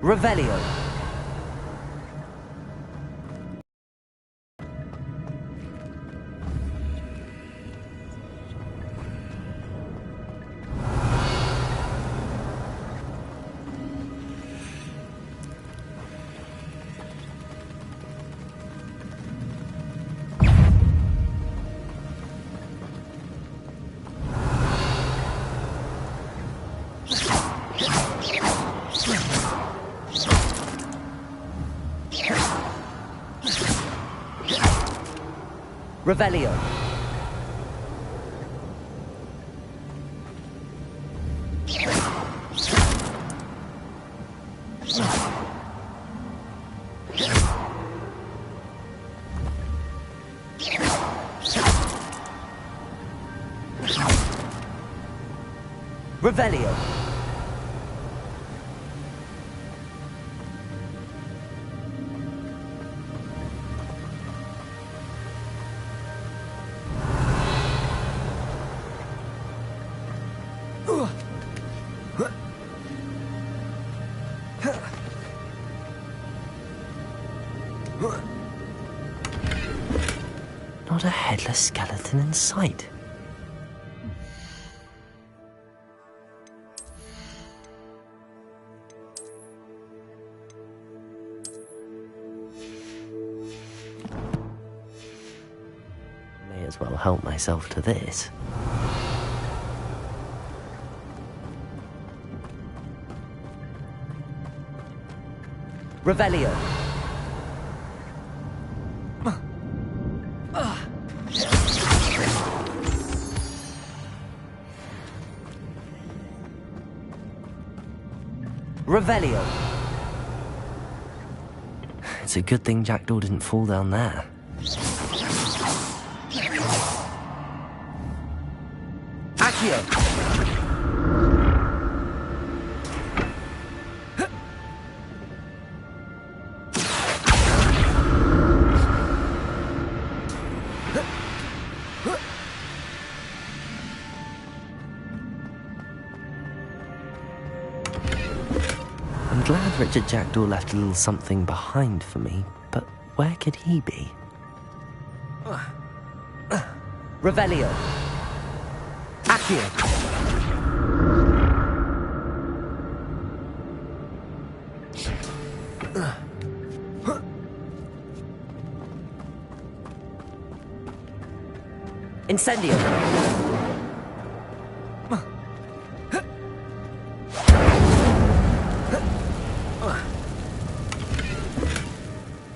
Revelio. Revelio. Revelio. Not a headless skeleton in sight. May as well help myself to this. Revelio. Revelio. It's a good thing Jackdaw didn't fall down there. Accio. I'm glad Richard Jackdaw left a little something behind for me, but where could he be? Revelio. Accio. Incendio.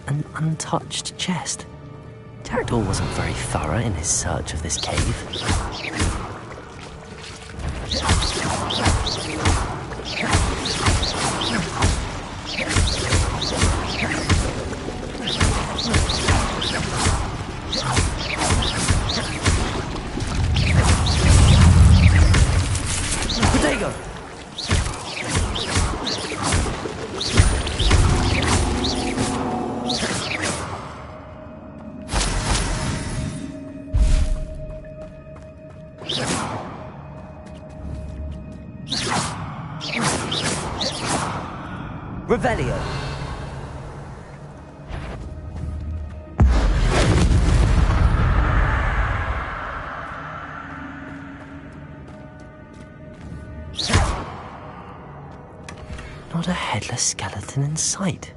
An untouched chest. Jackdaw wasn't very thorough in his search of this cave. Protego! Revelio. Not a headless skeleton in sight.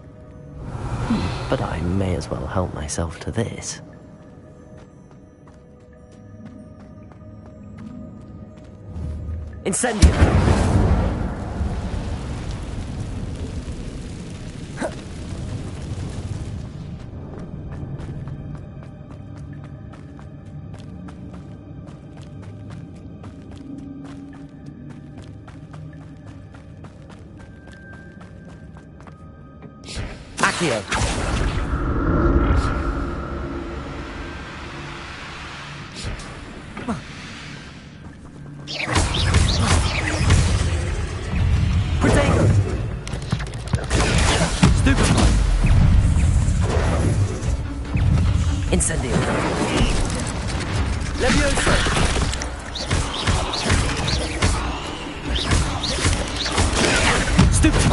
But I may as well help myself to this. Incendio. Accio. Protego. Stupefy. Incendio. Levioso. Stupefy.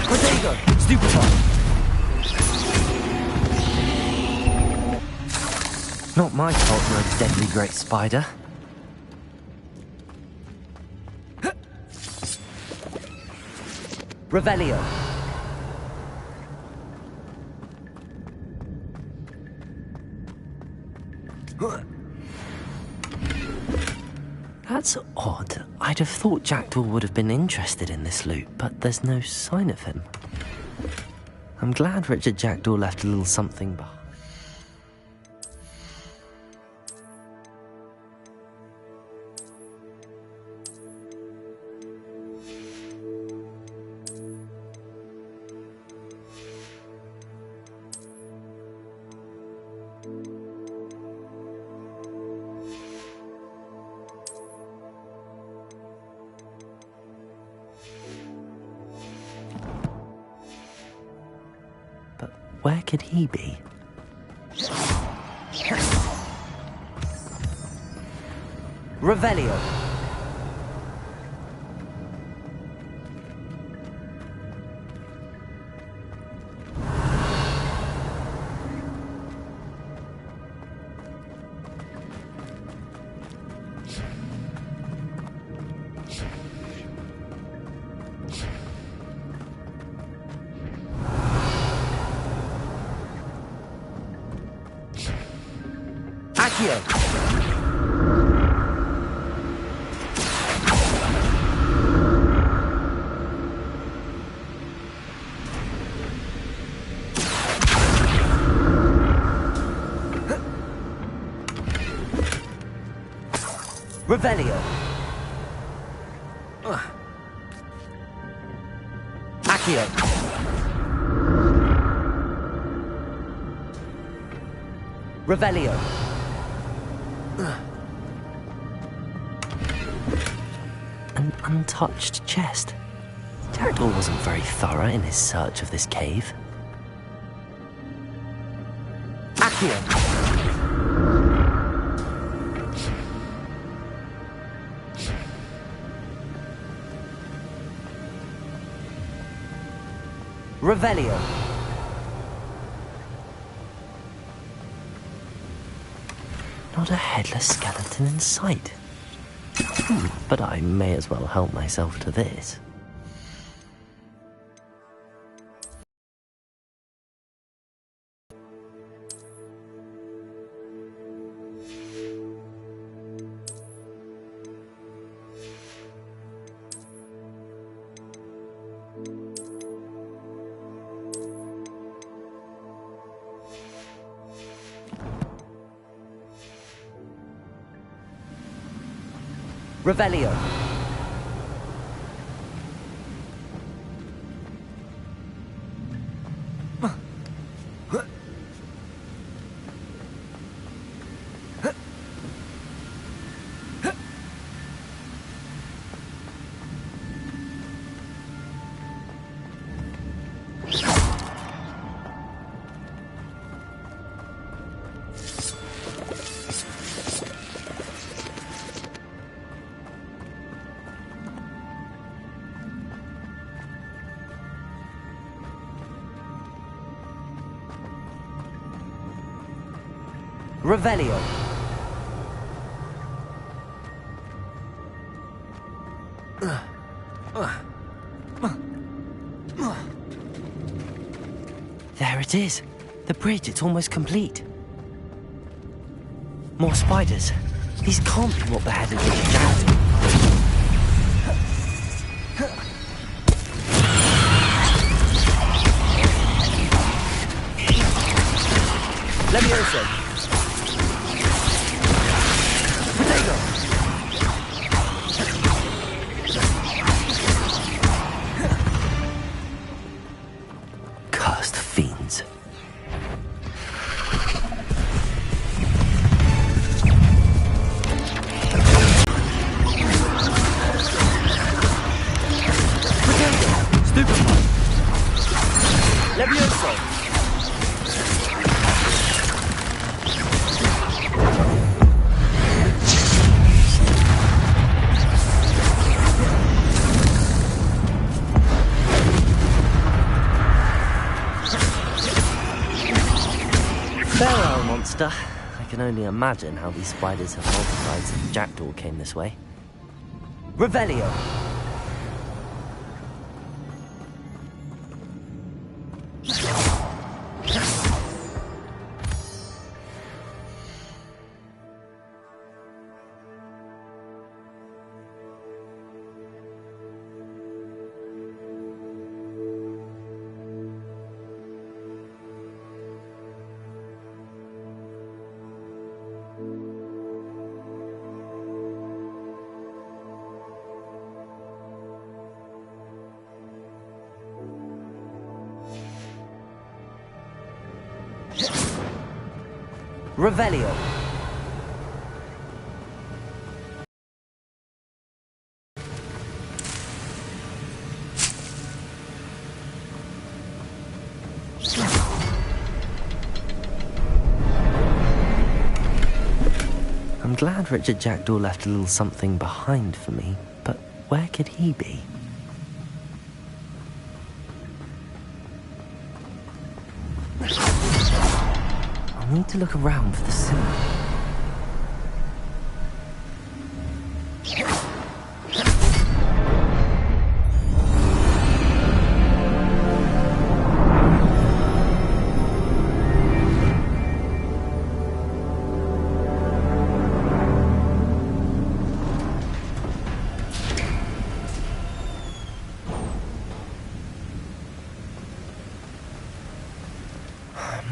Protego! Stupefy! Not my fault you're a deadly great spider. Revelio. That's odd. I'd have thought Jackdaw would have been interested in this loot, but there's no sign of him. I'm glad Richard Jackdaw left a little something behind. Where could he be? Revelio. Revelio. Accio. Revelio. An untouched chest. Jackdaw wasn't very thorough in his search of this cave. Accio. Revelio. Not a headless skeleton in sight. But I may as well help myself to this. Revelio. Revelio. There it is. The bridge, it's almost complete. More spiders. These can't be what beheaded Richard Jackdaw. Levioso. Cursed fiends. Stupefy. Levioso. Farewell, monster. I can only imagine how these spiders have multiplied since Jackdaw came this way. Revelio! Revelio. I'm glad Richard Jackdaw left a little something behind for me, but where could he be? I need to look around for the symbol.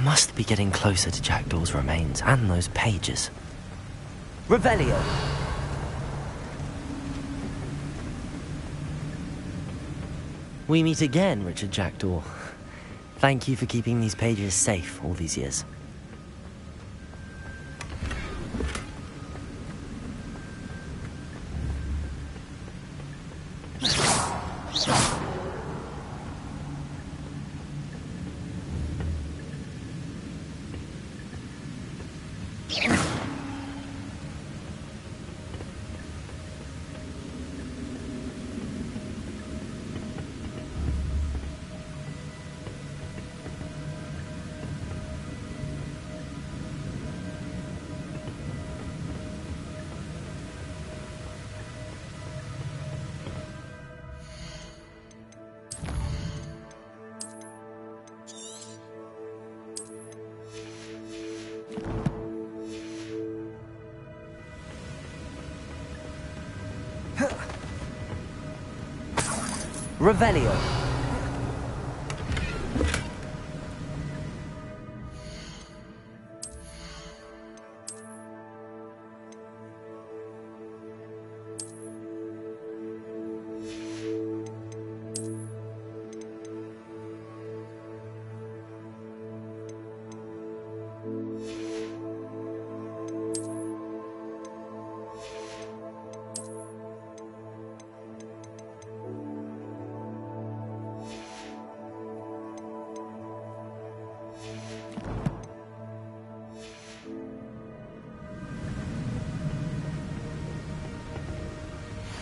Must be getting closer to Jackdaw's remains and those pages. Revelio! We meet again, Richard Jackdaw. Thank you for keeping these pages safe all these years. Revelio.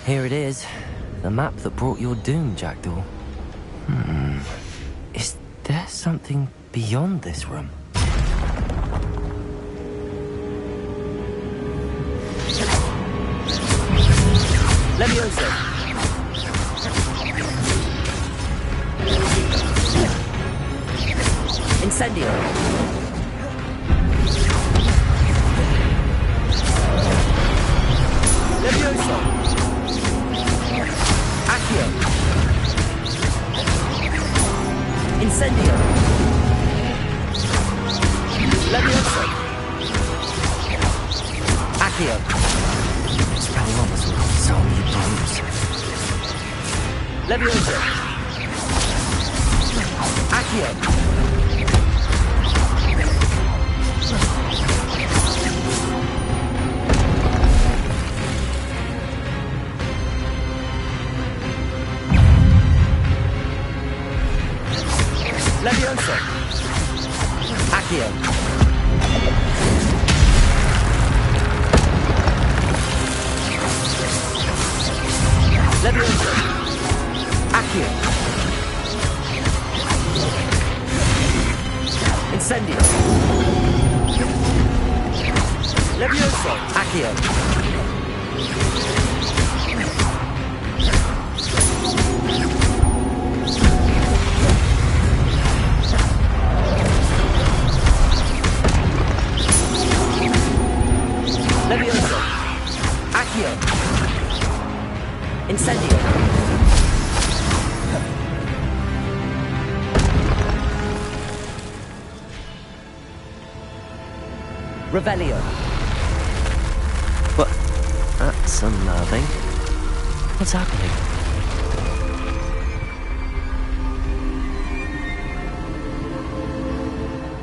Here it is, the map that brought your doom, Jackdaw. Is there something beyond this room? Levioso! Incendio! Levioso! Accio! Incendio! Levioso! Accio! Spellbombers will so many bombs. Levioso! Accio! Levioso! Accio! Levioso! Accio! Incendio! Levioso! Accio! Levioso! Accio! Incendio! Revelio! What? That's unnerving. What's happening?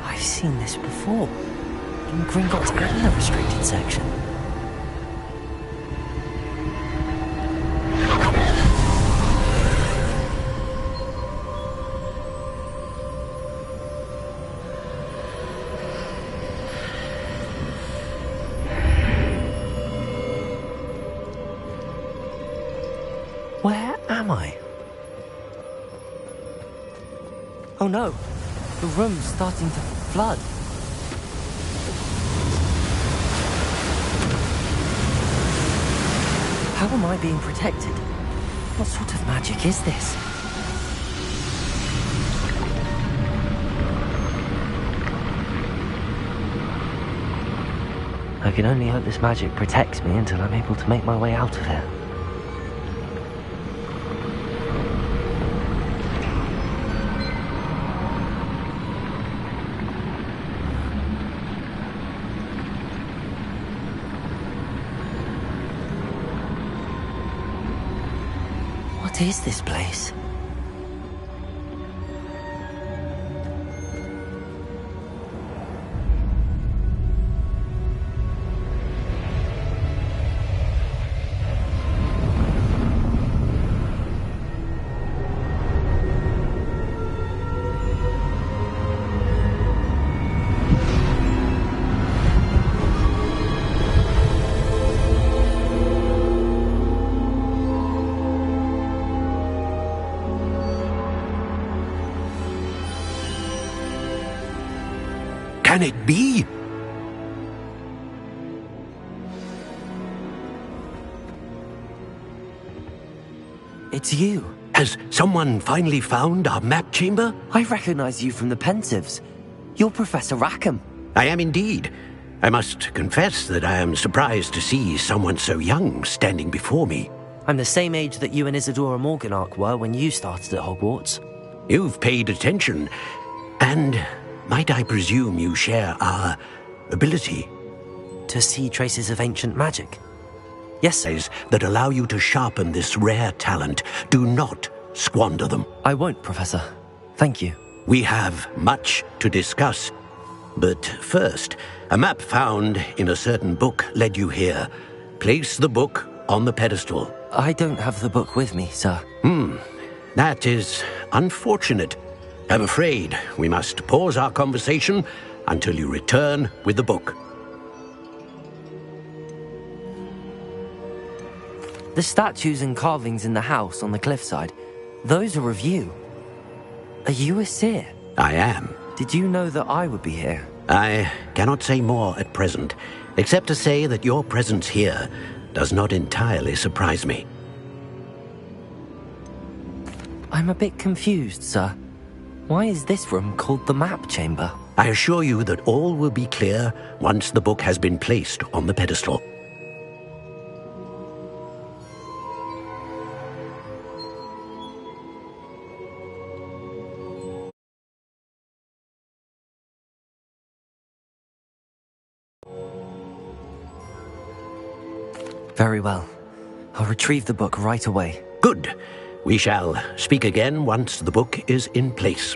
I've seen this before. In Gringotts and the restricted section. Where am I? Oh no, the room's starting to flood. How am I being protected? What sort of magic is this? I can only hope this magic protects me until I'm able to make my way out of here. What is this place? Can it be? It's you. Has someone finally found our map chamber? I recognize you from the Pensives. You're Professor Rackham. I am indeed. I must confess that I am surprised to see someone so young standing before me. I'm the same age that you and Isadora Morganach were when you started at Hogwarts. You've paid attention, and might I presume you share our ability? To see traces of ancient magic? Yes, sir. That allow you to sharpen this rare talent. Do not squander them. I won't, Professor. Thank you. We have much to discuss. But first, a map found in a certain book led you here. Place the book on the pedestal. I don't have the book with me, sir. That is unfortunate. I'm afraid we must pause our conversation until you return with the book. The statues and carvings in the house on the cliffside, those are of you. Are you a seer? I am. Did you know that I would be here? I cannot say more at present, except to say that your presence here does not entirely surprise me. I'm a bit confused, sir. Why is this room called the map chamber? I assure you that all will be clear once the book has been placed on the pedestal. Very well. I'll retrieve the book right away. Good. We shall speak again once the book is in place.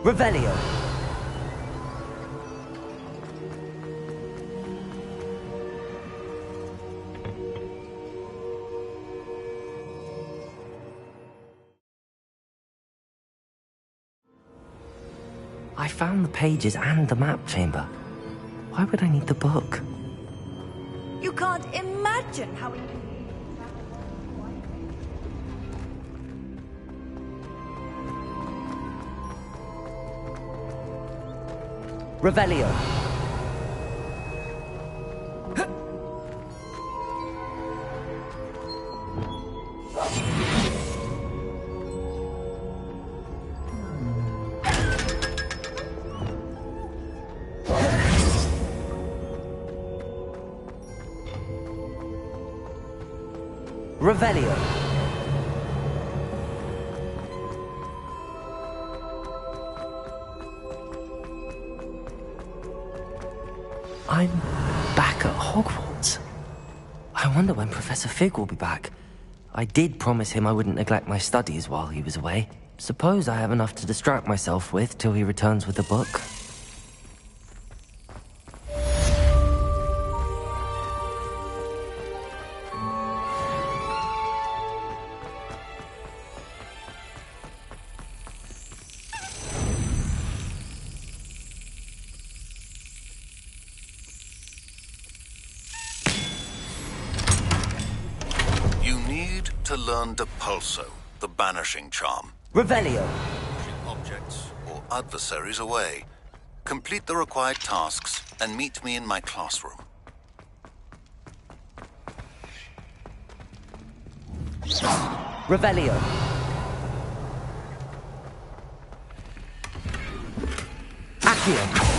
Revelio. I found the pages and the map chamber. Why would I need the book? You can't imagine how... Revelio. Revelio. I'm back at Hogwarts. I wonder when Professor Fig will be back. I did promise him I wouldn't neglect my studies while he was away. Suppose I have enough to distract myself with till he returns with the book. You need to learn Depulso, the banishing charm. Revelio. Pushing objects or adversaries away. Complete the required tasks and meet me in my classroom. Revelio. Accio.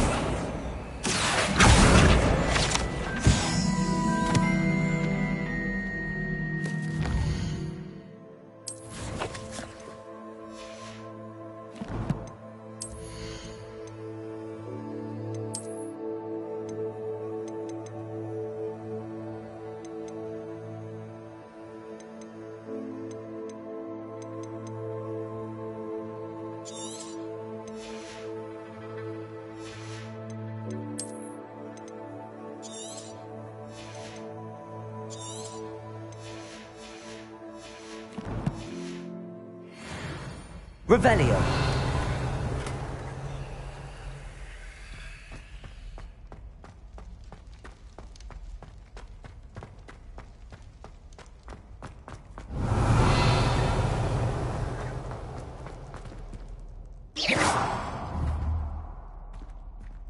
Revelio.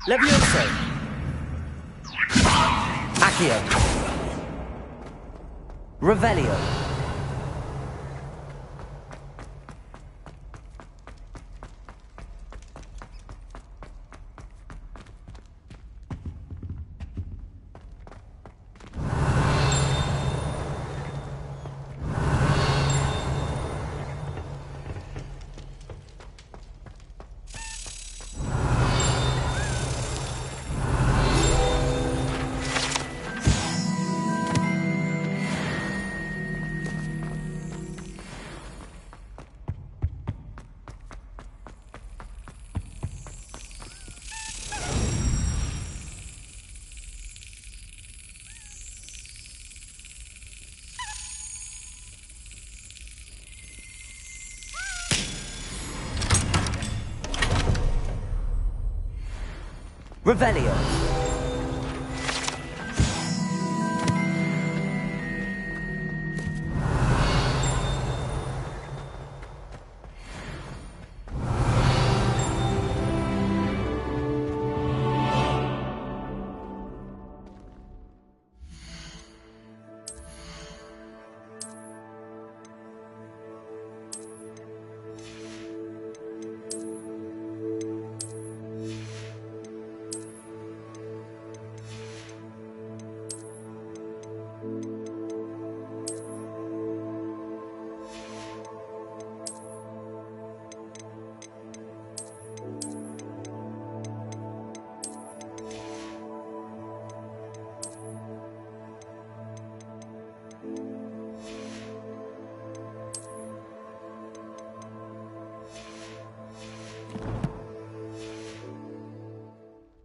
Levioso. Accio. Revelio. Revelio.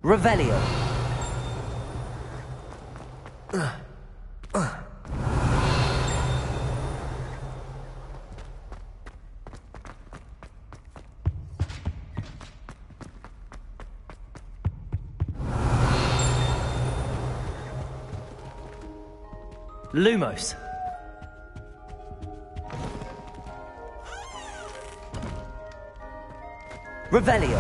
Revelio. Lumos. Revelio.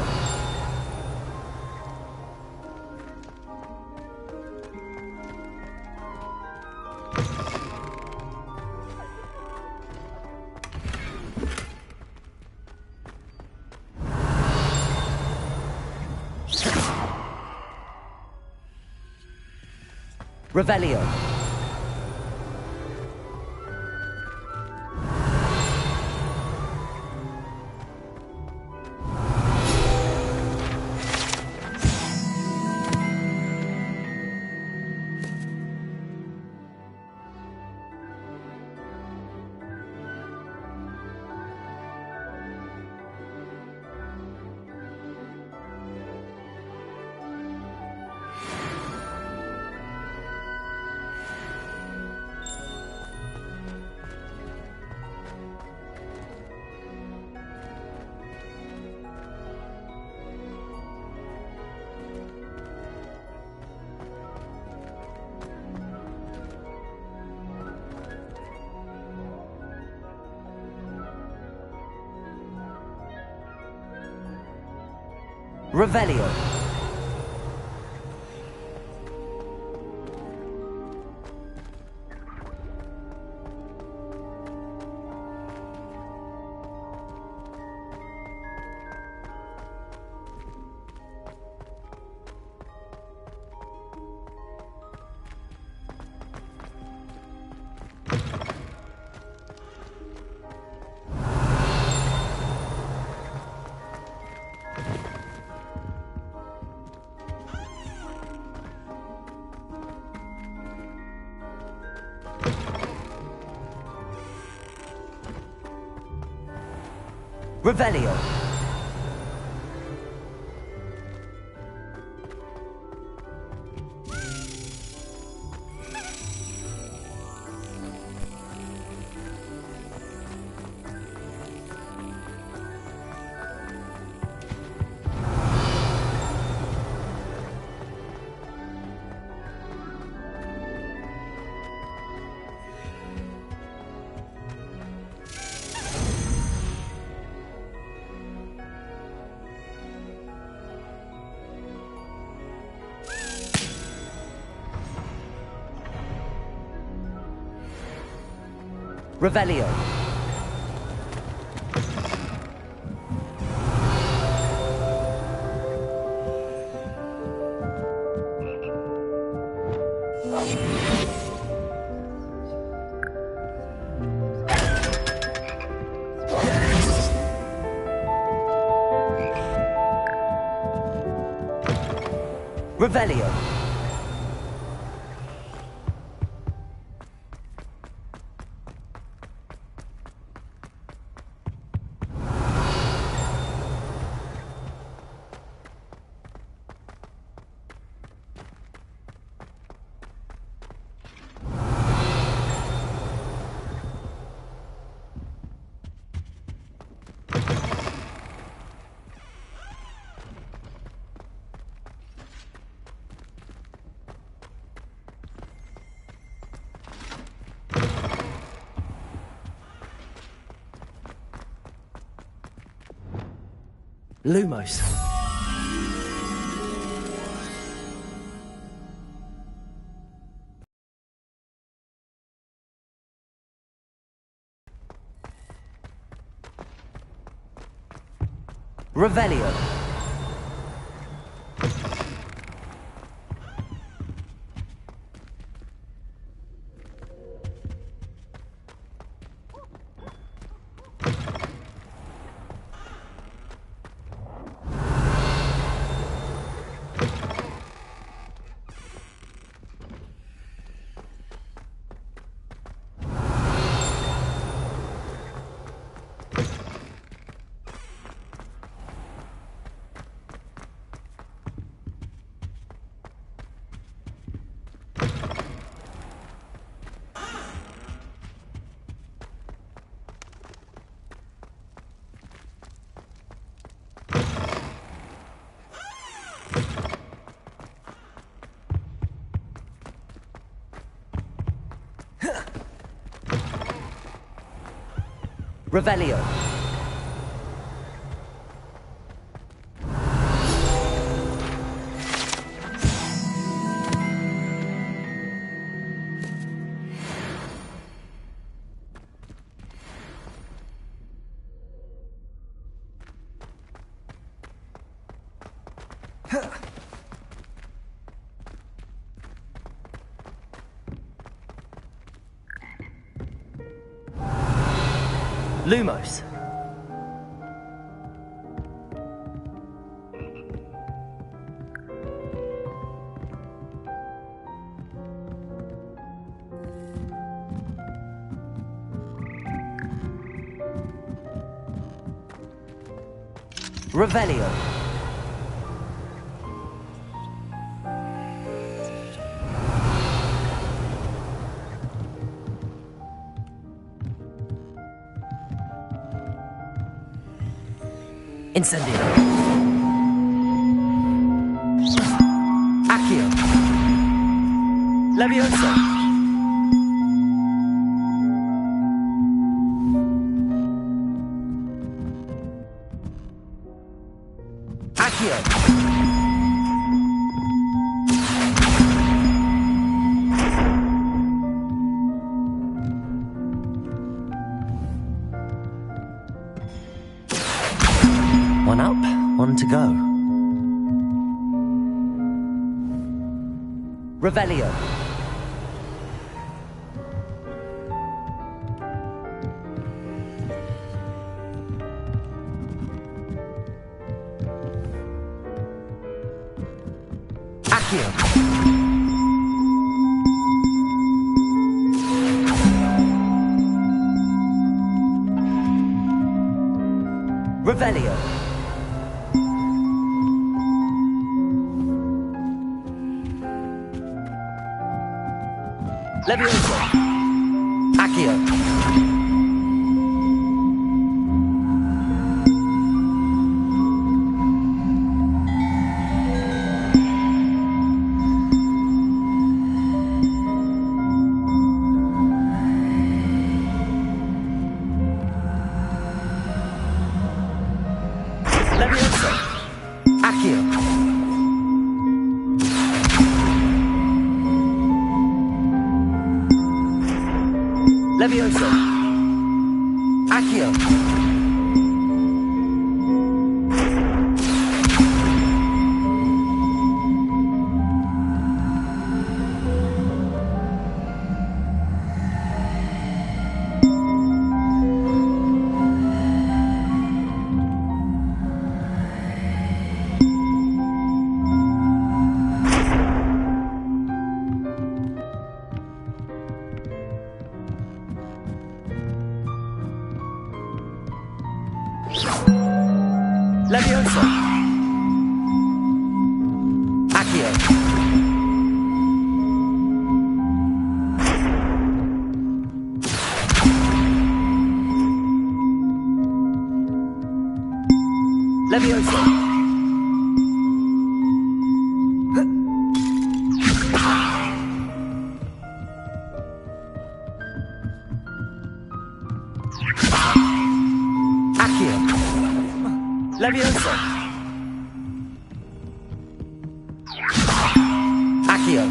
Revelio. Revelio. Revelio. Revelio. Revelio. Lumos. Revelio. Revelio. Lumos. Revelio. Incendio. Accio. Levioso. Accio. One up, one to go. Revelio. Accio. Revelio. Levioso. Accio. Levioso. Accio. Levioso. Accio. Levioso. Accio. Levioso. Accio. Levioso. Accio.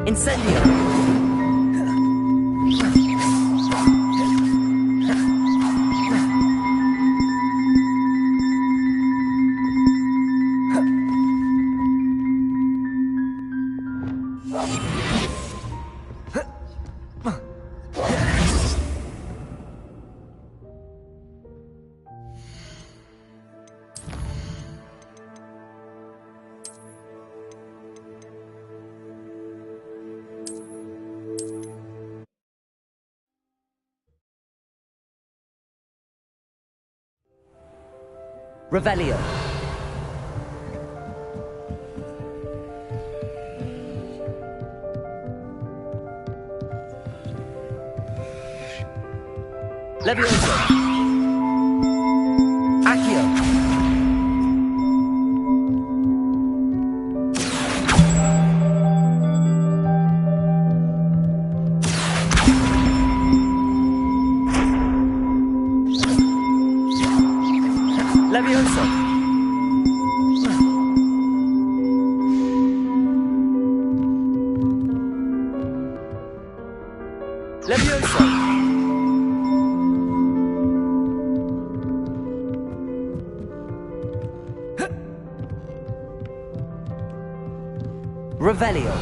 Incendio. Revelio. Levioso. Accio. Levioso. Levioso. Revelio.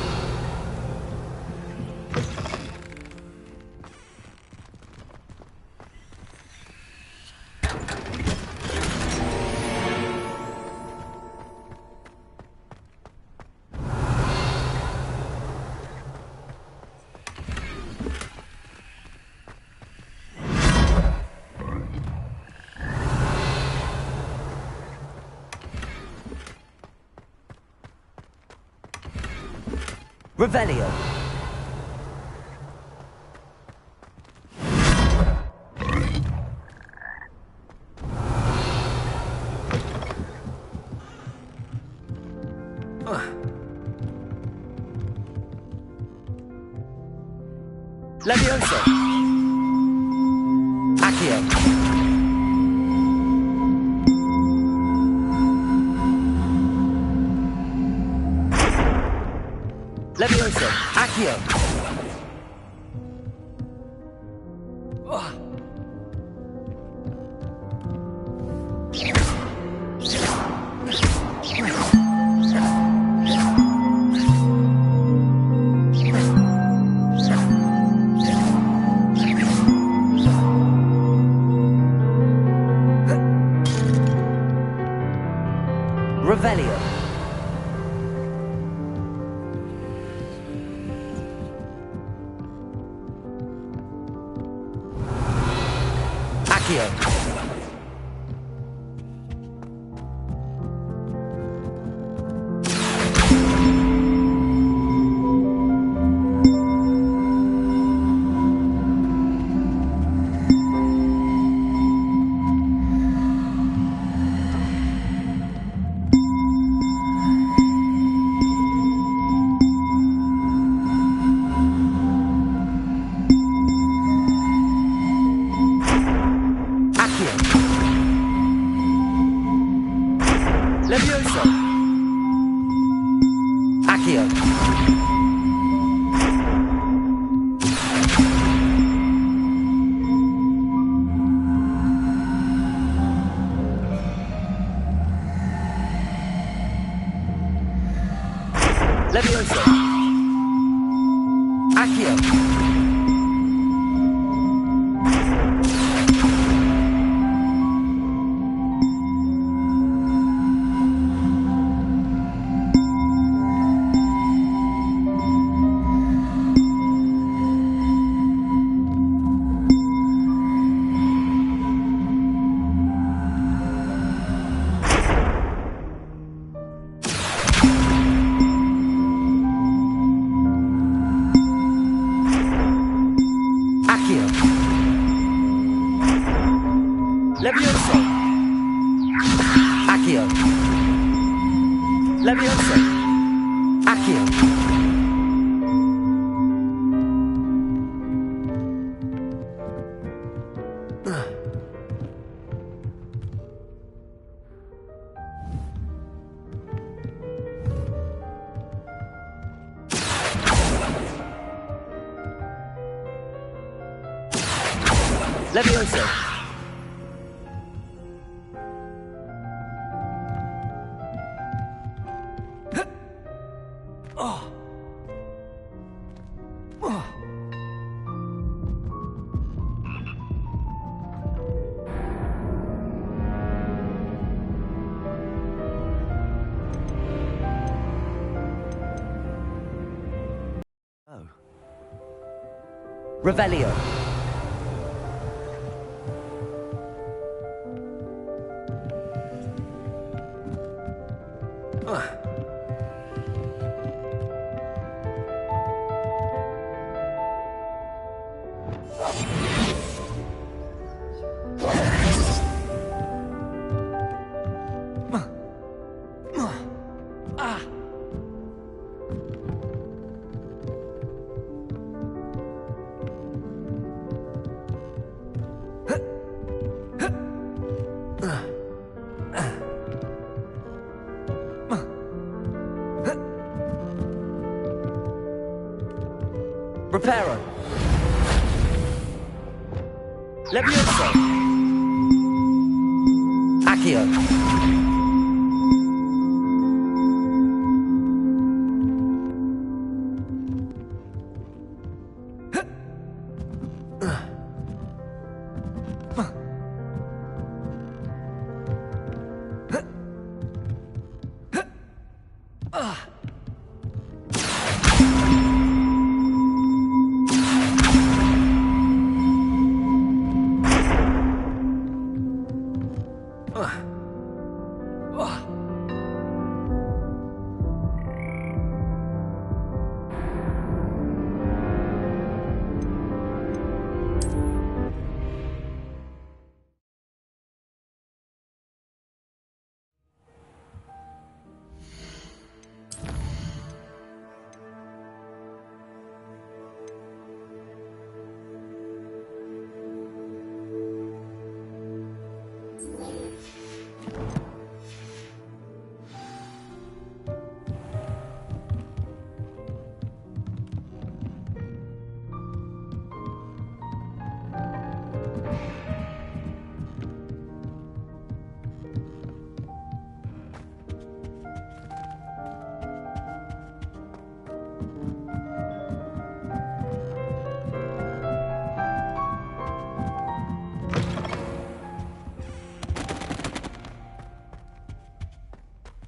Revelio. Levioso. Accio. Levioso. Accio. Revelio. Accio. Levioso. Accio. Levioso. Accio. Levioso. Accio. Levioso. Accio. Levioso. Revelio. Levioso! Accio!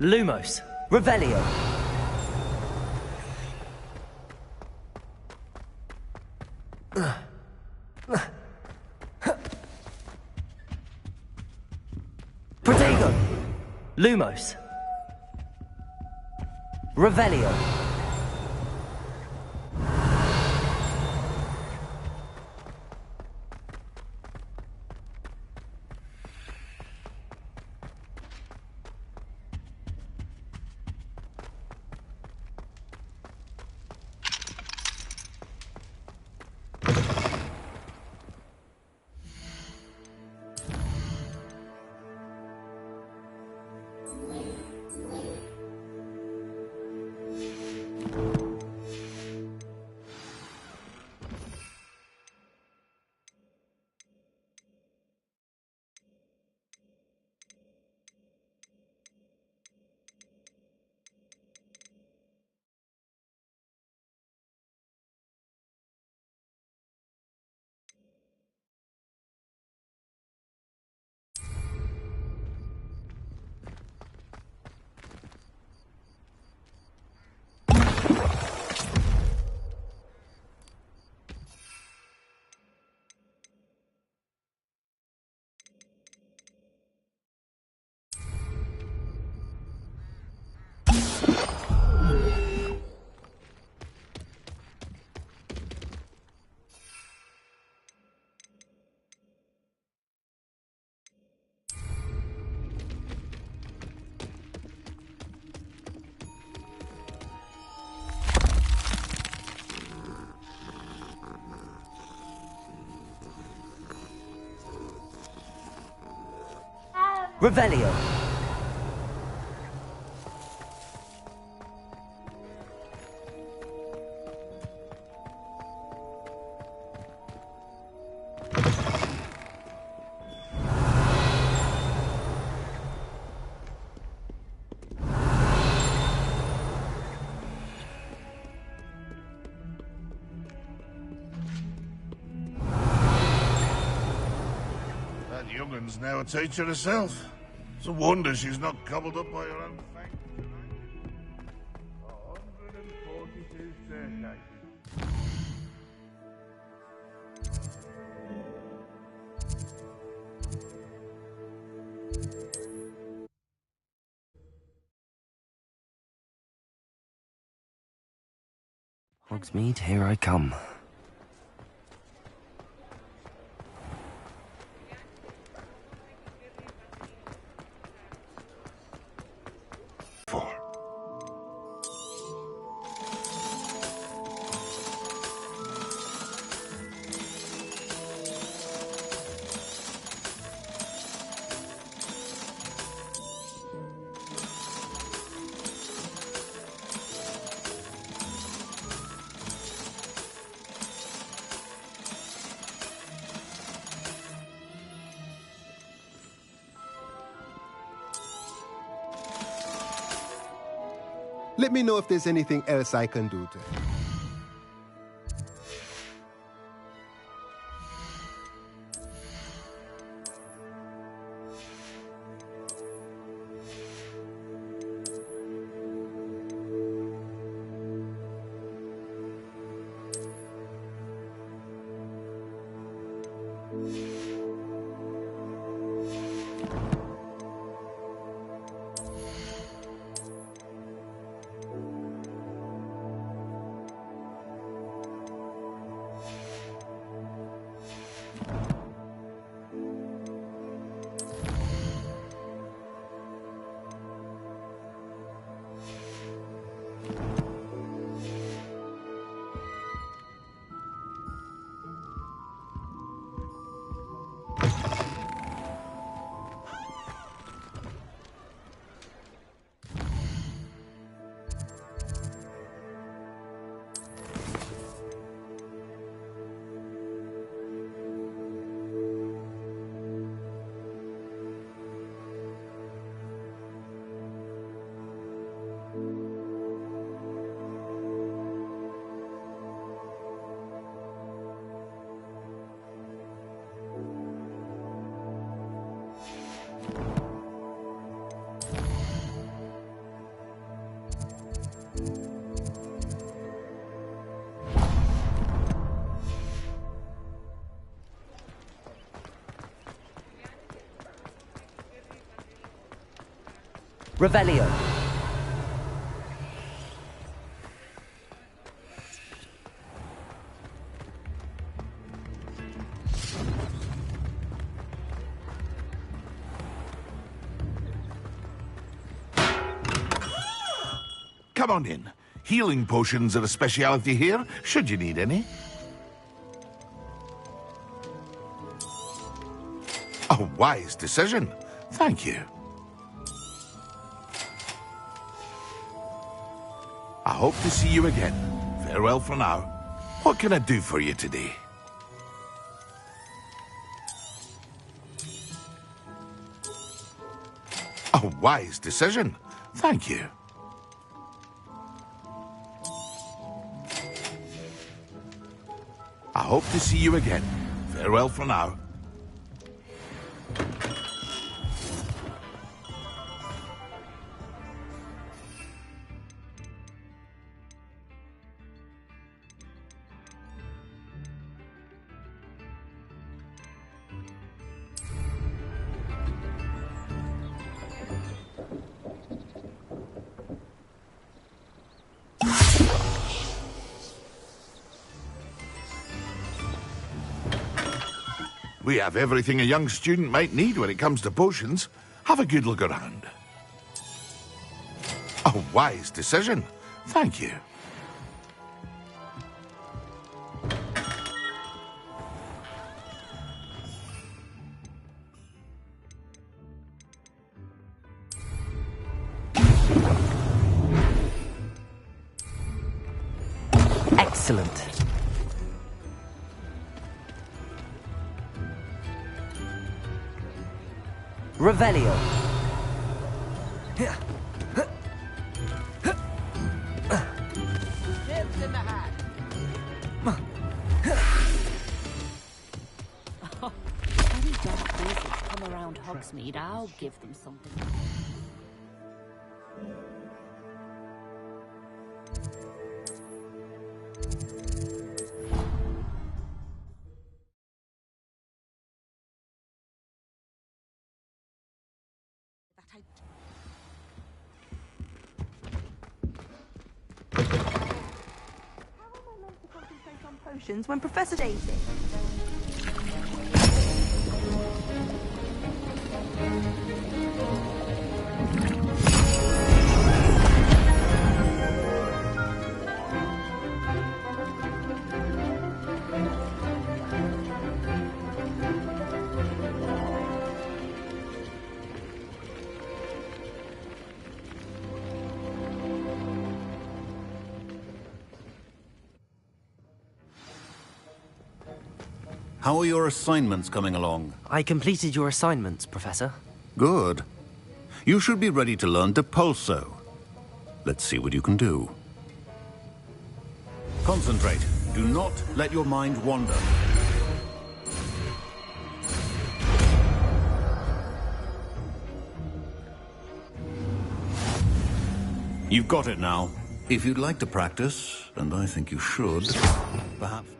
Lumos, Revelio. Protego. Lumos. Revelio. Revelio. That young'un's now a teacher herself. It's a wonder she's not gobbled up by her own fang tonight. 142 staircases. Hogsmeade, here I come. Let me know if there's anything else I can do to help. Revelio. Come on in. Healing potions are a speciality here, should you need any. A wise decision. Thank you. I hope to see you again. Farewell for now. What can I do for you today? A wise decision. Thank you. I hope to see you again. Farewell for now. We have everything a young student might need when it comes to potions. Have a good look around. A wise decision. Thank you. Excellent. Revelio. Nibs in the hat. Any dark forces come around Hogsmeade, I'll give them something. Potions when Professor Daisy. How are your assignments coming along? I completed your assignments, Professor. Good. You should be ready to learn Depulso. Let's see what you can do. Concentrate. Do not let your mind wander. You've got it now. If you'd like to practice, and I think you should, perhaps...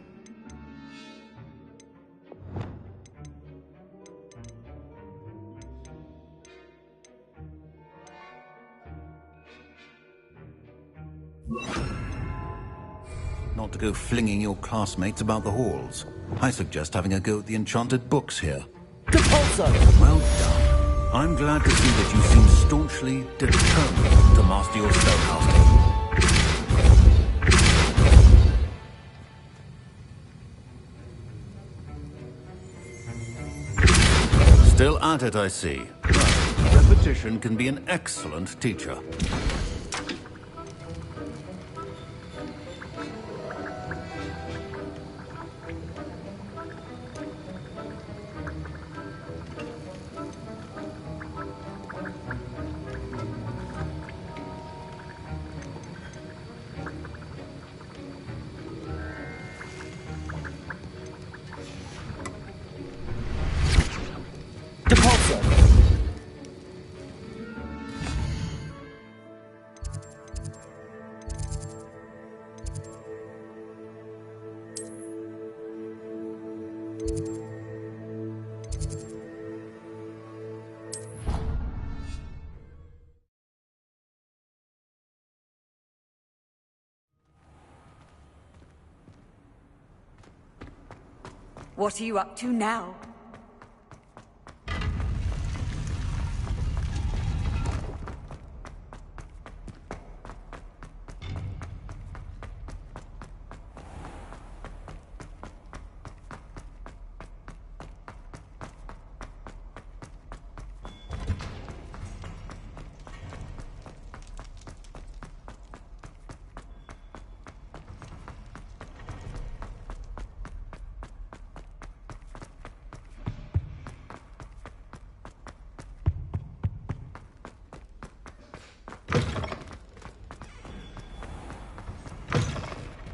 not to go flinging your classmates about the halls. I suggest having a go at the enchanted books here. Depulso! Well done. I'm glad to see that you seem staunchly determined to master your spellcasting. Still at it, I see. Well, repetition can be an excellent teacher. Depulso! What are you up to now?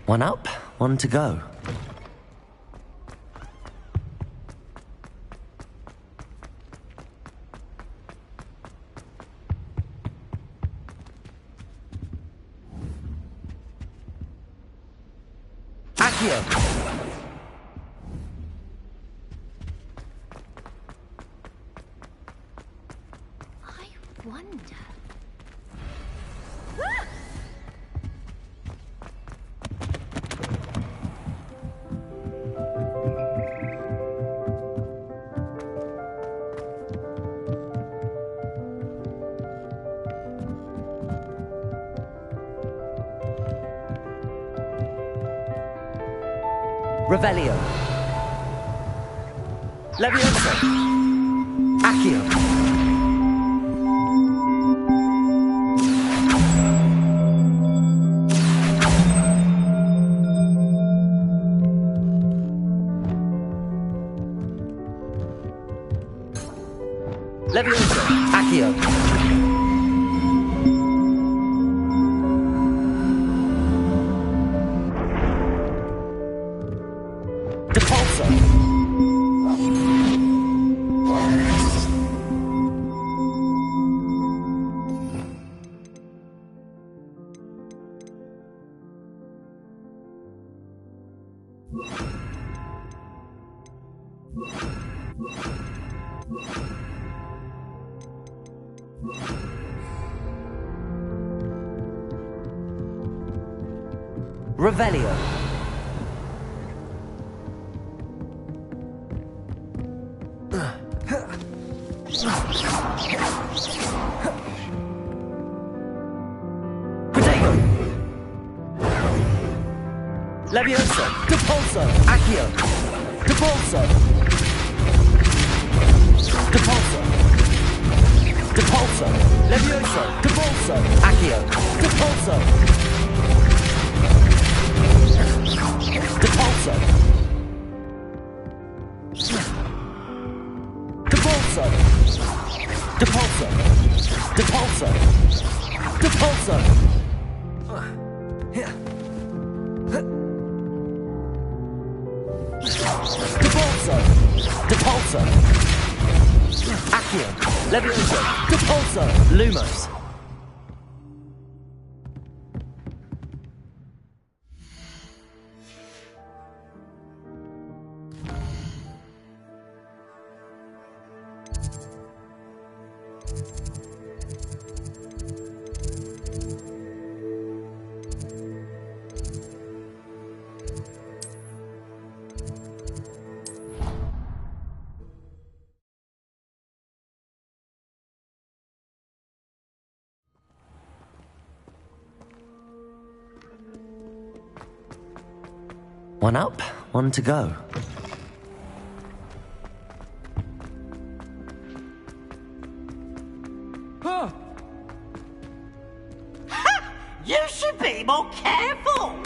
One up, one to go. Accio! I wonder. Revelio. Levioso. Accio. Levioso. Accio. Depulso! Revelio. Protego. Levioso. Depulso. Accio. Depulso. Depulso. Depulso. Levioso. Depulso. Accio. Depulso. Depulso. Depulso. Depulso. Depulso. Depulso. Repulsor! Accio! Levioso! Repulsor! Lumos! One up, one to go. You should be more careful!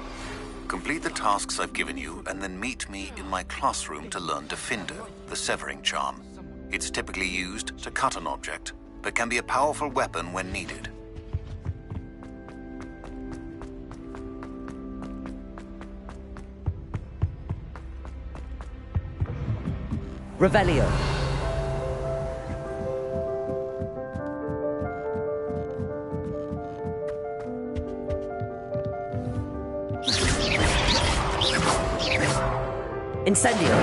Complete the tasks I've given you, and then meet me in my classroom to learn Defender, the severing charm. It's typically used to cut an object, but can be a powerful weapon when needed. Revelio. Incendio.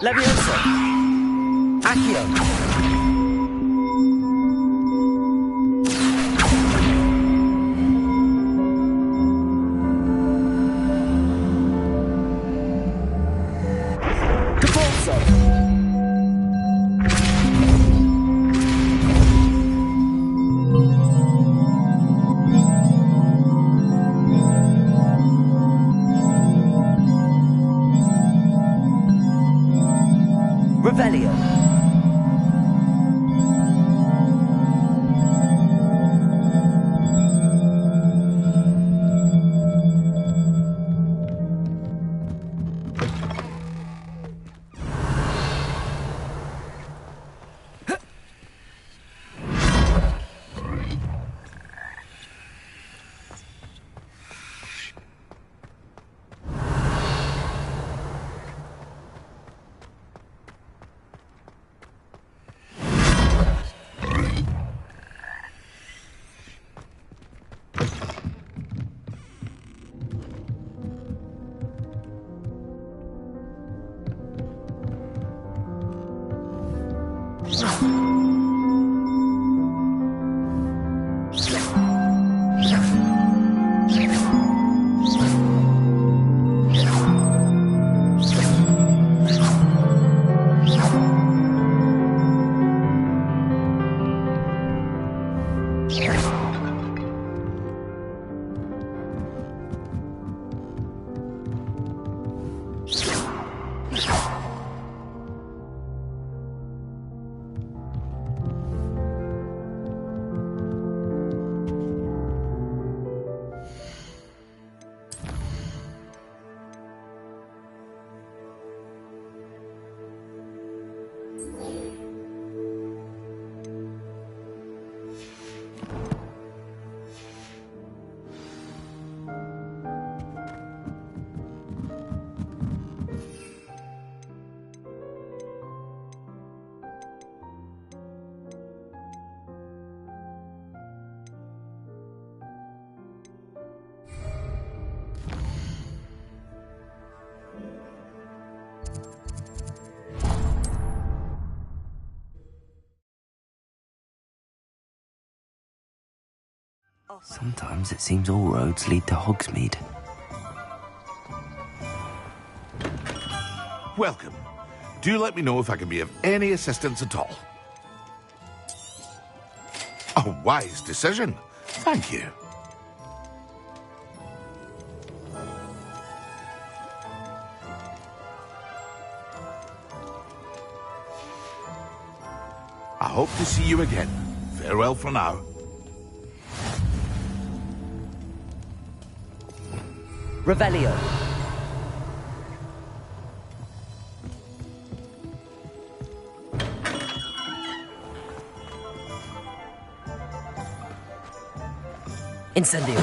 Levioso. Accio. Revelio. Sometimes it seems all roads lead to Hogsmeade. Welcome. Do let me know if I can be of any assistance at all. A wise decision. Thank you. I hope to see you again. Farewell for now. Revelio. Incendio.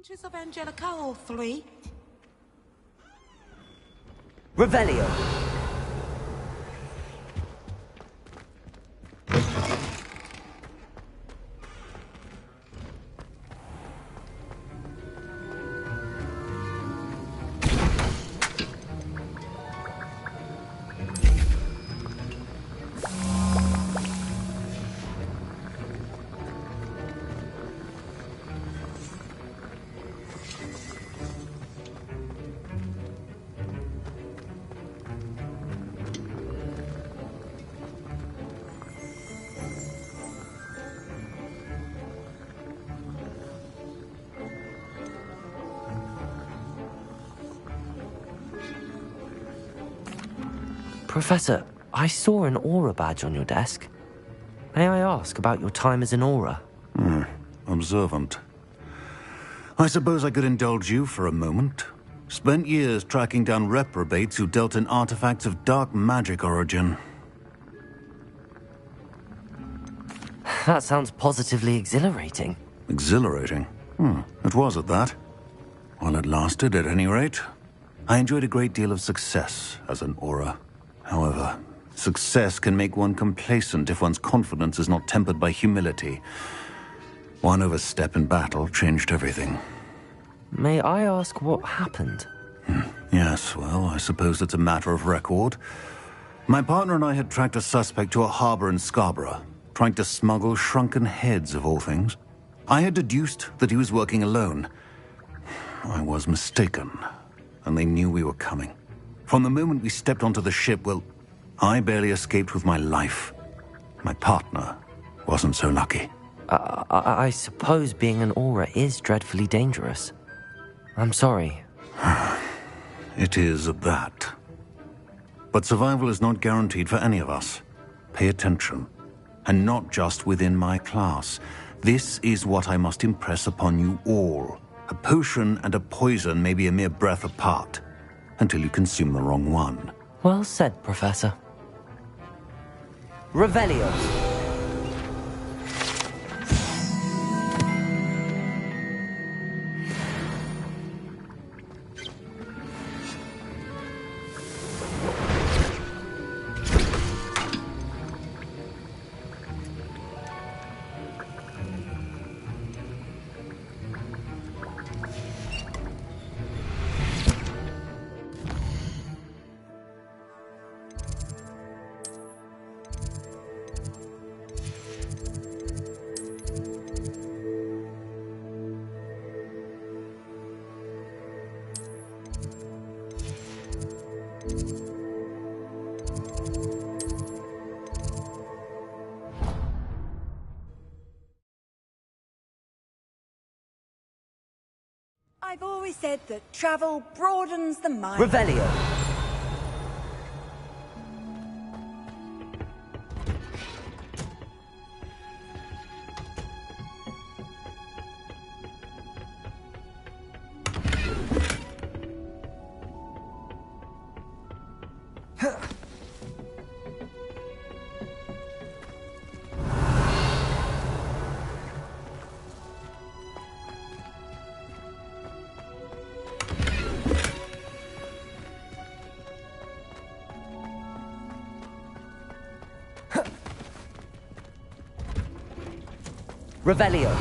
Pinches of Angelica, all three. Revelio. Professor, I saw an aura badge on your desk. May I ask about your time as an aura? Observant. I suppose I could indulge you for a moment. Spent years tracking down reprobates who dealt in artifacts of dark magic origin. That sounds positively exhilarating. Exhilarating? It was at that. While it lasted, at any rate. I enjoyed a great deal of success as an aura. However, success can make one complacent if one's confidence is not tempered by humility. One overstep in battle changed everything. May I ask what happened? Yes, well, I suppose it's a matter of record. My partner and I had tracked a suspect to a harbor in Scarborough, trying to smuggle shrunken heads of all things. I had deduced that he was working alone. I was mistaken, and they knew we were coming. From the moment we stepped onto the ship, well, I barely escaped with my life. My partner wasn't so lucky. I suppose being an aura is dreadfully dangerous. I'm sorry. It is at that. But survival is not guaranteed for any of us. Pay attention. And not just within my class. This is what I must impress upon you all. A potion and a poison may be a mere breath apart, until you consume the wrong one. Well said, Professor. Revelio. I've always said that travel broadens the mind. Revelio. Revelio.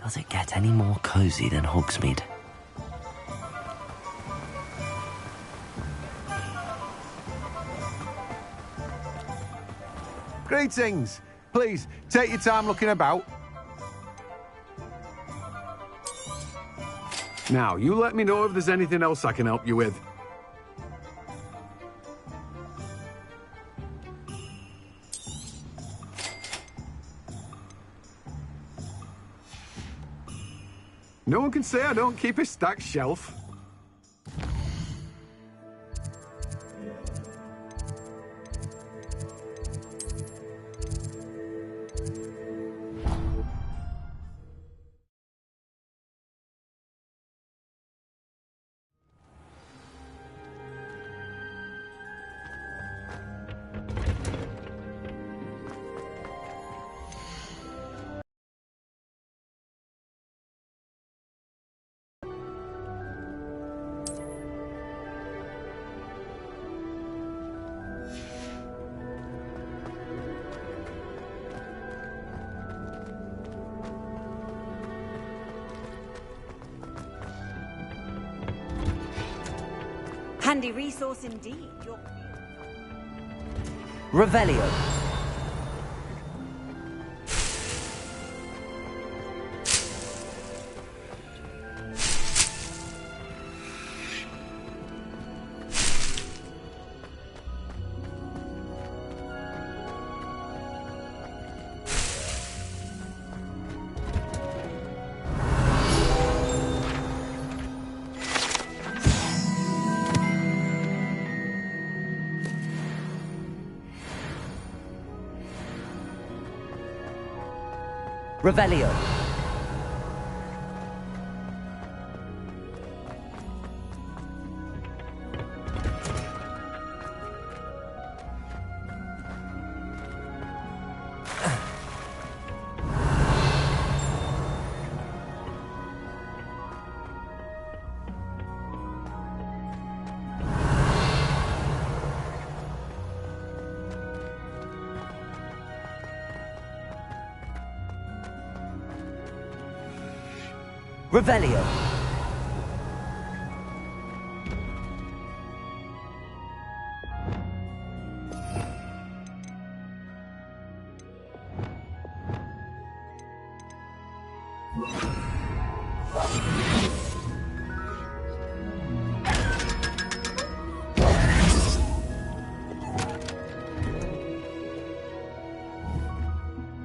Does it get any more cozy than Hogsmeade? Greetings! Please, take your time looking about. Now, you let me know if there's anything else I can help you with. No one can say I don't keep a stacked shelf. Handy resource indeed. Revelio. Revelio. Revelio.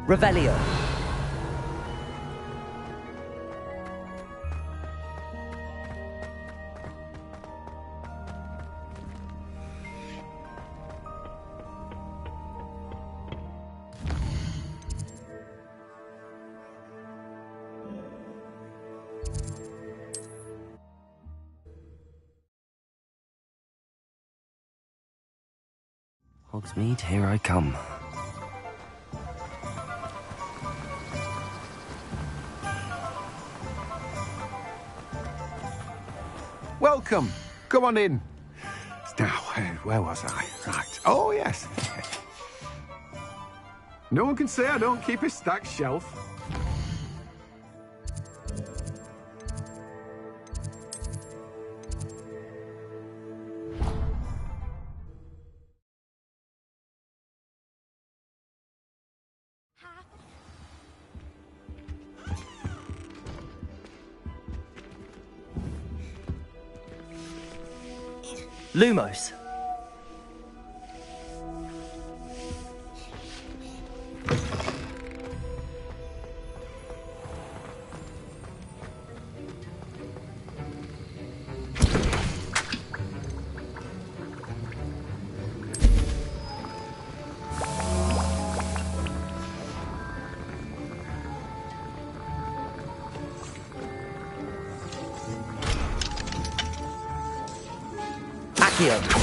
Revelio. Hogsmeade, here I come. Welcome. Come on in. Now, where was I? Right. Oh, yes. No one can say I don't keep a stacked shelf. Lumos. Accio.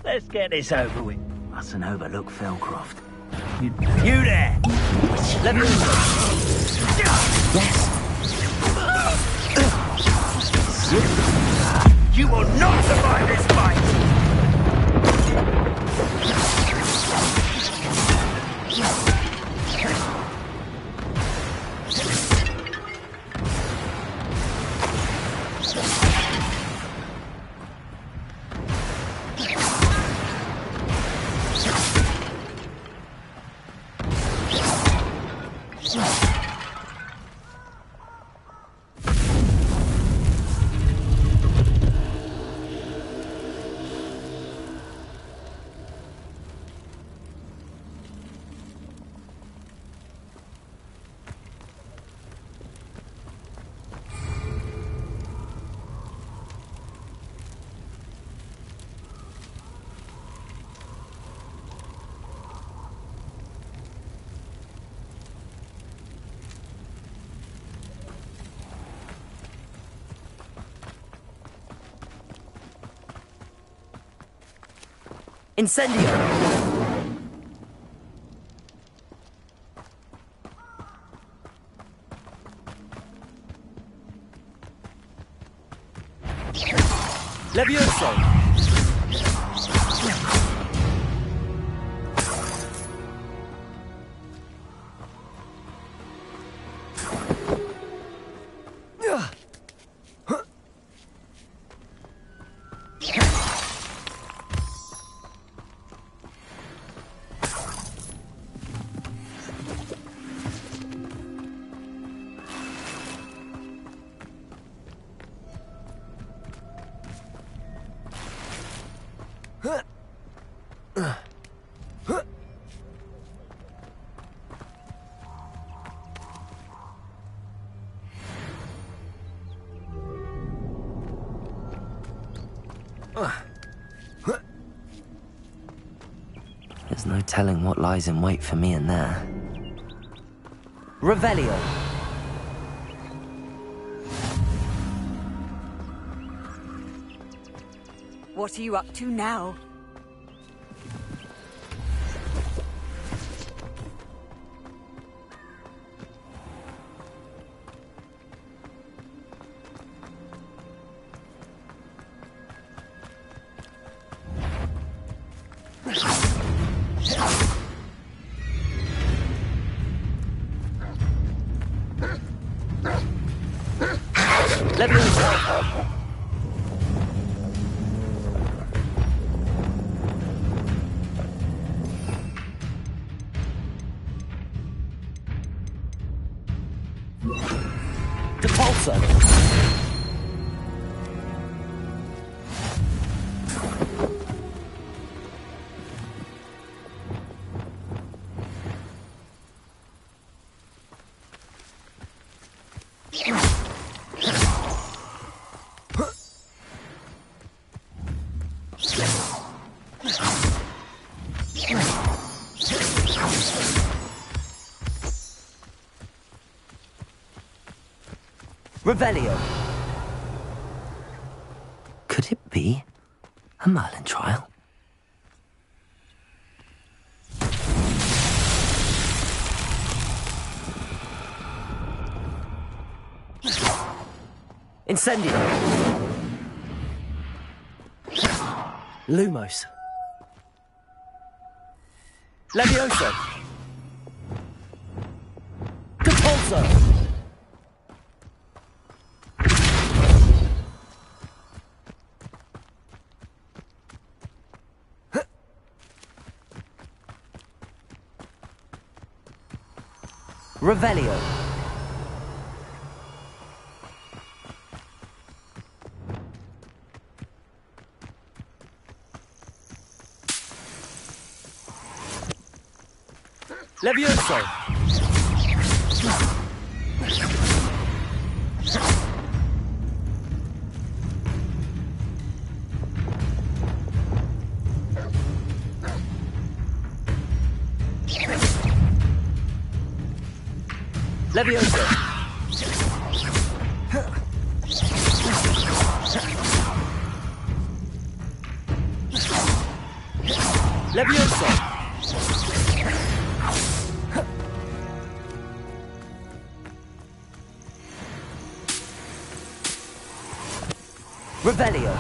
Let's get this over with. Mustn't overlook Felcroft. You there! Let me... Yes. You will not survive this fight! Incendio! Levioso! There's no telling what lies in wait for me in there. Revelio. What are you up to now? Revelio. Could it be a Merlin trial? Incendio. Lumos. Levioso. Capulso. Revelio. Levioso. Levioso. Levioso. Revelio.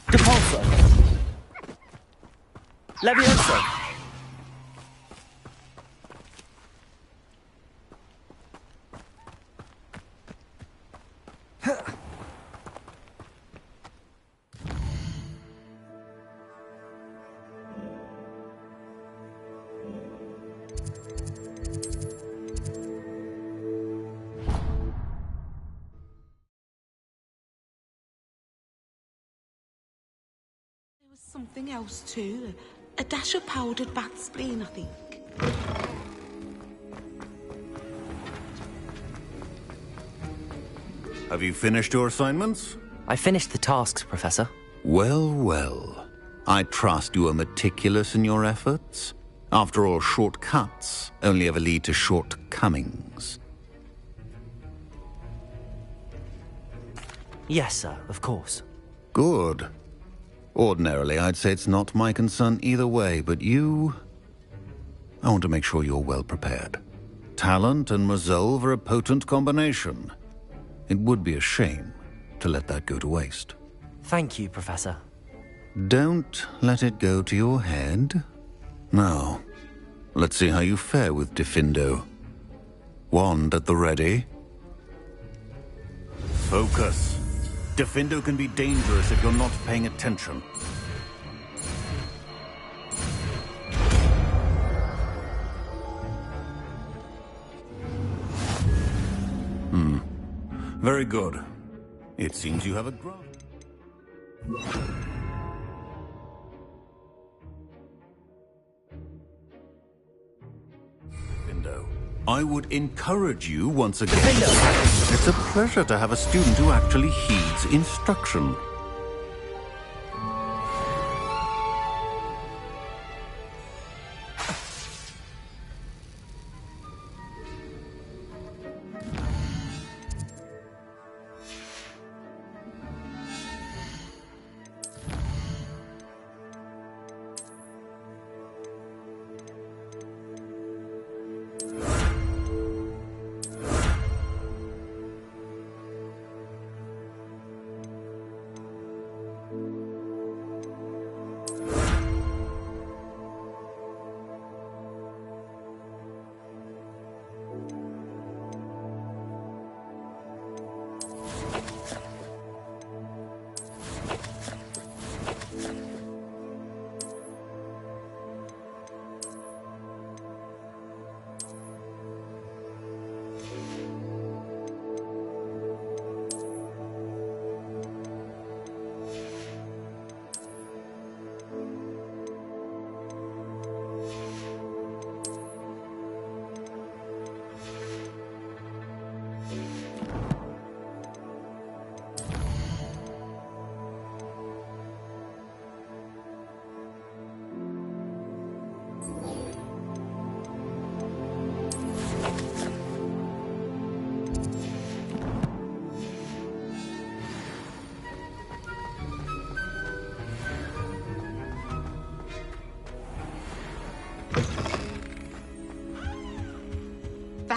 Capulso. Levioso. There was something else too. A dash of powdered bat spleen, I think. Have you finished your assignments? I finished the tasks, Professor. Well, well. I trust you are meticulous in your efforts. After all, shortcuts only ever lead to shortcomings. Yes, sir, of course. Good. Ordinarily, I'd say it's not my concern either way, but you... I want to make sure you're well prepared. Talent and resolve are a potent combination. It would be a shame to let that go to waste. Thank you, Professor. Don't let it go to your head. Now, let's see how you fare with Diffindo. Wand at the ready. Focus. Diffindo can be dangerous if you're not paying attention. Very good. It seems you have a grasp. Diffindo, I would encourage you once again. Diffindo! It's a pleasure to have a student who actually heeds instruction.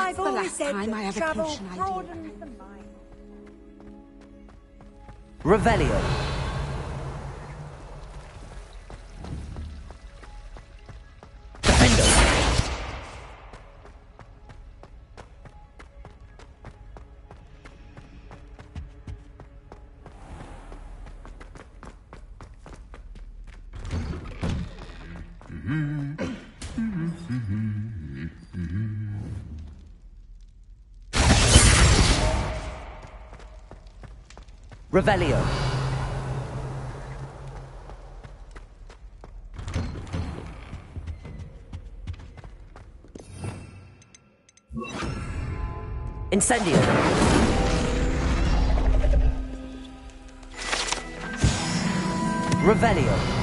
I've the always last said time that I have a travel potion idea. broadens the mind. Revelio. Revelio. Incendio. Revelio.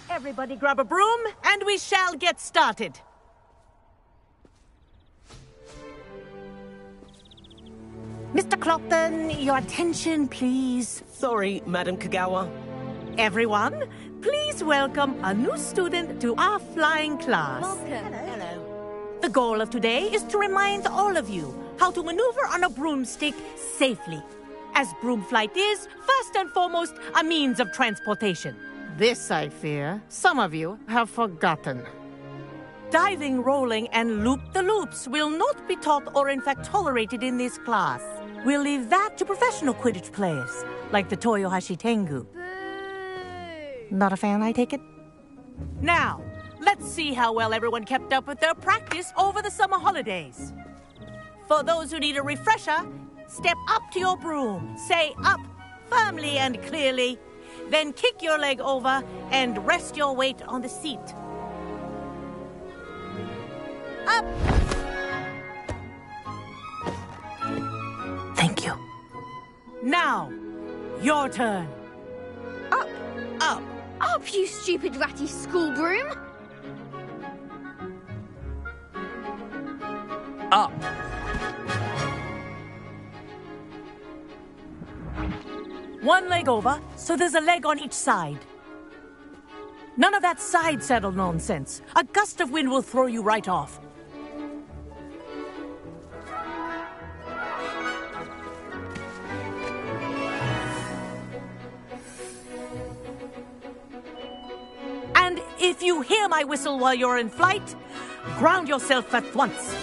Everybody grab a broom, and we shall get started. Mr. Clopton, your attention, please. Sorry, Madam Kagawa. Everyone, please welcome a new student to our flying class. Welcome. Hello. The goal of today is to remind all of you how to maneuver on a broomstick safely, as broom flight is, first and foremost, a means of transportation. This, I fear, some of you have forgotten. Diving, rolling, and loop-the-loops will not be taught or in fact tolerated in this class. We'll leave that to professional Quidditch players, like the Toyohashi Tengu. Not a fan, I take it? Now, let's see how well everyone kept up with their practice over the summer holidays. For those who need a refresher, step up to your broom, say up firmly and clearly, then kick your leg over and rest your weight on the seat. Up! Thank you. Now, your turn. Up. Up. Up, you stupid ratty school broom. Up. One leg over, so there's a leg on each side. None of that side saddle nonsense. A gust of wind will throw you right off. And if you hear my whistle while you're in flight, ground yourself at once.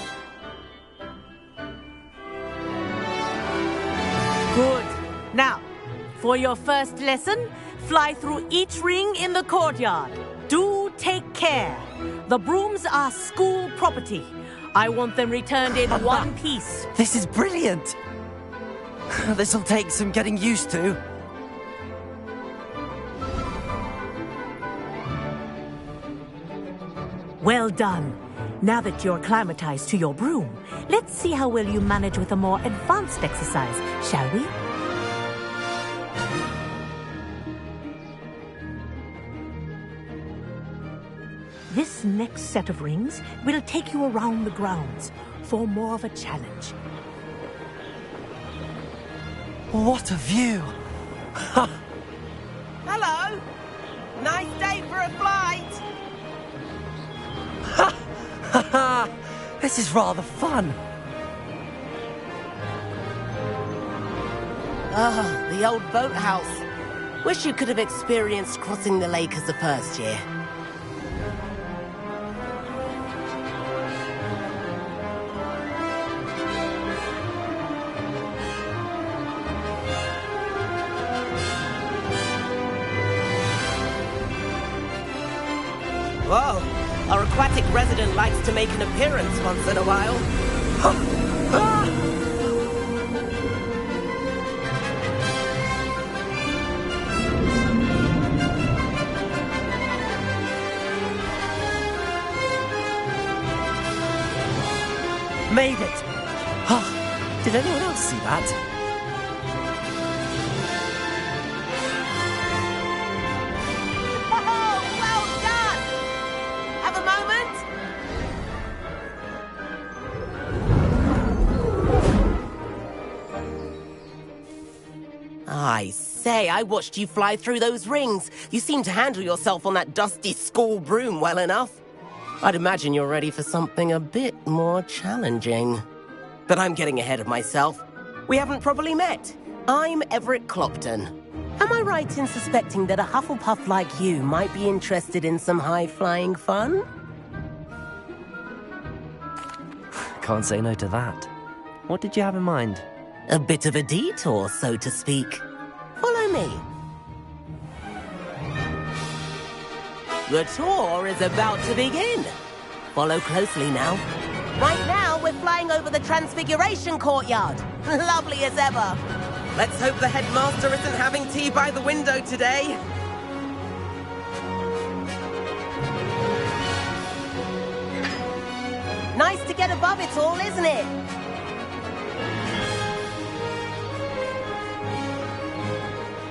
Good. Now, for your first lesson, fly through each ring in the courtyard. Do take care. The brooms are school property. I want them returned in one piece. This is brilliant. This'll take some getting used to. Well done. Now that you're acclimatized to your broom, let's see how well you manage with a more advanced exercise, shall we? This next set of rings will take you around the grounds for more of a challenge. What a view! Hello! Nice day for a flight! This is rather fun. Ah, the old boathouse. Wish you could have experienced crossing the lake as a first year. Whoa! Our aquatic resident likes to make an appearance once in a while. made it! Ah, did anyone else see that? I say, I watched you fly through those rings. You seem to handle yourself on that dusty school broom well enough. I'd imagine you're ready for something a bit more challenging. But I'm getting ahead of myself. We haven't properly met. I'm Everett Clopton. Am I right in suspecting that a Hufflepuff like you might be interested in some high-flying fun? Can't say no to that. What did you have in mind? A bit of a detour, so to speak. Follow me. The tour is about to begin. Follow closely now. Right now, we're flying over the Transfiguration Courtyard. Lovely as ever. Let's hope the headmaster isn't having tea by the window today. Nice to get above it all, isn't it?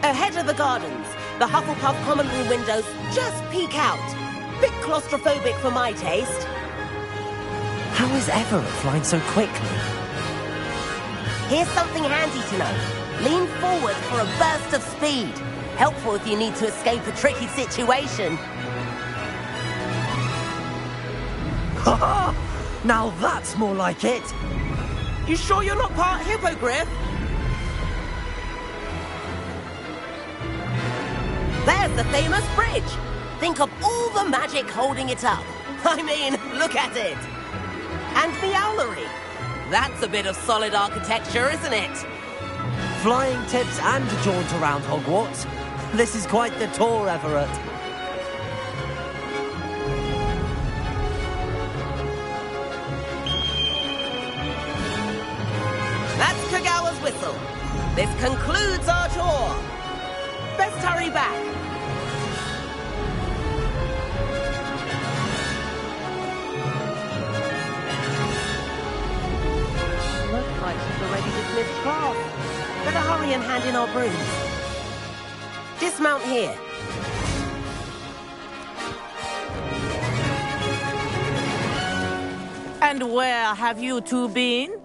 Ahead of the gardens, the Hufflepuff common room windows just peek out. Bit claustrophobic for my taste. How is Everett flying so quickly? Here's something handy to know. Lean forward for a burst of speed. Helpful if you need to escape a tricky situation. Ha! Now that's more like it! You sure you're not part hippogriff? There's the famous bridge. Think of all the magic holding it up. I mean, look at it. And the owlery. That's a bit of solid architecture, isn't it? Flying tips and a jaunt around Hogwarts. This is quite the tour, Everett. That's Kagawa's whistle. This concludes our tour. Best hurry back. Looks like she's already dismissed class. Better hurry and hand in our brooms. Dismount here. And where have you two been?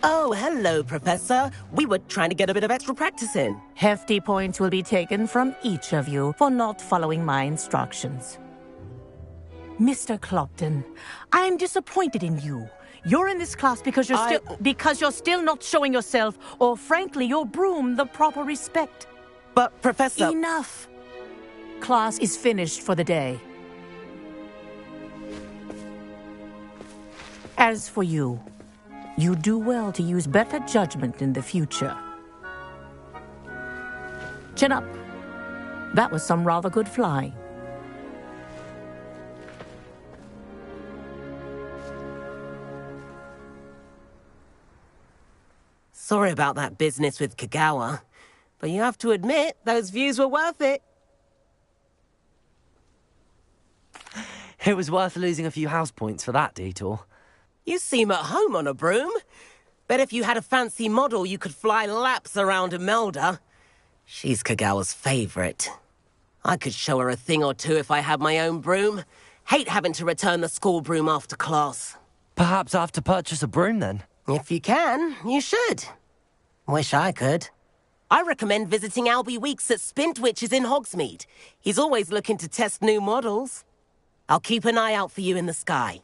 Oh, hello, Professor. We were trying to get a bit of extra practice in. Hefty points will be taken from each of you for not following my instructions. Mr. Clopton, I'm disappointed in you. You're in this class because you're still not showing yourself, or frankly, your broom, the proper respect. But, Professor... Enough. Class is finished for the day. As for you, you do well to use better judgment in the future. Chin up. That was some rather good flying. Sorry about that business with Kagawa, but you have to admit, those views were worth it. It was worth losing a few house points for that detour. You seem at home on a broom. Bet if you had a fancy model, you could fly laps around Imelda. She's Kagawa's favorite. I could show her a thing or two if I had my own broom. Hate having to return the school broom after class. Perhaps I have to purchase a broom then? If you can, you should. Wish I could. I recommend visiting Albie Weeks at Spintwitches in Hogsmeade. He's always looking to test new models. I'll keep an eye out for you in the sky.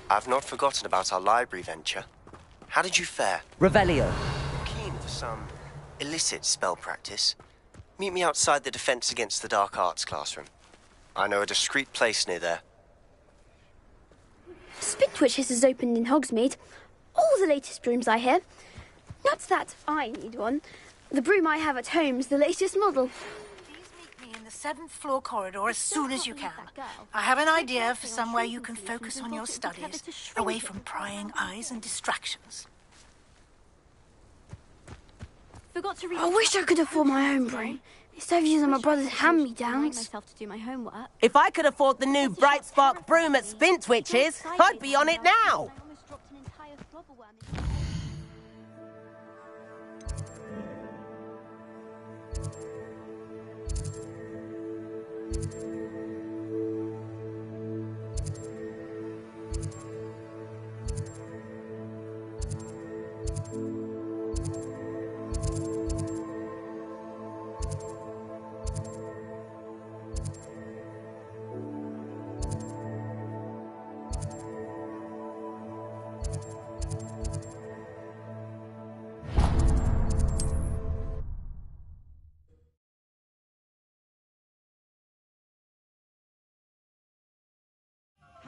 I've not forgotten about our library venture. How did you fare? Revelio. Keen for some illicit spell practice? Meet me outside the Defense Against the Dark Arts classroom. I know a discreet place near there. Spintwitches has opened in Hogsmeade. All the latest brooms, I hear. Not that I need one. The broom I have at home's the latest model. Me in the 7th floor corridor as soon as you can. I have an idea for somewhere you can focus on your studies, away from prying eyes and distractions. I wish I could afford my own broom. Instead of using my brother's hand-me-downs. If I could afford the new Bright Spark broom at Spintwitches, I'd be on it now.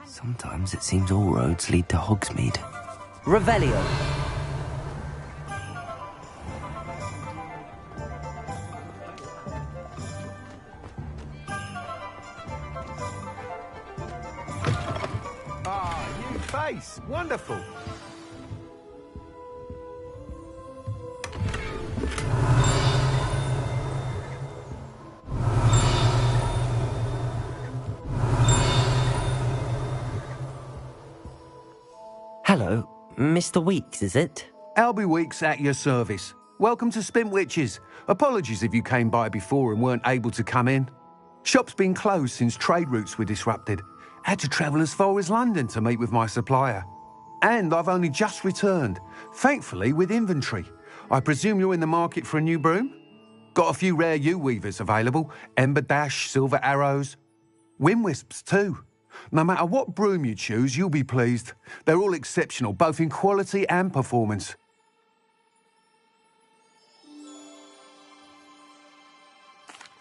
Sometimes it seems all roads lead to Hogsmeade. Revelio. Ah, new face. Wonderful. Hello, Mr. Weeks, is it? Albie Weeks at your service. Welcome to Spintwitches. Apologies if you came by before and weren't able to come in. Shop's been closed since trade routes were disrupted. Had to travel as far as London to meet with my supplier. And I've only just returned, thankfully with inventory. I presume you're in the market for a new broom? Got a few rare U-weavers available. Ember Dash, Silver Arrows. Wind Wisps too. No matter what broom you choose, you'll be pleased. They're all exceptional, both in quality and performance.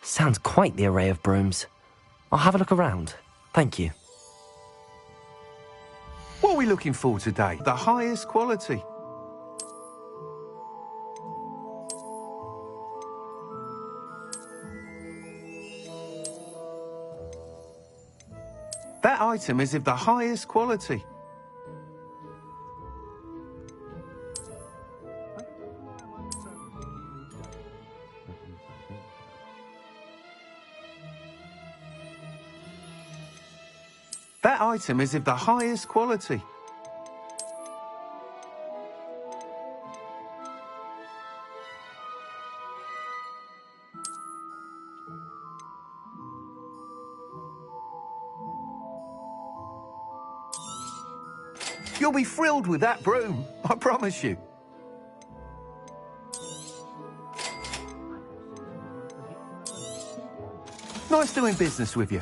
Sounds quite the array of brooms. I'll have a look around. Thank you. What are we looking for today? The highest quality. That item is of the highest quality. That item is of the highest quality. You'll be thrilled with that broom, I promise you. Nice doing business with you.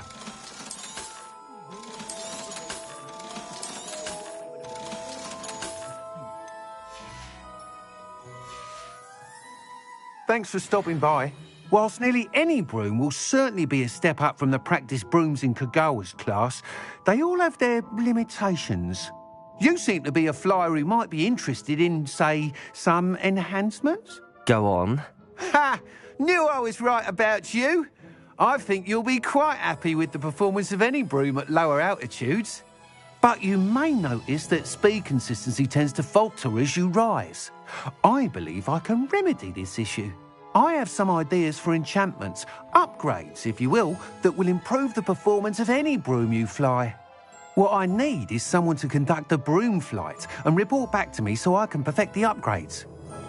Thanks for stopping by. Whilst nearly any broom will certainly be a step up from the practice brooms in Kagawa's class, they all have their limitations. You seem to be a flyer who might be interested in, say, some enhancements? Go on. Ha! Knew I was right about you. I think you'll be quite happy with the performance of any broom at lower altitudes. But you may notice that speed consistency tends to falter as you rise. I believe I can remedy this issue. I have some ideas for enchantments, upgrades, if you will, that will improve the performance of any broom you fly. What I need is someone to conduct a broom flight and report back to me so I can perfect the upgrades.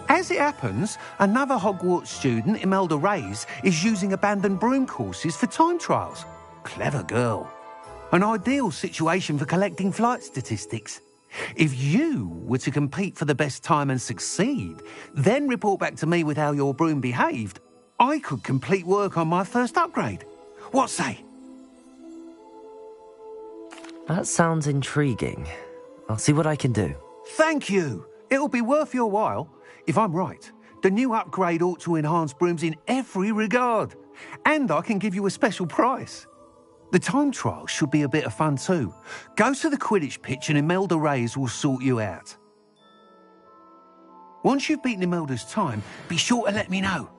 As it happens, another Hogwarts student, Imelda Reyes, is using abandoned broom courses for time trials. Clever girl. An ideal situation for collecting flight statistics. If you were to compete for the best time and succeed, then report back to me with how your broom behaved, I could complete work on my first upgrade. What say? That sounds intriguing. I'll see what I can do. Thank you. It'll be worth your while. If I'm right, the new upgrade ought to enhance brooms in every regard. And I can give you a special price. The time trial should be a bit of fun too. Go to the Quidditch pitch and Imelda Reyes will sort you out. Once you've beaten Imelda's time, be sure to let me know.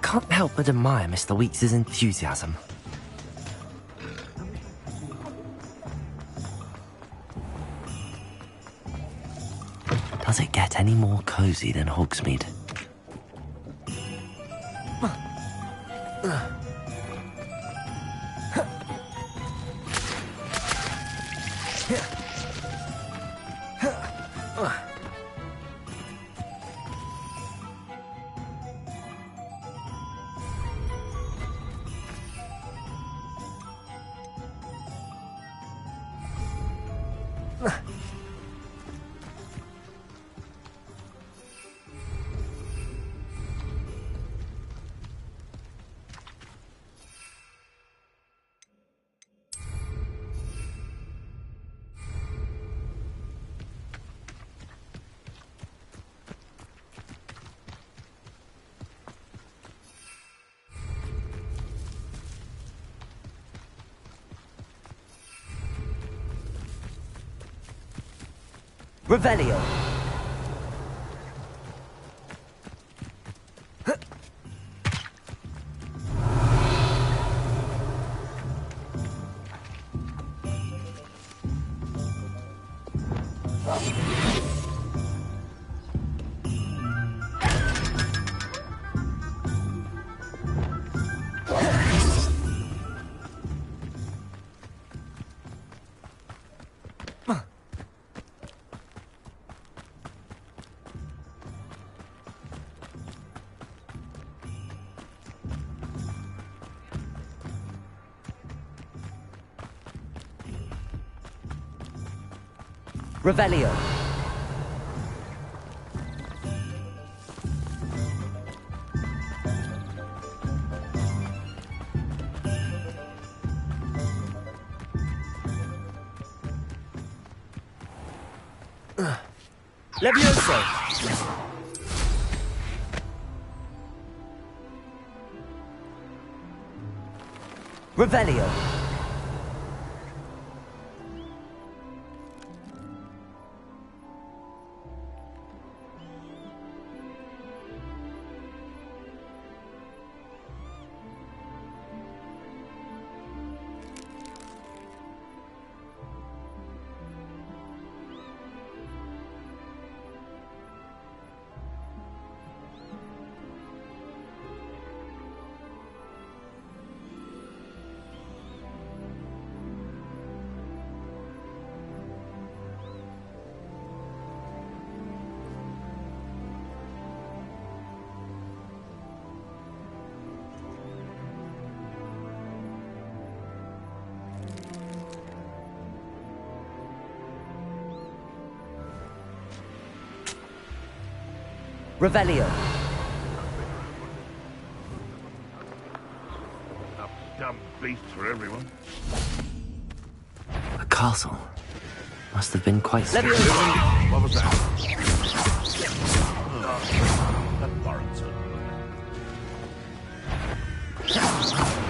Can't help but admire Mr. Weeks' enthusiasm. Does it get any more cozy than Hogsmeade? Revelio. Revelio. Levioso. Revelio. Revelio. A dumb beast for everyone. A castle. Must have been quite scary. What was that? A Borancer.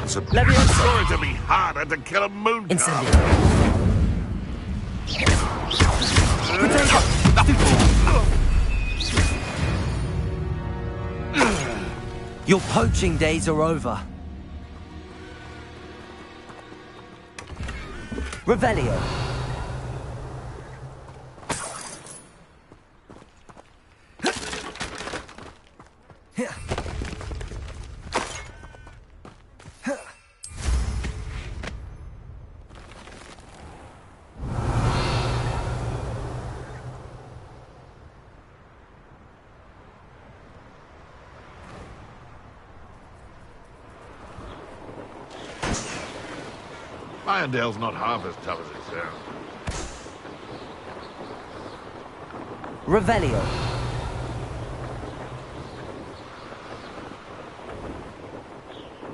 It's going to be harder to kill a moon calf. Your poaching days are over. Revelio. Irondale's not half as tough as it sounds. Revelio.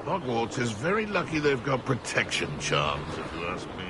Hogwarts is very lucky they've got protection charms, if you ask me.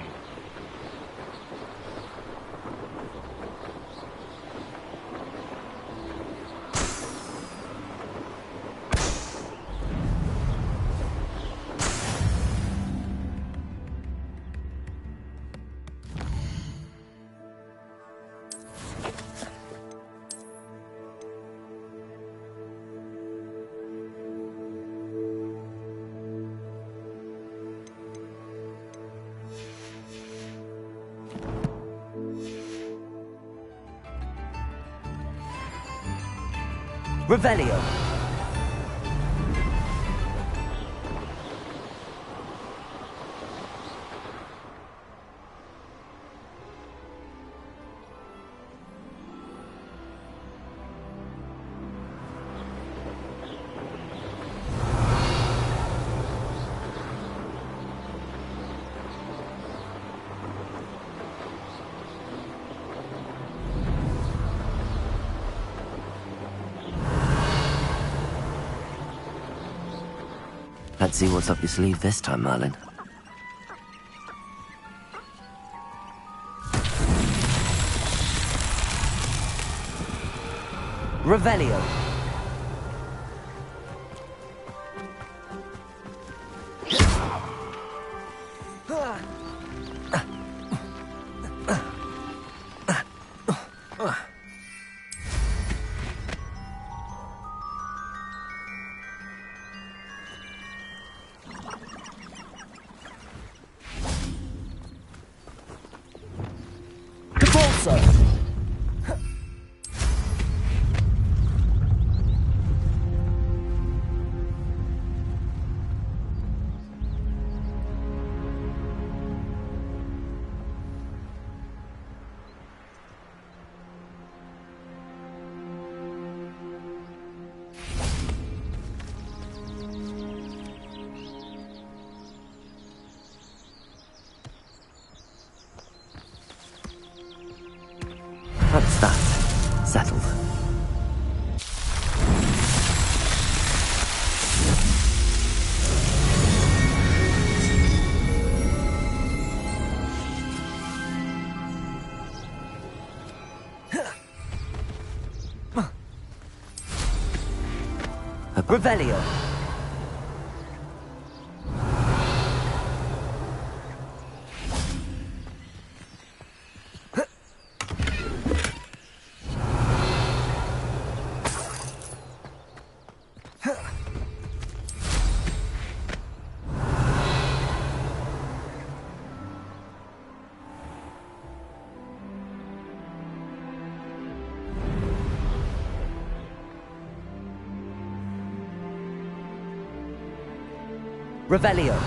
Revelio. Let's see what's up your sleeve this time, Merlin. Revelio. That's that. Settled. Revelio. Revelio.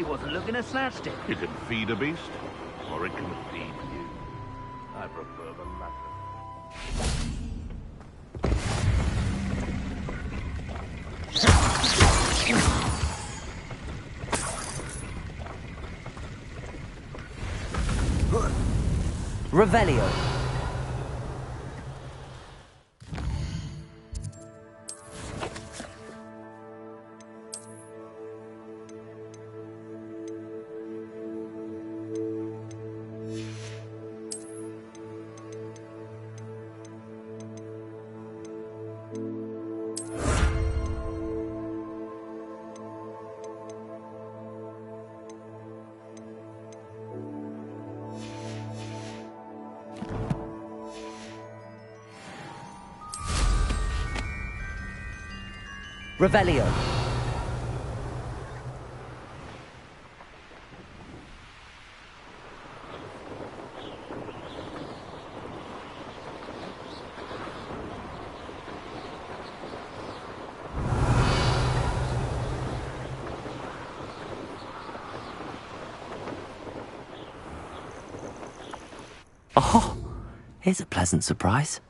really wasn't looking to snatched it. You can feed a beast, or it can feed you. I prefer the latter. Revelio. Revelio. Oh, here's a pleasant surprise.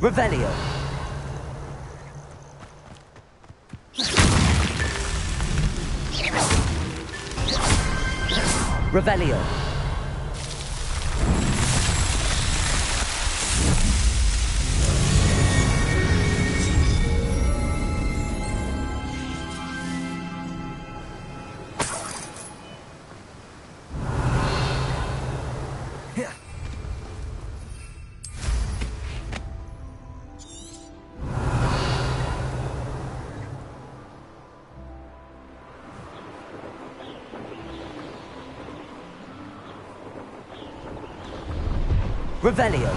Revelio. Revelio. Revelio.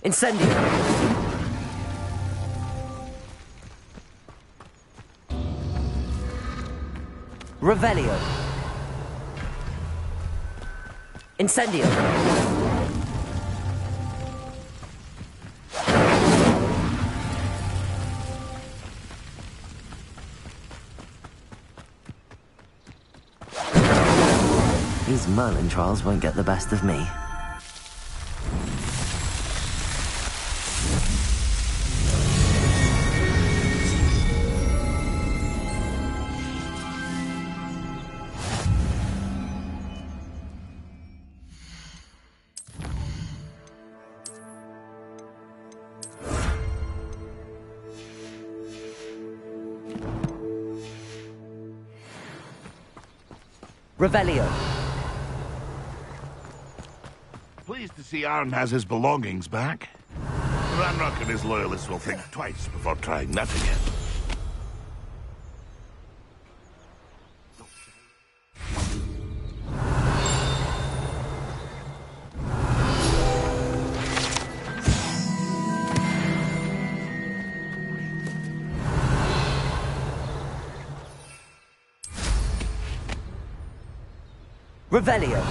Incendio. Revelio. Incendio. These Merlin trials won't get the best of me. Revelio. Pleased to see Arn has his belongings back. Ranrock and his loyalists will think twice before trying that again. Revelio.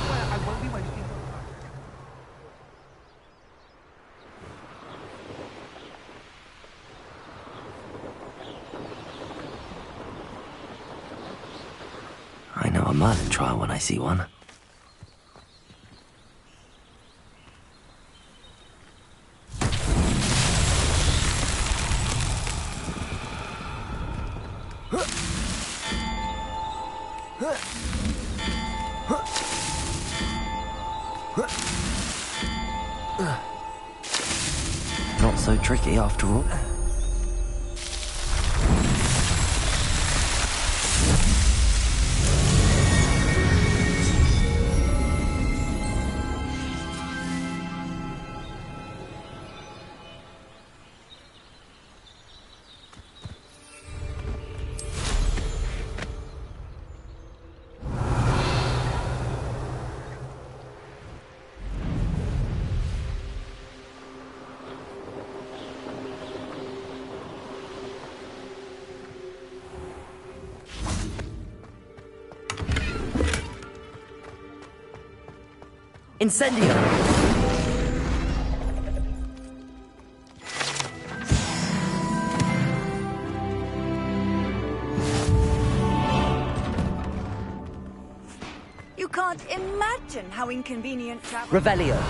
I know a Merlin trial when I see one. Not so tricky after all. Incendio! You can't imagine how inconvenient travel... Revelio.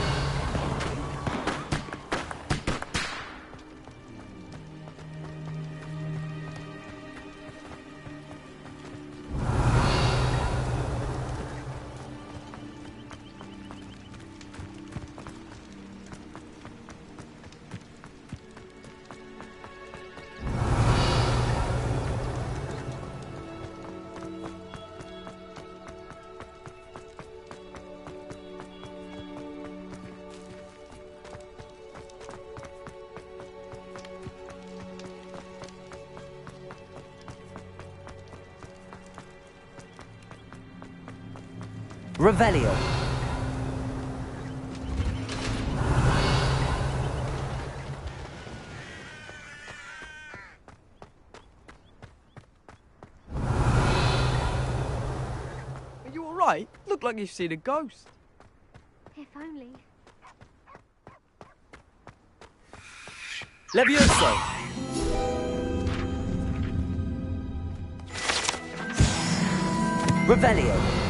Revelio. Are you alright? Look like you've seen a ghost. If only. Levioso. Revelio.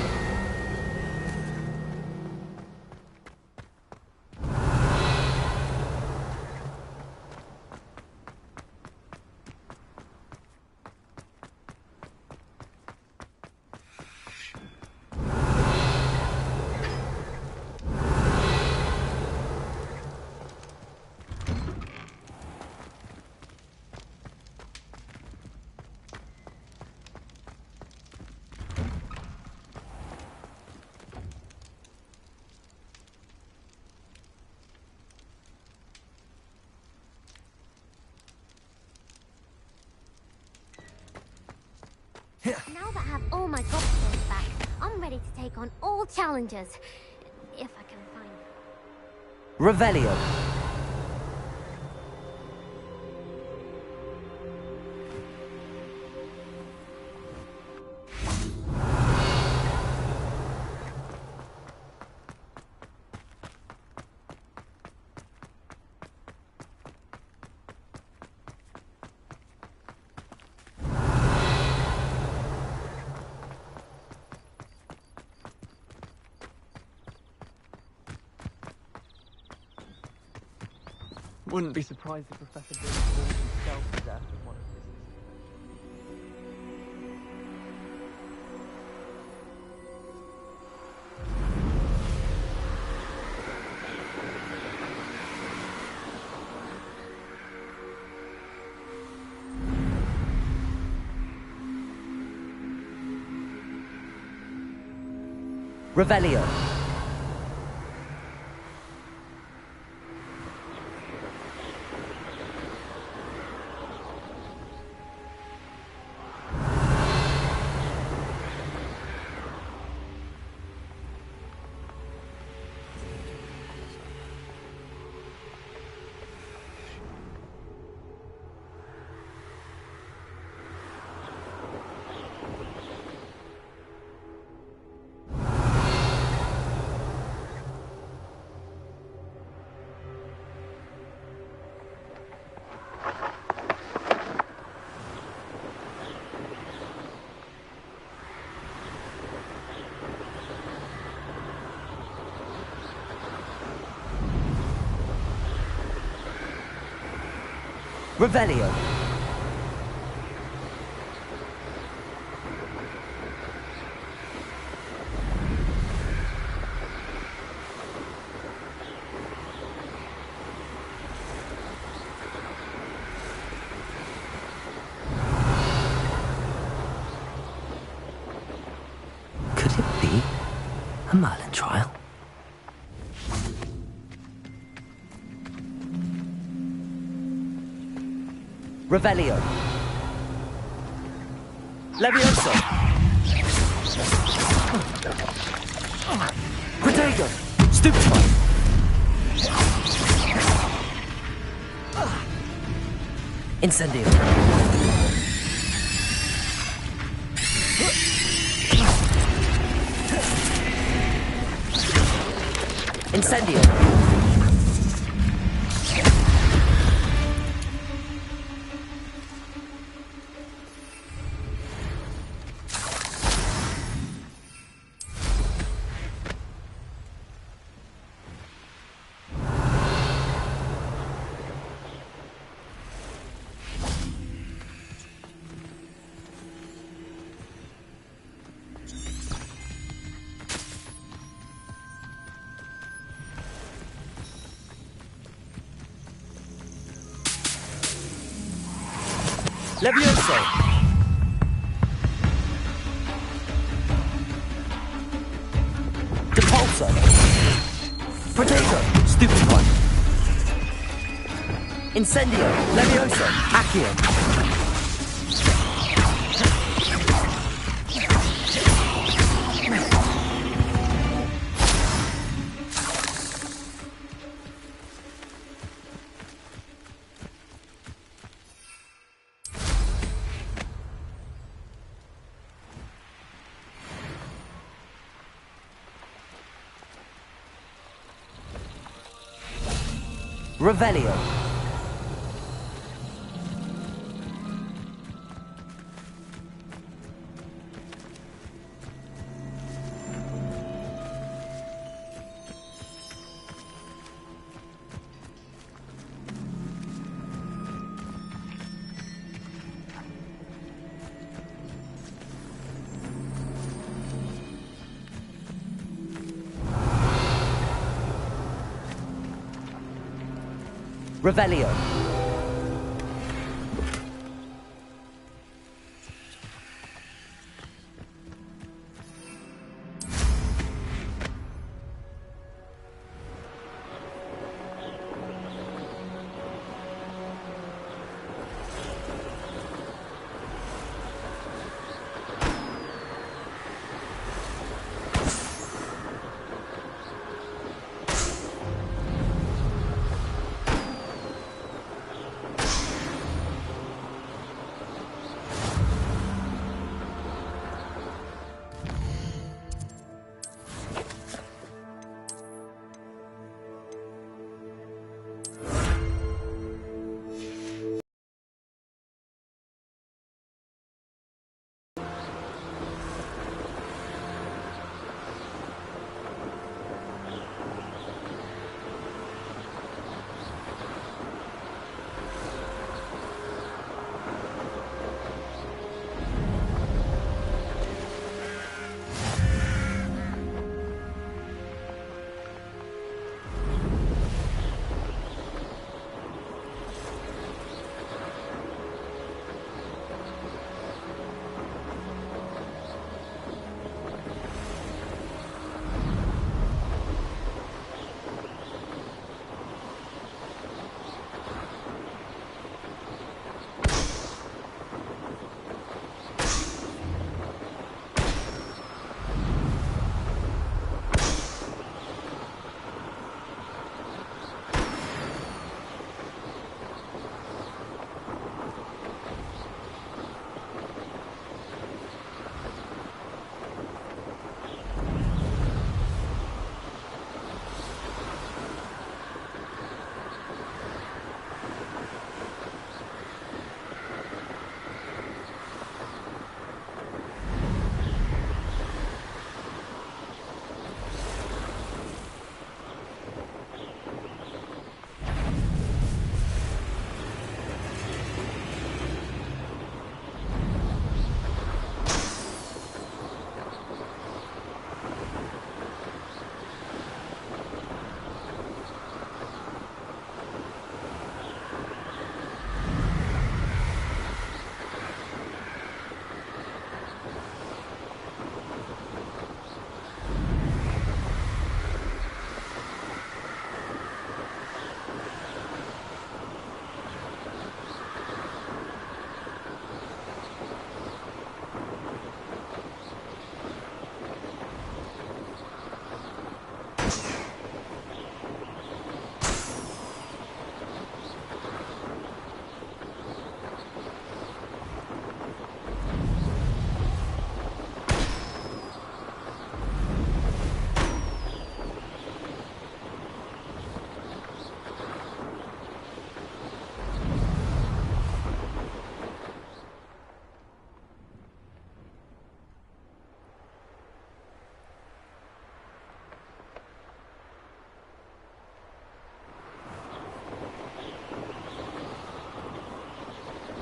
Now that I have all my gobstones back, I'm ready to take on all challenges. If I can find them. Revelio. Wouldn't be surprised if Professor Bill falls himself to death in one of his. Revelio. Revelio. Could it be a Merlin trial? Revelio. Levioso. Protego. Stupefy. Incendio. Incendio. Levioso! Depulso! Potato! Stupid one! Incendio! Levioso! Accio! Revelio. Revelio.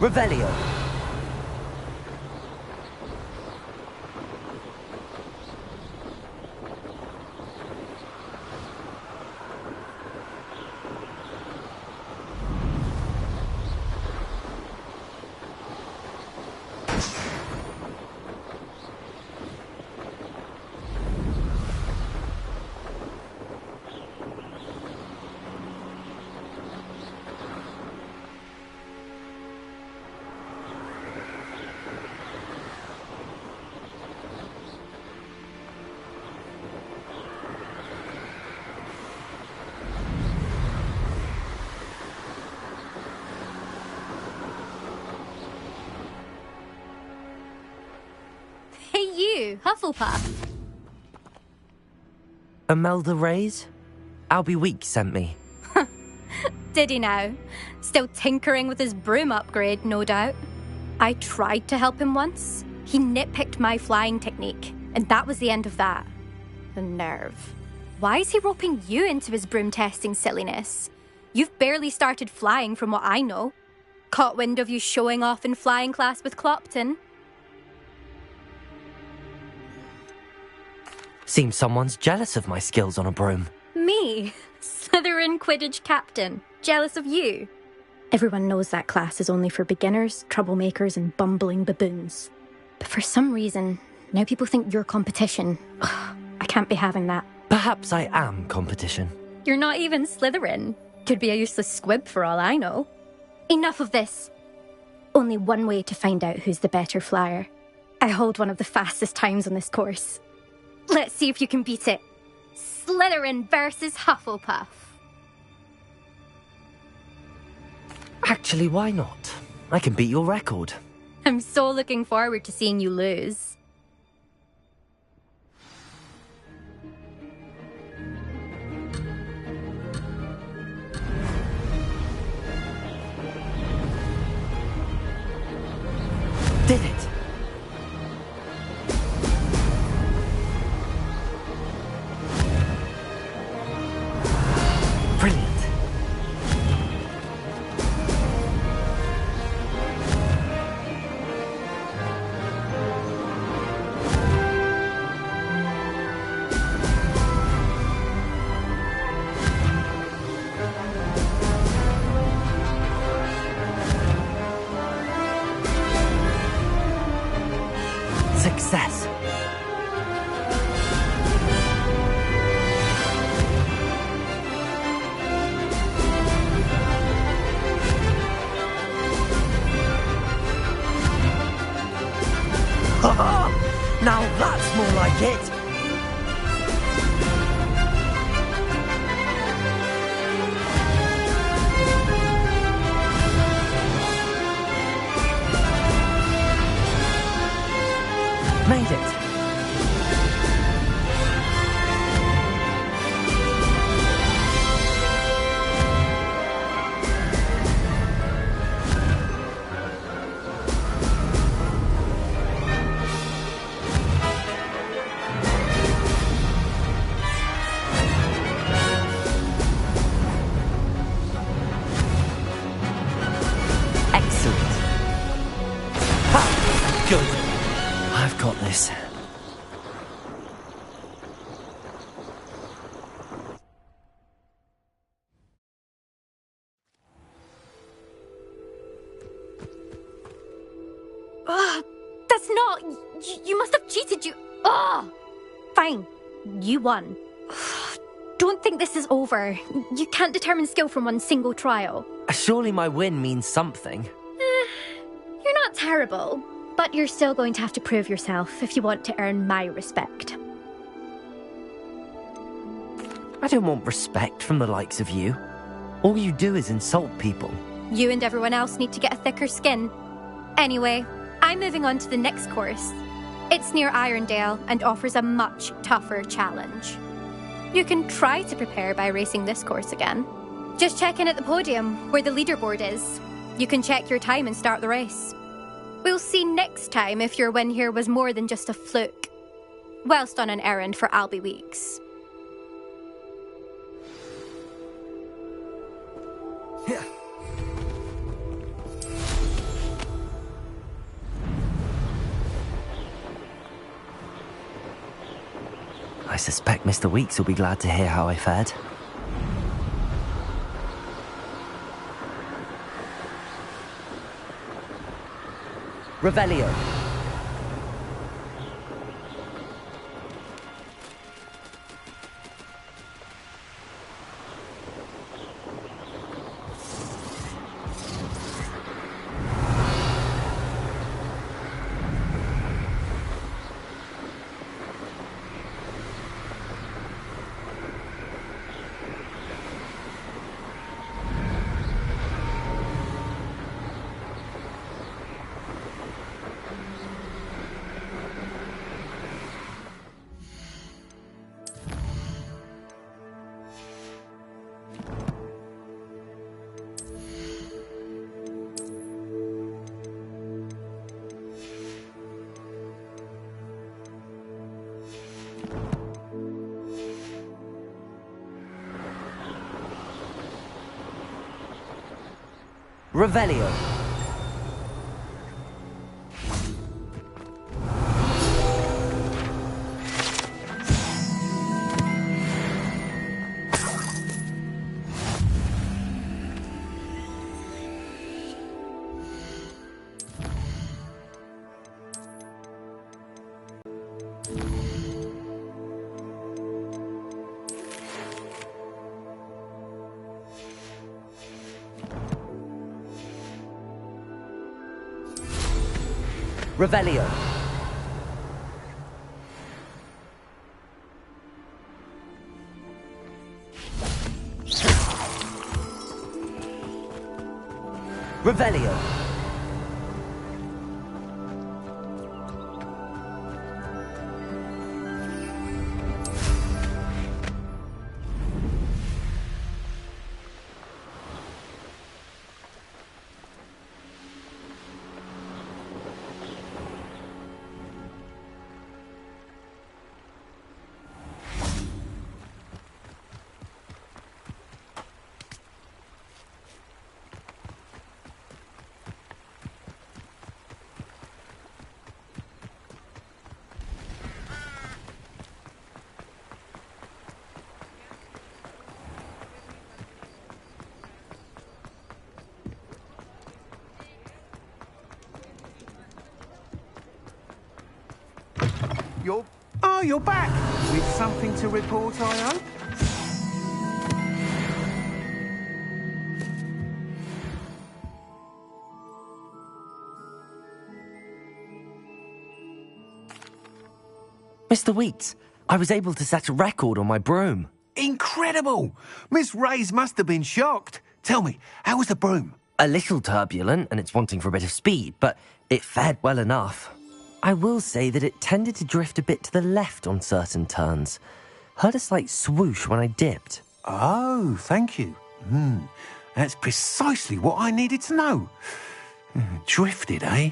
Revelio. Hey you, Hufflepuff. Imelda Reyes? Albie Weeks sent me. Did he now? Still tinkering with his broom upgrade, no doubt. I tried to help him once. He nitpicked my flying technique, and that was the end of that. The nerve. Why is he roping you into his broom testing silliness? You've barely started flying from what I know. Caught wind of you showing off in flying class with Clopton. Seems someone's jealous of my skills on a broom. Me? Slytherin Quidditch captain. Jealous of you? Everyone knows that class is only for beginners, troublemakers, and bumbling baboons. But for some reason, now people think you're competition. Ugh, I can't be having that. Perhaps I am competition. You're not even Slytherin. Could be a useless squib for all I know. Enough of this. Only one way to find out who's the better flyer. I hold one of the fastest times on this course. Let's see if you can beat it. Slytherin versus Hufflepuff. Actually, why not? I can beat your record. I'm so looking forward to seeing you lose. Did it! Brilliant. Success. Now that's more like it. Made it. Excellent. Ha! Good. I've got this. That's not... You must have cheated, you... Ugh! Fine. You won. Don't think this is over. You can't determine skill from one single trial. Surely my win means something. You're not terrible, but you're still going to have to prove yourself if you want to earn my respect. I don't want respect from the likes of you. All you do is insult people. You and everyone else need to get a thicker skin. Anyway, I'm moving on to the next course. It's near Irondale and offers a much tougher challenge. You can try to prepare by racing this course again. Just check in at the podium, where the leaderboard is. You can check your time and start the race. We'll see next time if your win here was more than just a fluke. Whilst on an errand for Albie Weeks. I suspect Mr. Weeks will be glad to hear how I fared. Revelio. Revelio. Revelio. Revelio. You're back! With something to report, I hope? Mr. Weeks, I was able to set a record on my broom. Incredible! Miss Reyes must have been shocked. Tell me, how was the broom? A little turbulent, and it's wanting for a bit of speed, but it fared well enough. I will say that it tended to drift a bit to the left on certain turns. Heard a slight swoosh when I dipped. Oh, thank you. That's precisely what I needed to know. Drifted, eh?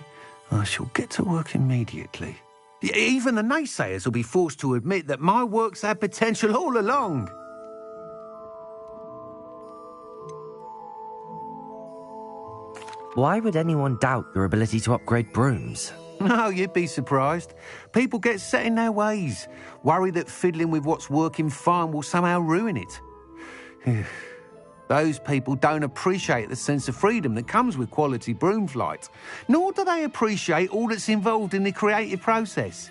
I shall get to work immediately. Even the naysayers will be forced to admit that my work's had potential all along. Why would anyone doubt your ability to upgrade brooms? No, you'd be surprised. People get set in their ways, worry that fiddling with what's working fine will somehow ruin it. Those people don't appreciate the sense of freedom that comes with quality broom flight, nor do they appreciate all that's involved in the creative process.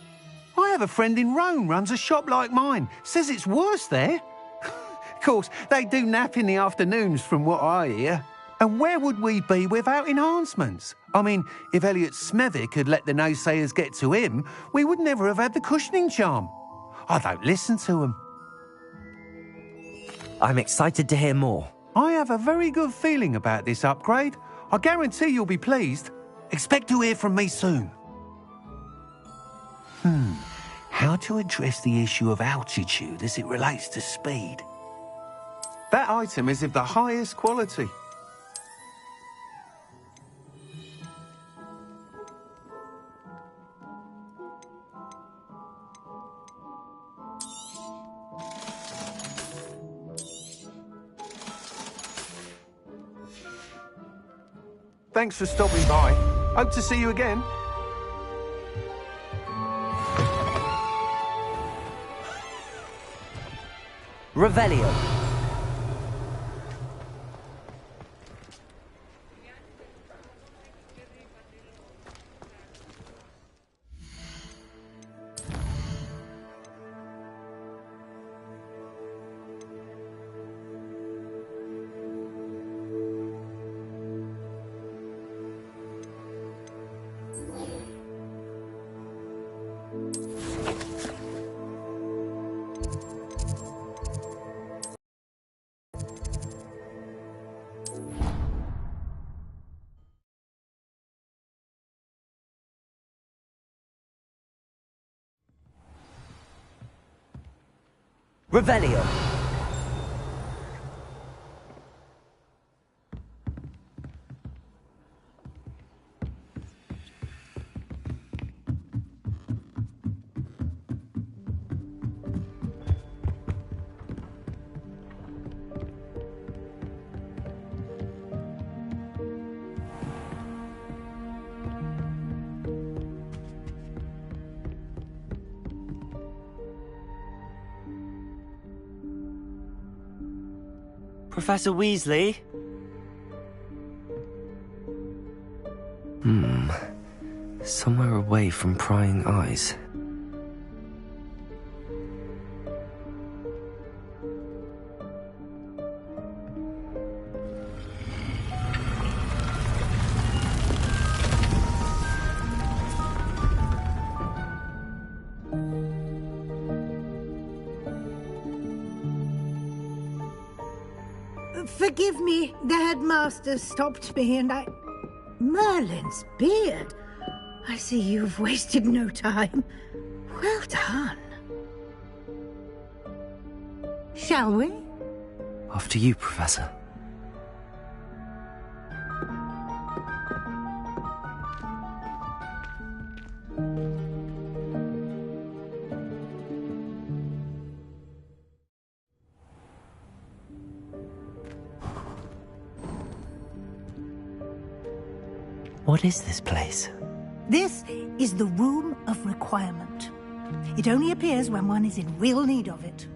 I have a friend in Rome runs a shop like mine, says it's worse there. Of course, they do nap in the afternoons from what I hear. And where would we be without enhancements? I mean, if Elliot Smethwick had let the naysayers get to him, we would never have had the cushioning charm. I don't listen to them. I'm excited to hear more. I have a very good feeling about this upgrade. I guarantee you'll be pleased. Expect to hear from me soon. How to address the issue of altitude as it relates to speed? That item is of the highest quality. Thanks for stopping by. Hope to see you again. Revelio. Revelio. Professor Weasley? Somewhere away from prying eyes. Forgive me, the headmaster stopped me and I... Merlin's beard. I see you've wasted no time. Well done. Shall we? After you, Professor. What is this place? This is the Room of Requirement. It only appears when one is in real need of it.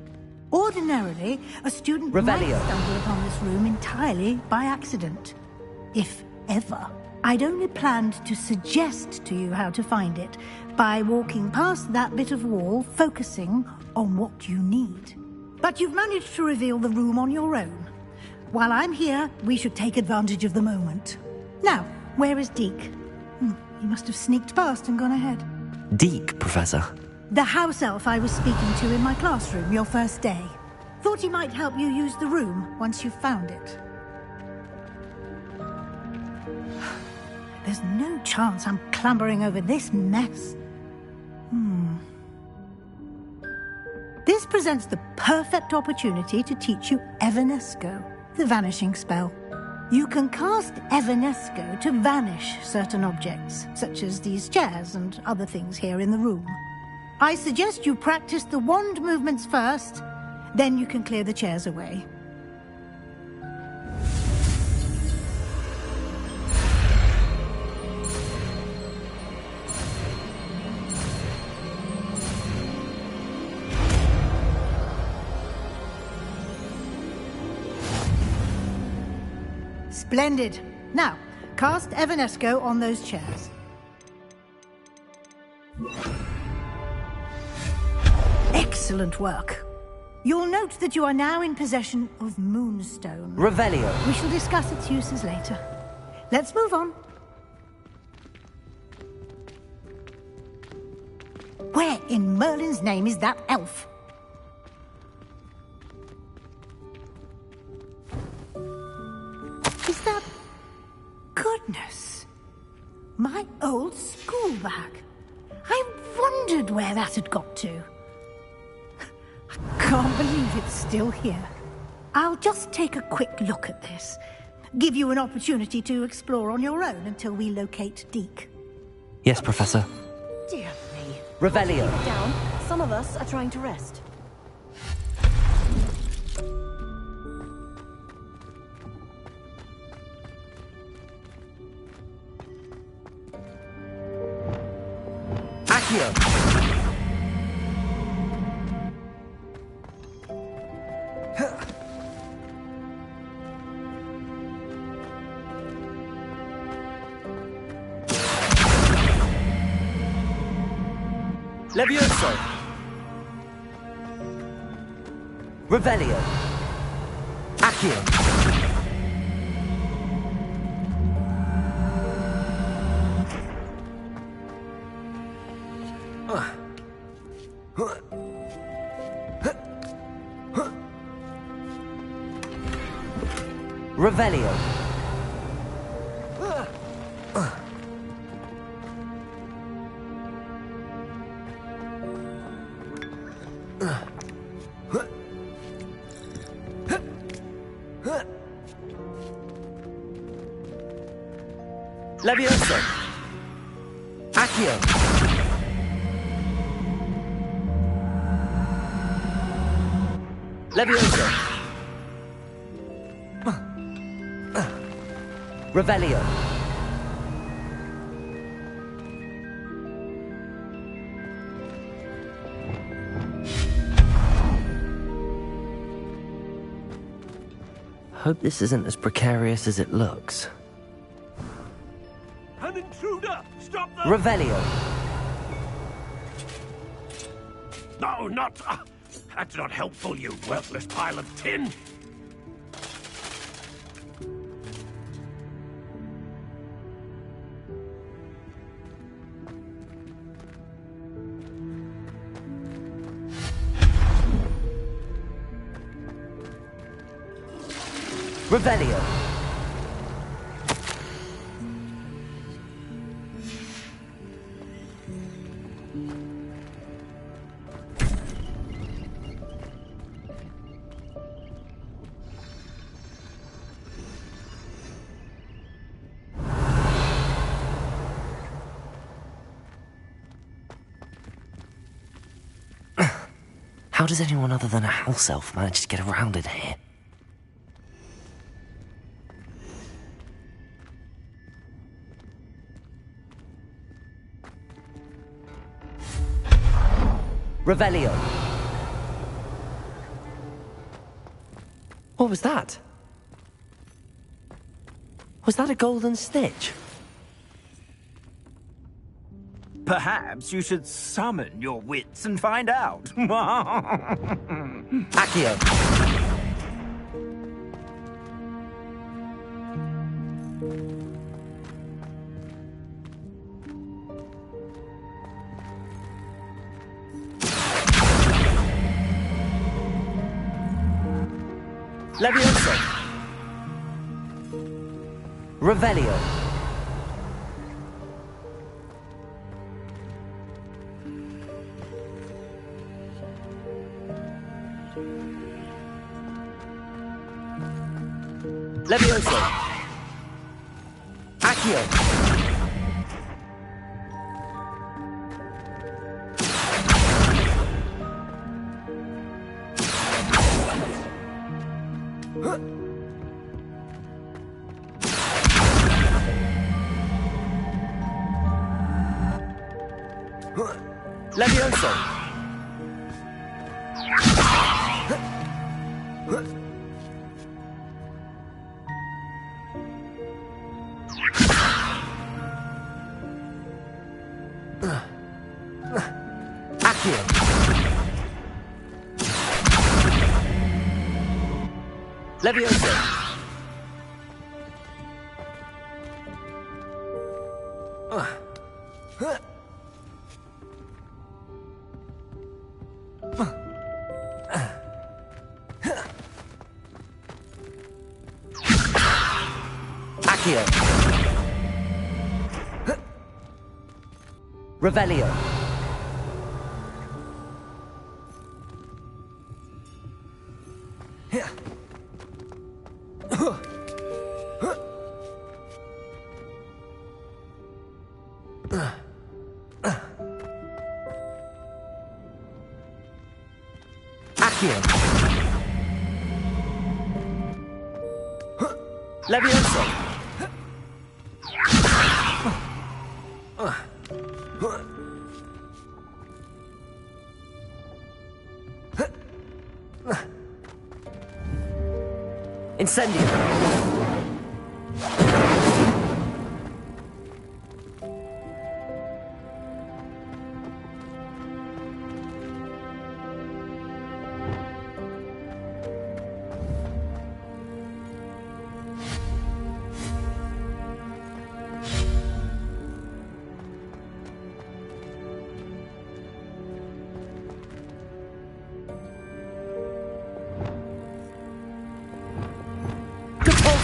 Ordinarily, a student might stumble upon this room entirely by accident. If ever. I'd only planned to suggest to you how to find it by walking past that bit of wall, focusing on what you need. But you've managed to reveal the room on your own. While I'm here, we should take advantage of the moment. Now, where is Deke? He must have sneaked past and gone ahead. Deke, Professor. The house elf I was speaking to in my classroom your first day. Thought he might help you use the room once you've found it. There's no chance I'm clambering over this mess. This presents the perfect opportunity to teach you Evanesco, the vanishing spell. You can cast Evanesco to vanish certain objects, such as these chairs and other things here in the room. I suggest you practice the wand movements first, then you can clear the chairs away. Splendid. Now, cast Evanesco on those chairs. Excellent work. You'll note that you are now in possession of Moonstone. Revelio. We shall discuss its uses later. Let's move on. Where in Merlin's name is that elf? Is that... Goodness. My old school bag. I wondered where that had got to. I can't believe it's still here. I'll just take a quick look at this. Give you an opportunity to explore on your own until we locate Deke. Yes, Professor. Dear me. Revelio. Down. Some of us are trying to rest. Accio. Levioso! Revelio! Accio! Revelio! Levioso! Accio! Levioso! Revelio! Hope this isn't as precarious as it looks. An intruder! Stop them! Revelio! No, not... that's not helpful, you worthless pile of tin! Revelio! How does anyone other than a house elf manage to get around in here? Revelio! What was that? Was that a golden snitch? Perhaps you should summon your wits and find out. Accio! Levioso! Revelio! Levioso! Accio! Levioso! Accio! Levioso! Accio! Revelio! Accio! Levioso! Incendio!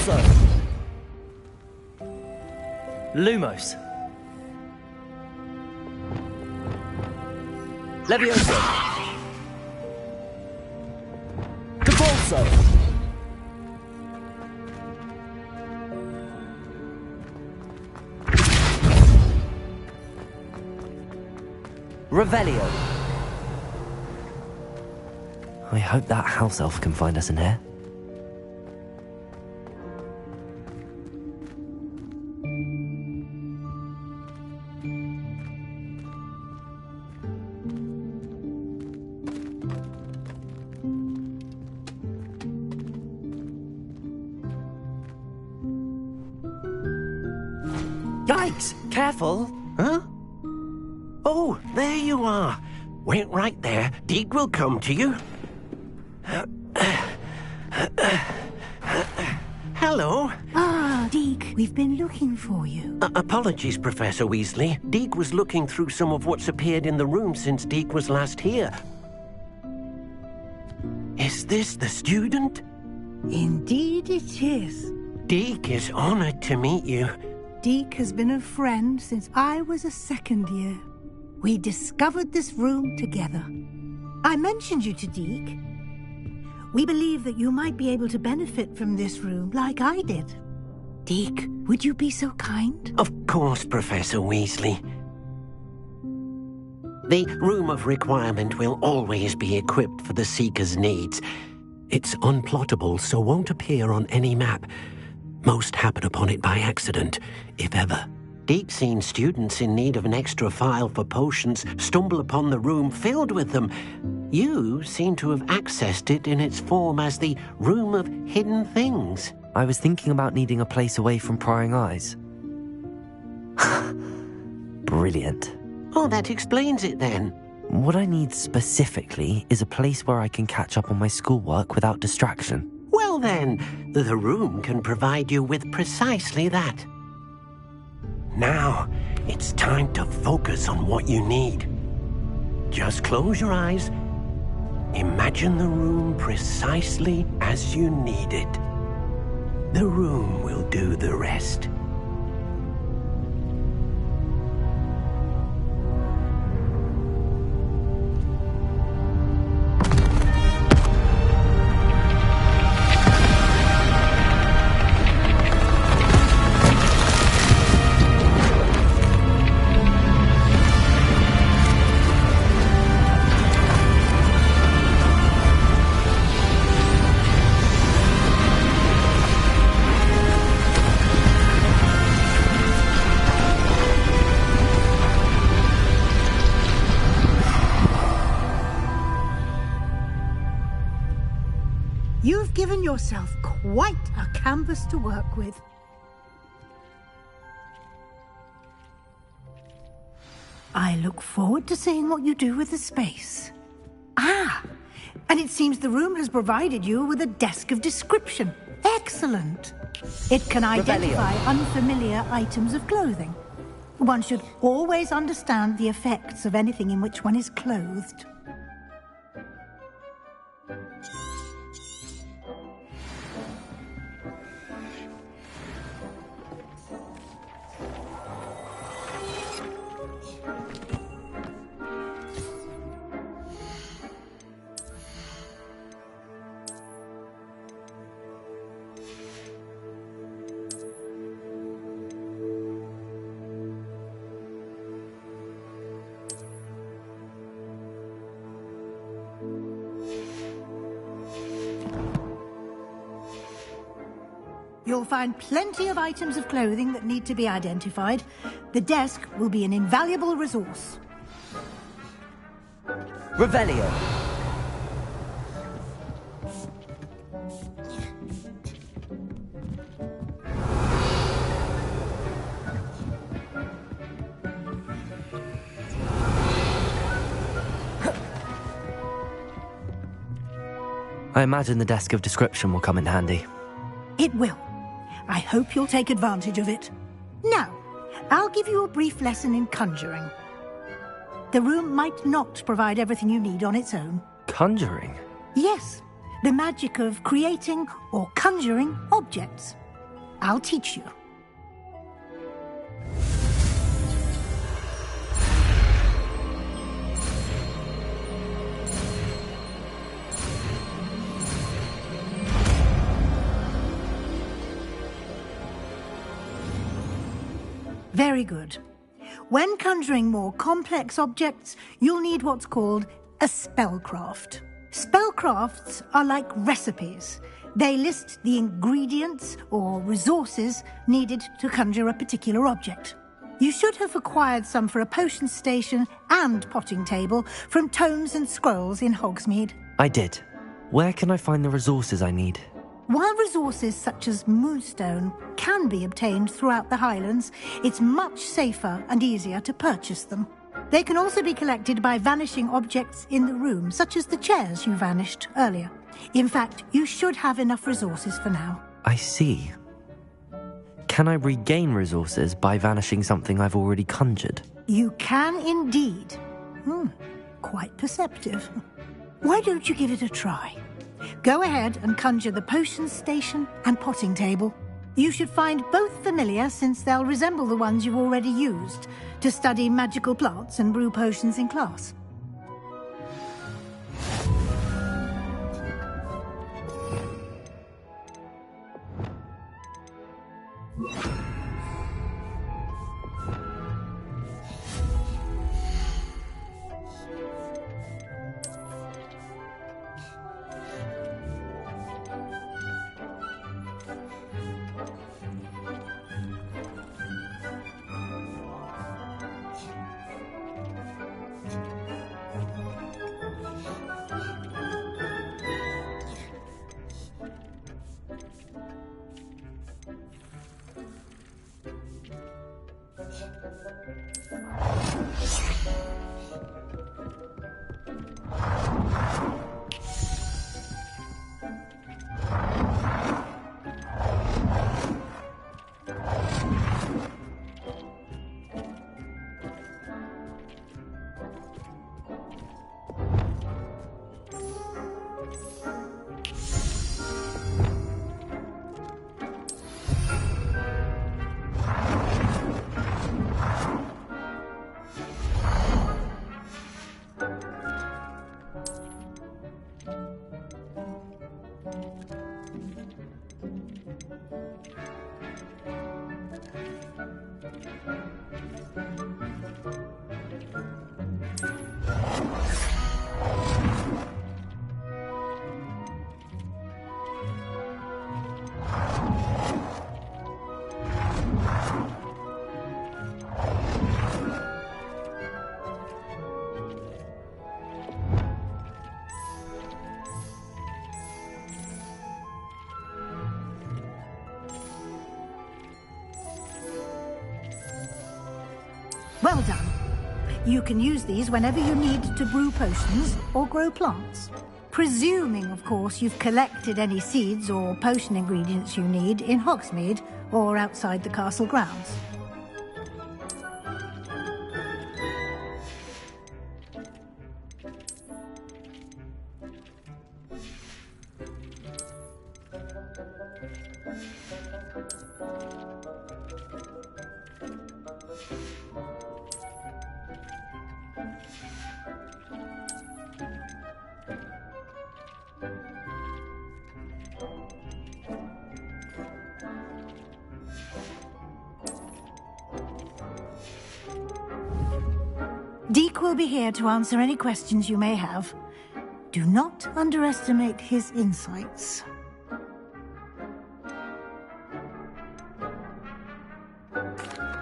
Repulso! Lumos. Levioso! Capulso! Revelio. I hope that house elf can find us in here. Yikes! Careful! Huh? Oh, there you are. Wait right there. Deke will come to you. Hello. Ah, Deke, we've been looking for you. Apologies, Professor Weasley. Deke was looking through some of what's appeared in the room since Deke was last here. Is this the student? Indeed it is. Deke is honored to meet you. Deke has been a friend since I was a second year. We discovered this room together. I mentioned you to Deke. We believe that you might be able to benefit from this room like I did. Deke, would you be so kind? Of course, Professor Weasley. The Room of Requirement will always be equipped for the Seeker's needs. It's unplottable, so won't appear on any map. Most happen upon it by accident, if ever. Deke's seen students in need of an extra file for potions stumble upon the room filled with them. You seem to have accessed it in its form as the Room of Hidden Things. I was thinking about needing a place away from prying eyes. Brilliant. Oh, that explains it then. What I need specifically is a place where I can catch up on my schoolwork without distraction. Well then, the room can provide you with precisely that. Now, it's time to focus on what you need. Just close your eyes. Imagine the room precisely as you need it. The room will do the rest. You've given yourself quite a canvas to work with. I look forward to seeing what you do with the space. Ah, and it seems the room has provided you with a desk of description. Excellent. It can identify unfamiliar items of clothing. One should always understand the effects of anything in which one is clothed. You'll find plenty of items of clothing that need to be identified. The desk will be an invaluable resource. Revelio. I imagine the desk of description will come in handy. It will. I hope you'll take advantage of it. Now, I'll give you a brief lesson in conjuring. The room might not provide everything you need on its own. Conjuring? Yes, the magic of creating or conjuring objects. I'll teach you. Very good. When conjuring more complex objects, you'll need what's called a spellcraft. Spellcrafts are like recipes. They list the ingredients or resources needed to conjure a particular object. You should have acquired some for a potion station and potting table from tomes and scrolls in Hogsmeade. I did. Where can I find the resources I need? While resources such as moonstone can be obtained throughout the Highlands, it's much safer and easier to purchase them. They can also be collected by vanishing objects in the room, such as the chairs you vanished earlier. In fact, you should have enough resources for now. I see. Can I regain resources by vanishing something I've already conjured? You can indeed. Quite perceptive. Why don't you give it a try? Go ahead and conjure the potion station and potting table. You should find both familiar, since they'll resemble the ones you've already used to study magical plants and brew potions in class. Well done. You can use these whenever you need to brew potions or grow plants. Presuming, of course, you've collected any seeds or potion ingredients you need in Hogsmeade or outside the castle grounds. Deke will be here to answer any questions you may have. Do not underestimate his insights.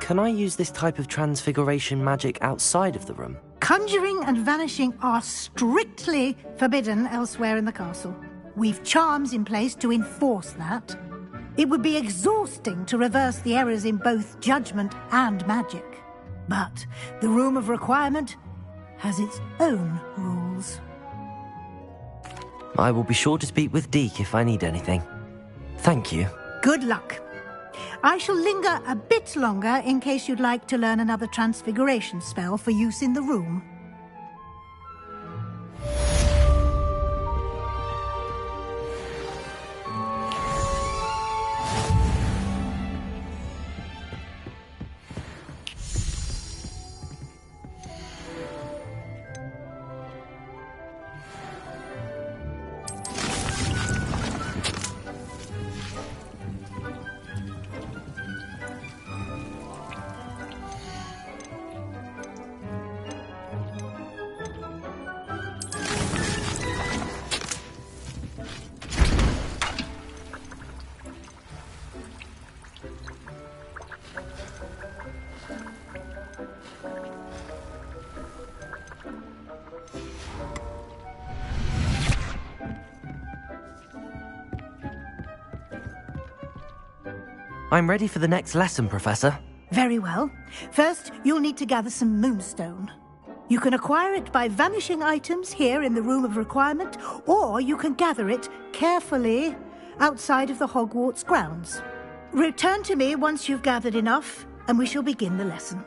Can I use this type of transfiguration magic outside of the room? Conjuring and vanishing are strictly forbidden elsewhere in the castle. We've charms in place to enforce that. It would be exhausting to reverse the errors in both judgment and magic. But the Room of Requirement has its own rules. I will be sure to speak with Deke if I need anything. Thank you. Good luck. I shall linger a bit longer in case you'd like to learn another transfiguration spell for use in the room. I'm ready for the next lesson, Professor. Very well. First, you'll need to gather some moonstone. You can acquire it by vanishing items here in the Room of Requirement, or you can gather it carefully outside of the Hogwarts grounds. Return to me once you've gathered enough, and we shall begin the lesson.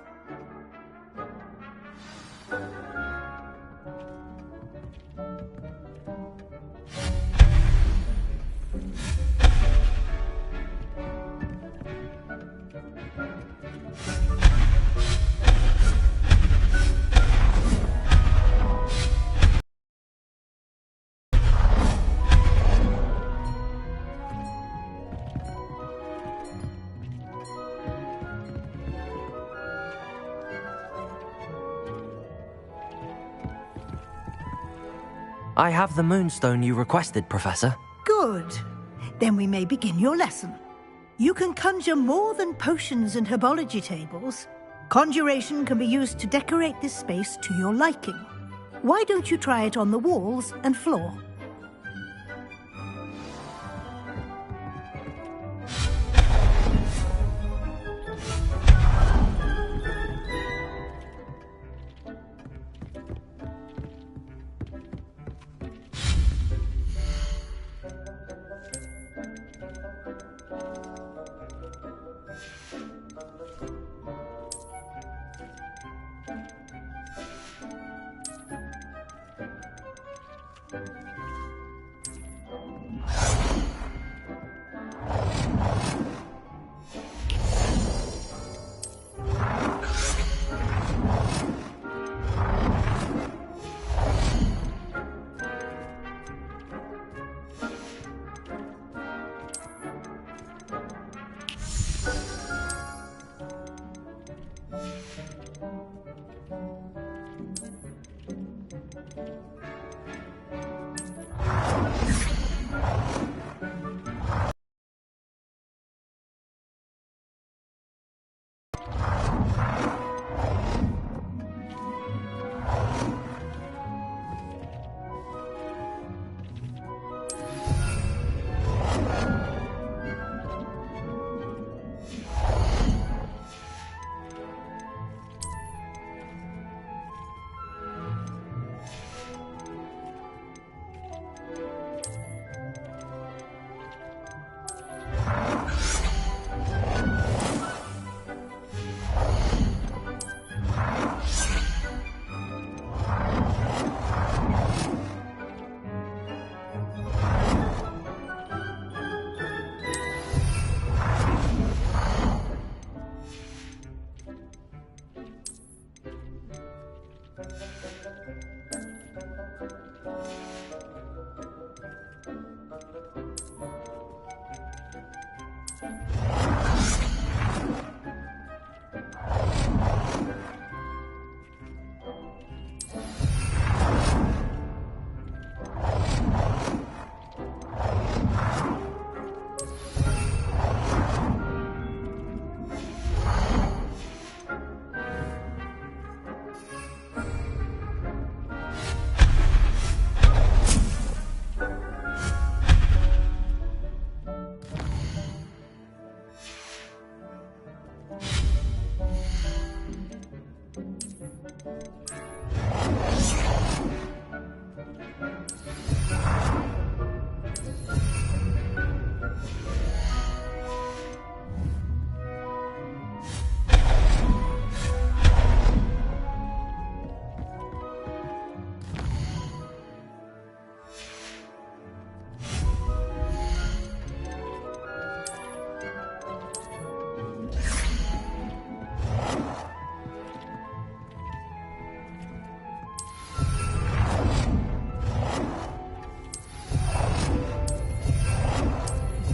I have the moonstone you requested, Professor. Good. Then we may begin your lesson. You can conjure more than potions and herbology tables. Conjuration can be used to decorate this space to your liking. Why don't you try it on the walls and floor?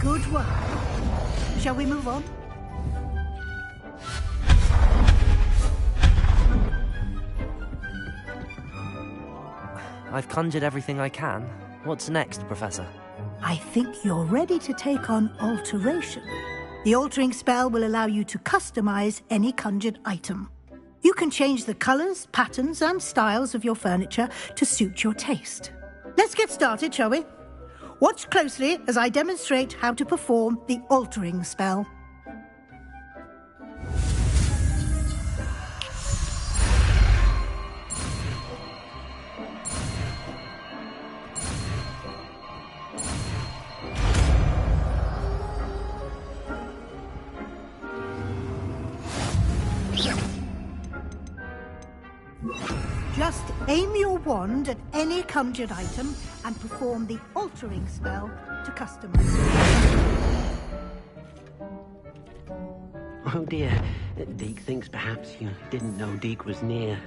Good work. Shall we move on? I've conjured everything I can. What's next, Professor? I think you're ready to take on alteration. The altering spell will allow you to customize any conjured item. You can change the colors, patterns, and styles of your furniture to suit your taste. Let's get started, shall we? Watch closely as I demonstrate how to perform the altering spell. Aim your wand at any conjured item and perform the altering spell to customize it. Oh dear. Deke thinks perhaps you didn't know Deke was near.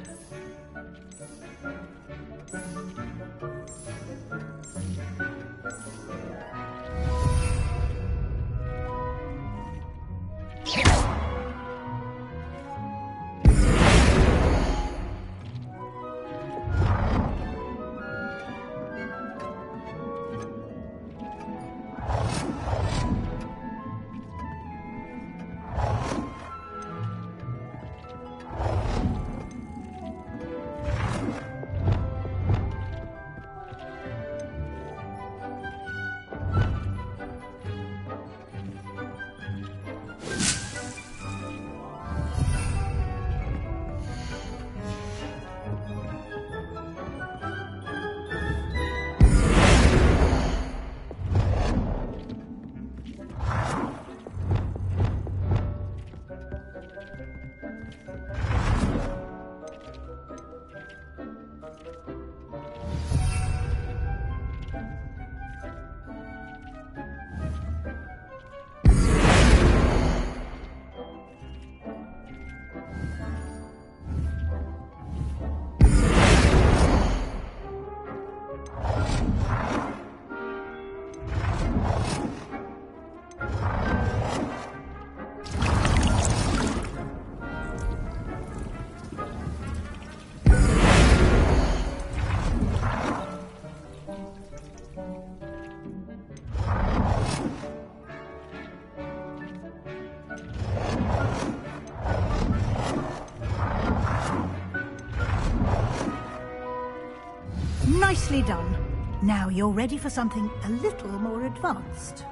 Nicely done. Now you're ready for something a little more advanced.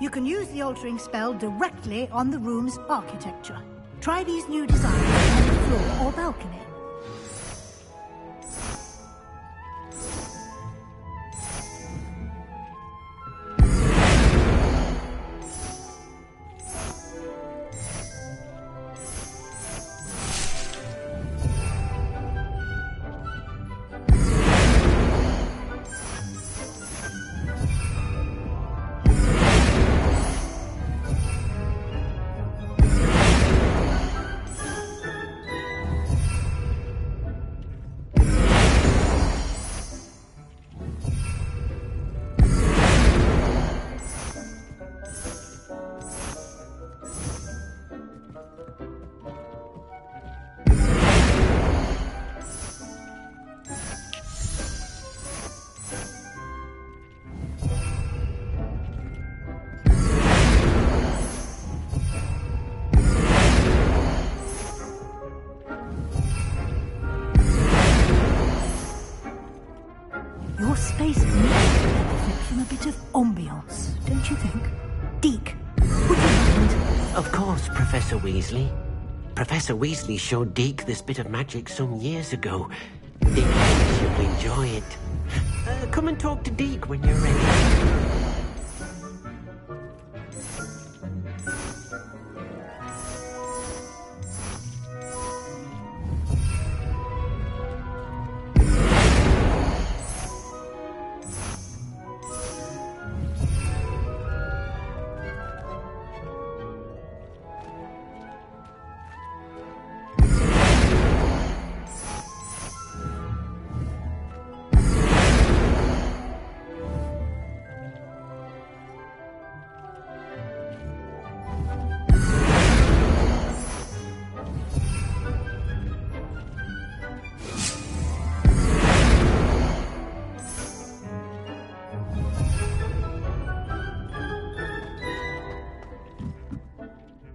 You can use the altering spell directly on the room's architecture. Try these new designs on the floor or balcony. Your space can benefit from a bit of ambiance, don't you think? Deke, would you mind? Of course, Professor Weasley. Professor Weasley showed Deke this bit of magic some years ago. Deke thinks you'll enjoy it. Come and talk to Deke when you're ready.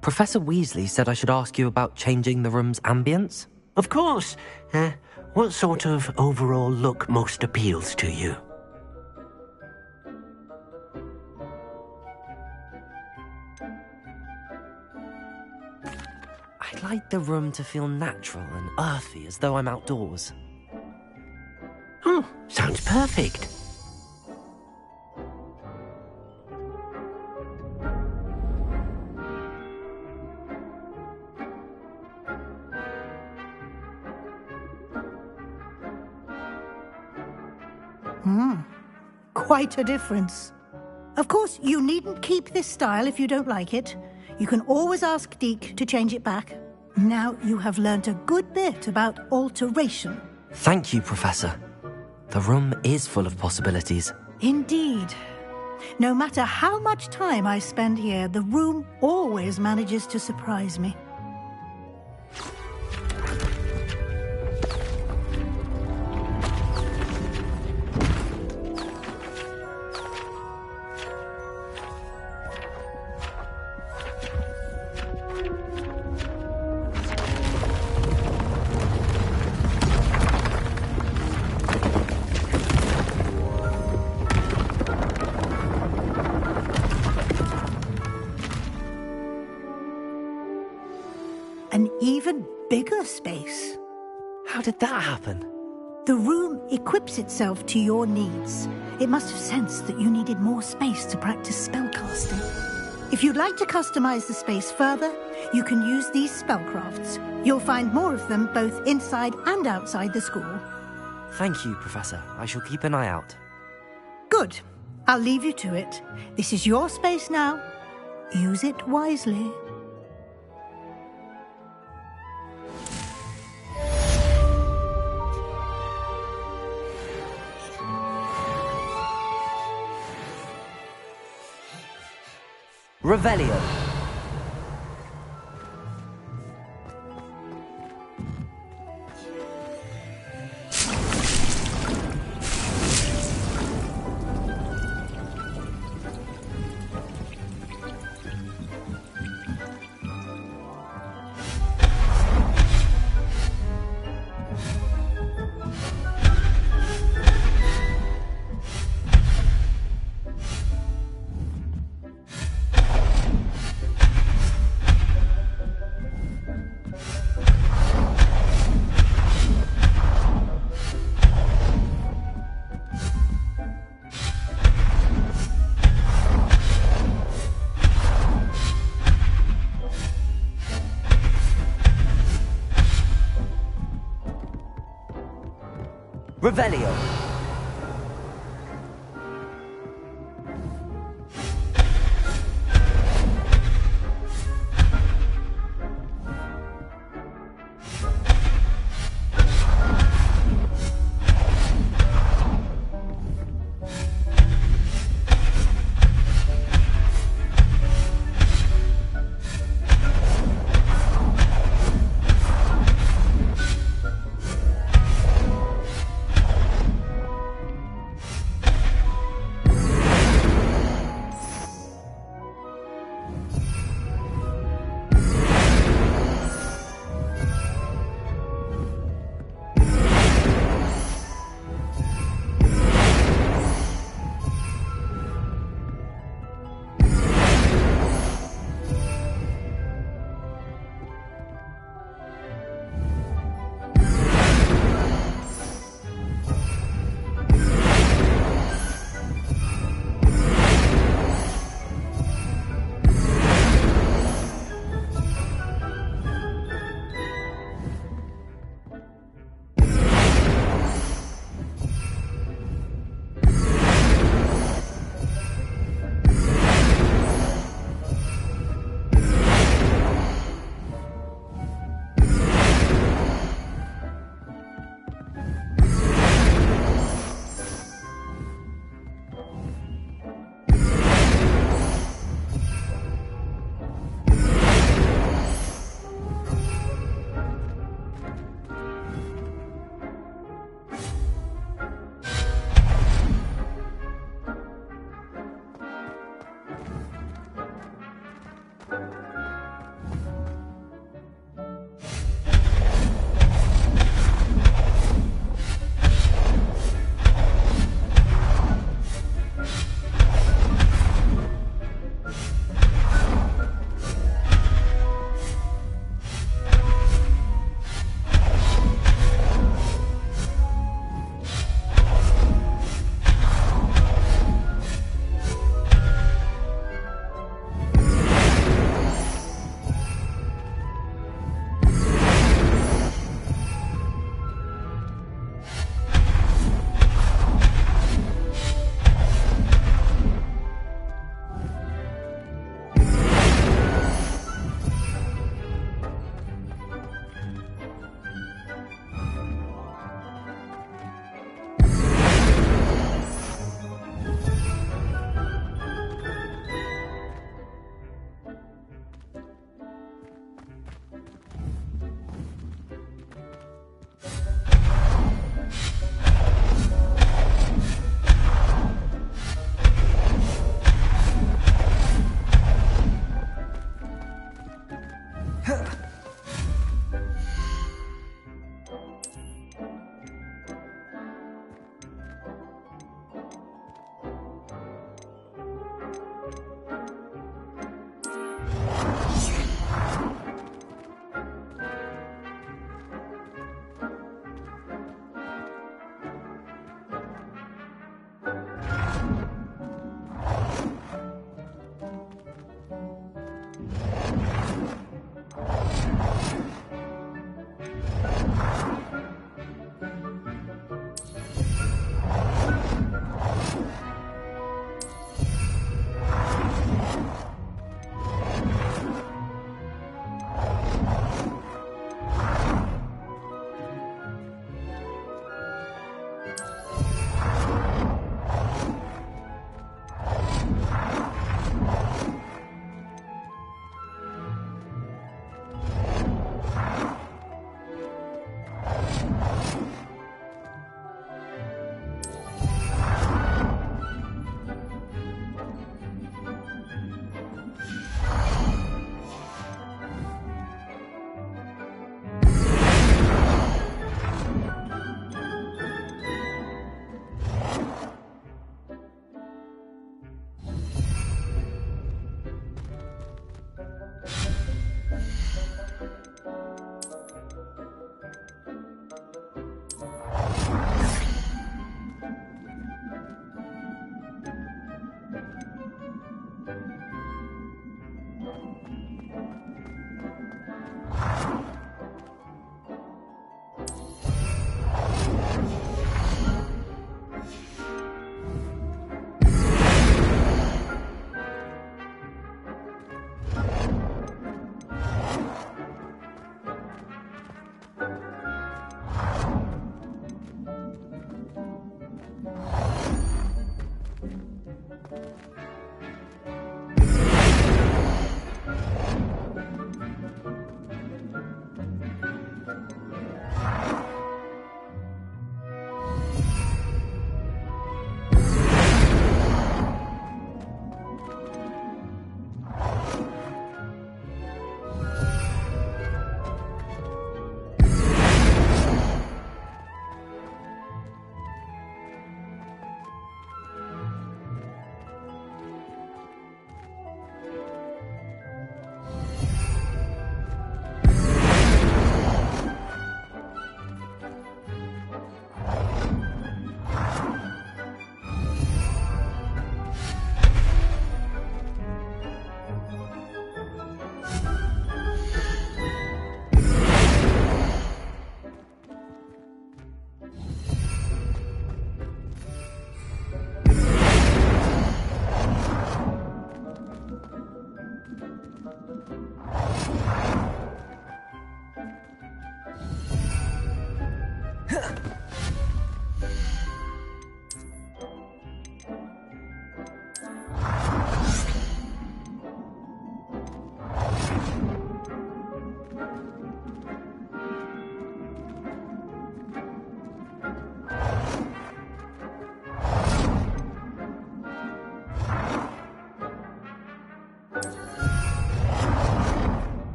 Professor Weasley said I should ask you about changing the room's ambience. Of course. What sort of overall look most appeals to you? I'd like the room to feel natural and earthy, as though I'm outdoors. Oh, sounds perfect. Quite a difference. Of course, you needn't keep this style if you don't like it. You can always ask Deke to change it back. Now you have learnt a good bit about alteration. Thank you, Professor. The room is full of possibilities. Indeed. No matter how much time I spend here, the room always manages to surprise me. An even bigger space. How did that happen? The room equips itself to your needs. It must have sensed that you needed more space to practice spellcasting. If you'd like to customize the space further, you can use these spellcrafts. You'll find more of them both inside and outside the school. Thank you, Professor. I shall keep an eye out. Good. I'll leave you to it. This is your space now. Use it wisely. Revelio. Revelio.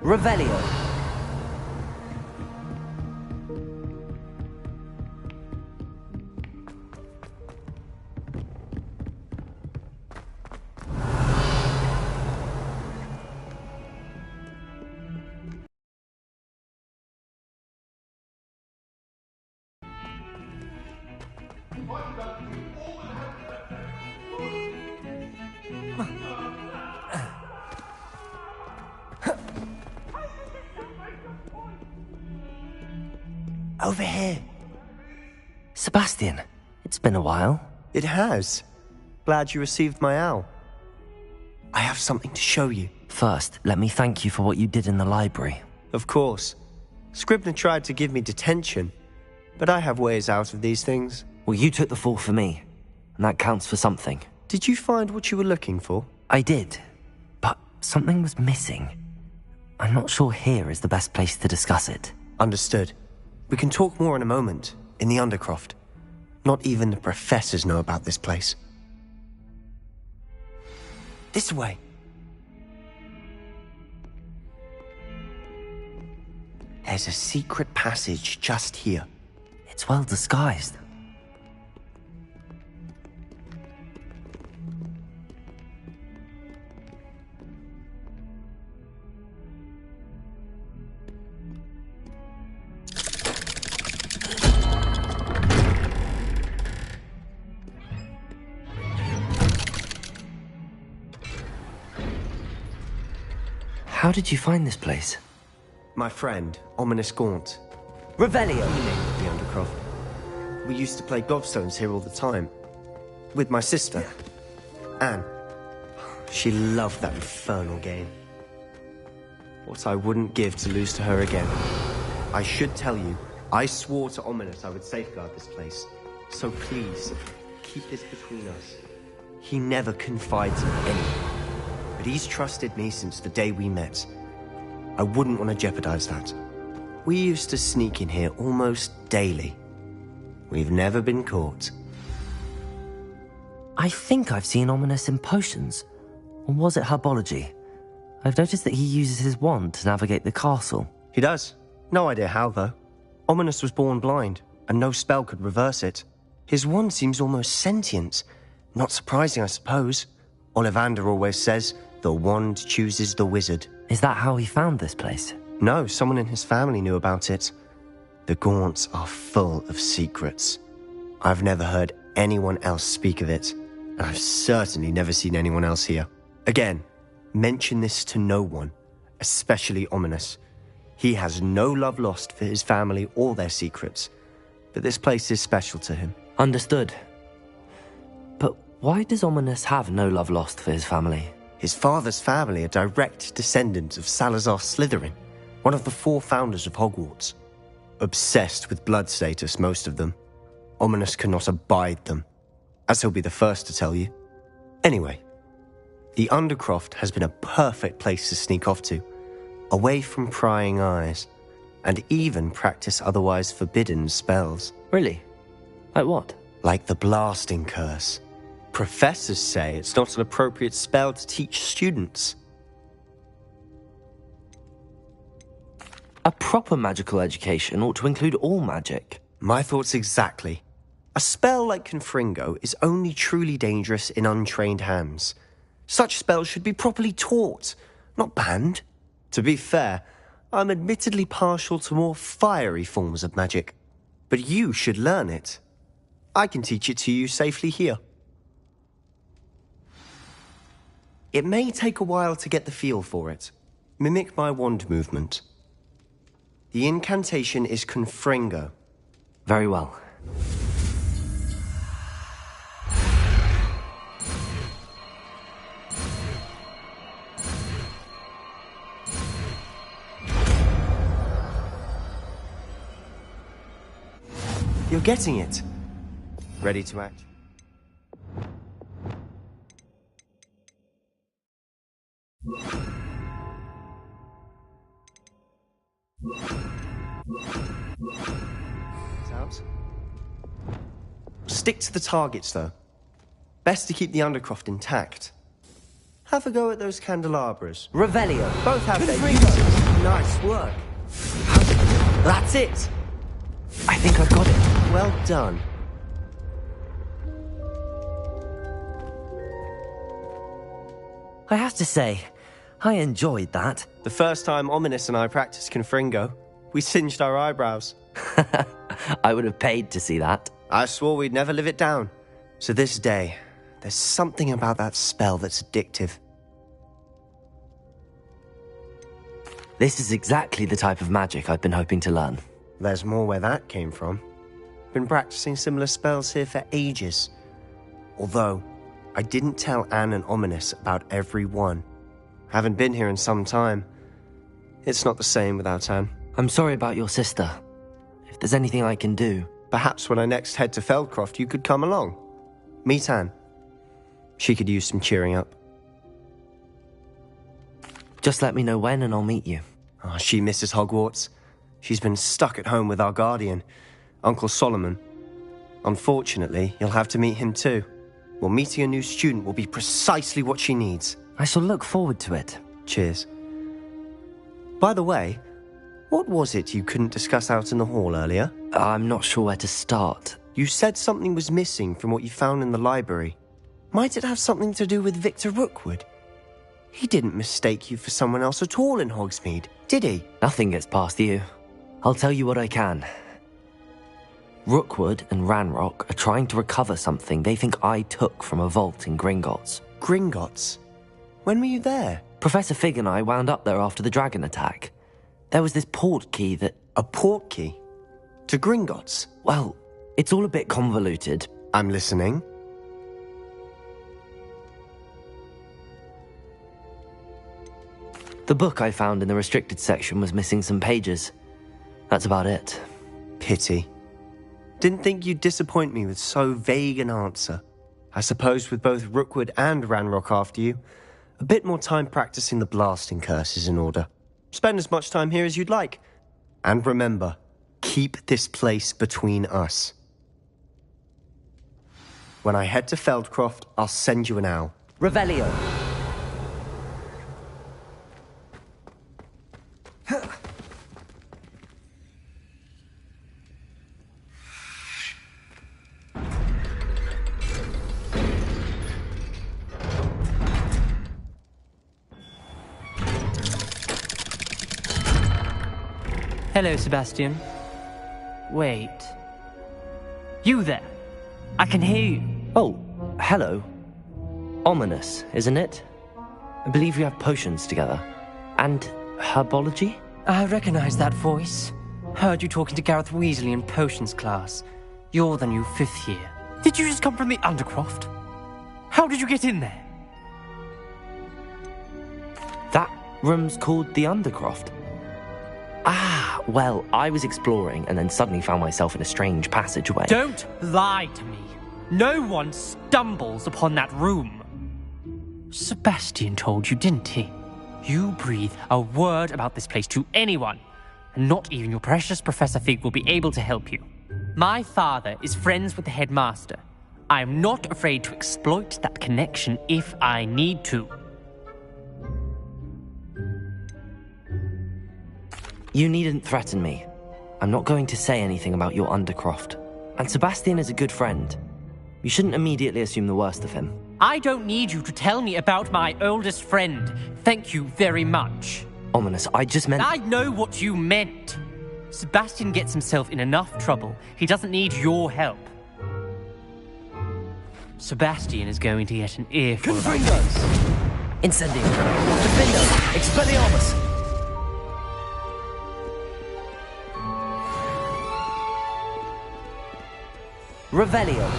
Revelio. Over here. Sebastian, it's been a while. It has. Glad you received my owl. I have something to show you. First, let me thank you for what you did in the library. Of course. Scribner tried to give me detention, but I have ways out of these things. Well, you took the fall for me, and that counts for something. Did you find what you were looking for? I did, but something was missing. I'm not sure here is the best place to discuss it. Understood. We can talk more in a moment, in the Undercroft. Not even the professors know about this place. This way. There's a secret passage just here. It's well disguised. How did you find this place? My friend, Ominous Gaunt. Revelio! The Undercroft. We used to play gobstones here all the time. With my sister, Anne. She loved that infernal game. What I wouldn't give to lose to her again. I should tell you, I swore to Ominous I would safeguard this place. So please, keep this between us. He never confides in anyone. But he's trusted me since the day we met. I wouldn't want to jeopardize that. We used to sneak in here almost daily. We've never been caught. I think I've seen Ominous in potions. Or was it herbology? I've noticed that he uses his wand to navigate the castle. He does. No idea how, though. Ominous was born blind, and no spell could reverse it. His wand seems almost sentient. Not surprising, I suppose. Ollivander always says, the wand chooses the wizard. Is that how he found this place? No, someone in his family knew about it. The Gaunts are full of secrets. I've never heard anyone else speak of it, and I've certainly never seen anyone else here. Again, mention this to no one, especially Ominous. He has no love lost for his family or their secrets, but this place is special to him. Understood. But why does Ominous have no love lost for his family? His father's family are direct descendants of Salazar Slytherin, one of the 4 founders of Hogwarts. Obsessed with blood status, most of them. Ominous cannot abide them, as he'll be the first to tell you. Anyway, the Undercroft has been a perfect place to sneak off to, away from prying eyes, and even practice otherwise forbidden spells. Really? Like what? Like the blasting curse. Professors say it's not an appropriate spell to teach students. A proper magical education ought to include all magic. My thoughts exactly. A spell like Confringo is only truly dangerous in untrained hands. Such spells should be properly taught, not banned. To be fair, I'm admittedly partial to more fiery forms of magic. But you should learn it. I can teach it to you safely here. It may take a while to get the feel for it. Mimic my wand movement. The incantation is Confringo. Very well. You're getting it. Ready to act? Out. Stick to the targets, though. Best to keep the Undercroft intact. Have a go at those candelabras. Revelio. Both have their uses. Nice work. That's it. I think I've got it. Well done. I have to say, I enjoyed that. The first time Ominous and I practiced Confringo, we singed our eyebrows. I would have paid to see that. I swore we'd never live it down. So this day, there's something about that spell that's addictive. This is exactly the type of magic I've been hoping to learn. There's more where that came from. Been practicing similar spells here for ages. Although, I didn't tell Anne and Ominous about every one. Haven't been here in some time. It's not the same without Anne. I'm sorry about your sister. If there's anything I can do... Perhaps when I next head to Feldcroft, you could come along. Meet Anne. She could use some cheering up. Just let me know when and I'll meet you. Oh, she misses Hogwarts. She's been stuck at home with our guardian, Uncle Solomon. Unfortunately, you'll have to meet him too. Well, meeting a new student will be precisely what she needs. I shall look forward to it. Cheers. By the way, what was it you couldn't discuss out in the hall earlier? I'm not sure where to start. You said something was missing from what you found in the library. Might it have something to do with Victor Rookwood? He didn't mistake you for someone else at all in Hogsmeade, did he? Nothing gets past you. I'll tell you what I can. Rookwood and Ranrock are trying to recover something they think I took from a vault in Gringotts. Gringotts? When were you there? Professor Fig and I wound up there after the dragon attack. There was this port key that... A port key? To Gringotts? Well, it's all a bit convoluted. I'm listening. The book I found in the restricted section was missing some pages. That's about it. Pity. Didn't think you'd disappoint me with so vague an answer. I suppose with both Rookwood and Ranrock after you, a bit more time practicing the blasting curse is in order. Spend as much time here as you'd like. And remember, keep this place between us. When I head to Feldcroft, I'll send you an owl. Revelio. Hello, Sebastian. Wait. You there? I can hear you. Oh, hello. Ominous, isn't it? I believe you have potions together. And herbology? I recognize that voice. Heard you talking to Gareth Weasley in potions class. You're the new 5th year. Did you just come from the Undercroft? How did you get in there? That room's called the Undercroft. Ah, well, I was exploring and then suddenly found myself in a strange passageway. Don't lie to me. No one stumbles upon that room. Sebastian told you, didn't he? You breathe a word about this place to anyone, and not even your precious Professor Fig will be able to help you. My father is friends with the headmaster. I am not afraid to exploit that connection if I need to. You needn't threaten me. I'm not going to say anything about your Undercroft. And Sebastian is a good friend. You shouldn't immediately assume the worst of him. I don't need you to tell me about my oldest friend. Thank you very much. Ominous, I just meant... I know what you meant. Sebastian gets himself in enough trouble. He doesn't need your help. Sebastian is going to get an earful. Confringo! Incendio! Defendo! Expelliarmus! Revelio!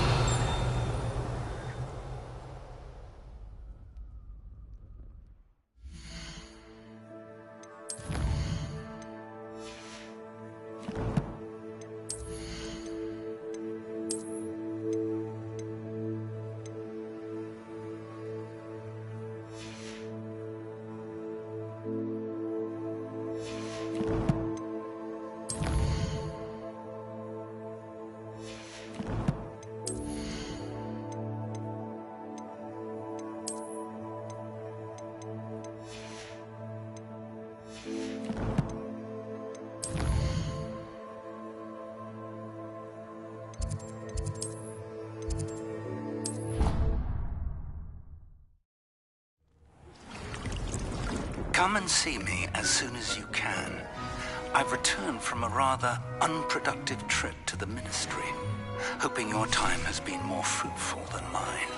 Come and see me as soon as you can. I've returned from a rather unproductive trip to the Ministry, hoping your time has been more fruitful than mine.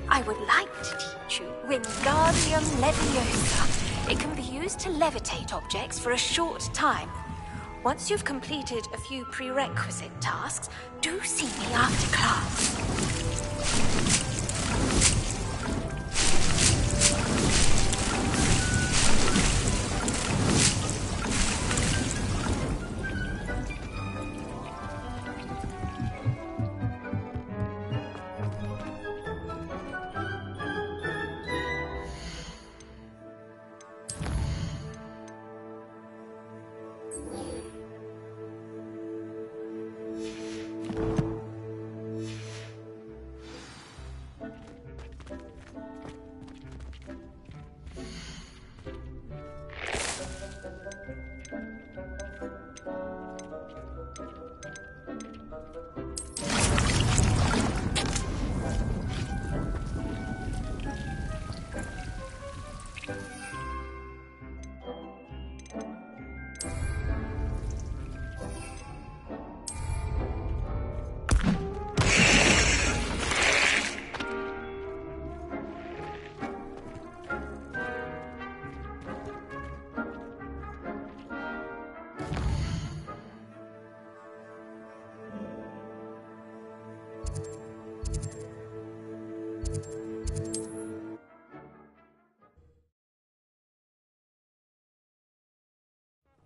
I would like to teach you Wingardium Leviosa. It can be used to levitate objects for a short time. Once you've completed a few prerequisite tasks, do see me after class.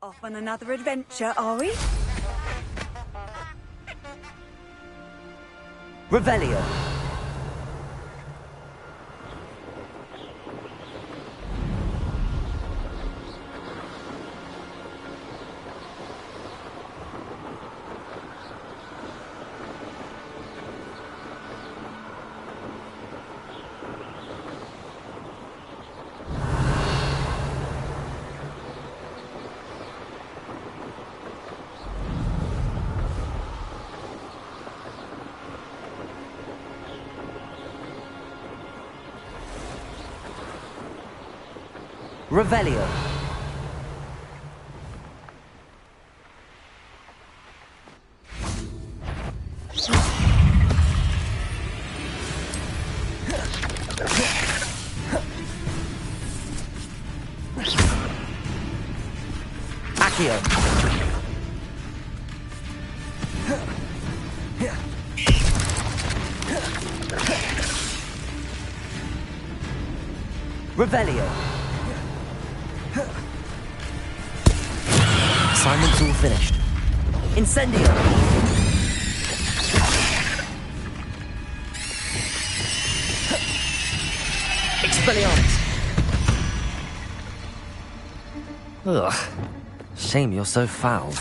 Off on another adventure, are we? Revelio! Revelio. Accio. Revelio. Assignment's all finished. Incendio! Expelliarmus! Ugh. Shame you're so foul.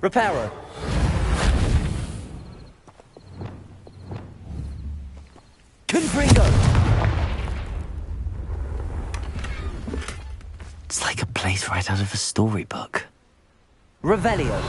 Repairer. Confringo. It's like a place right out of a storybook. Revelio.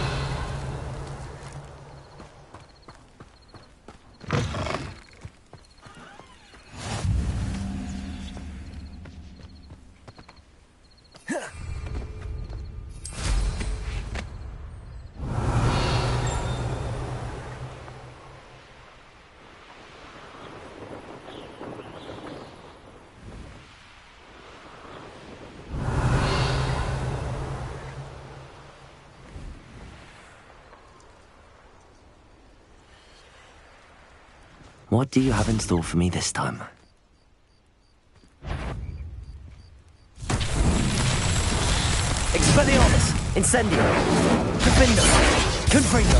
What do you have in store for me this time? Expelliarmus! Incendio! Defendo! Confringo!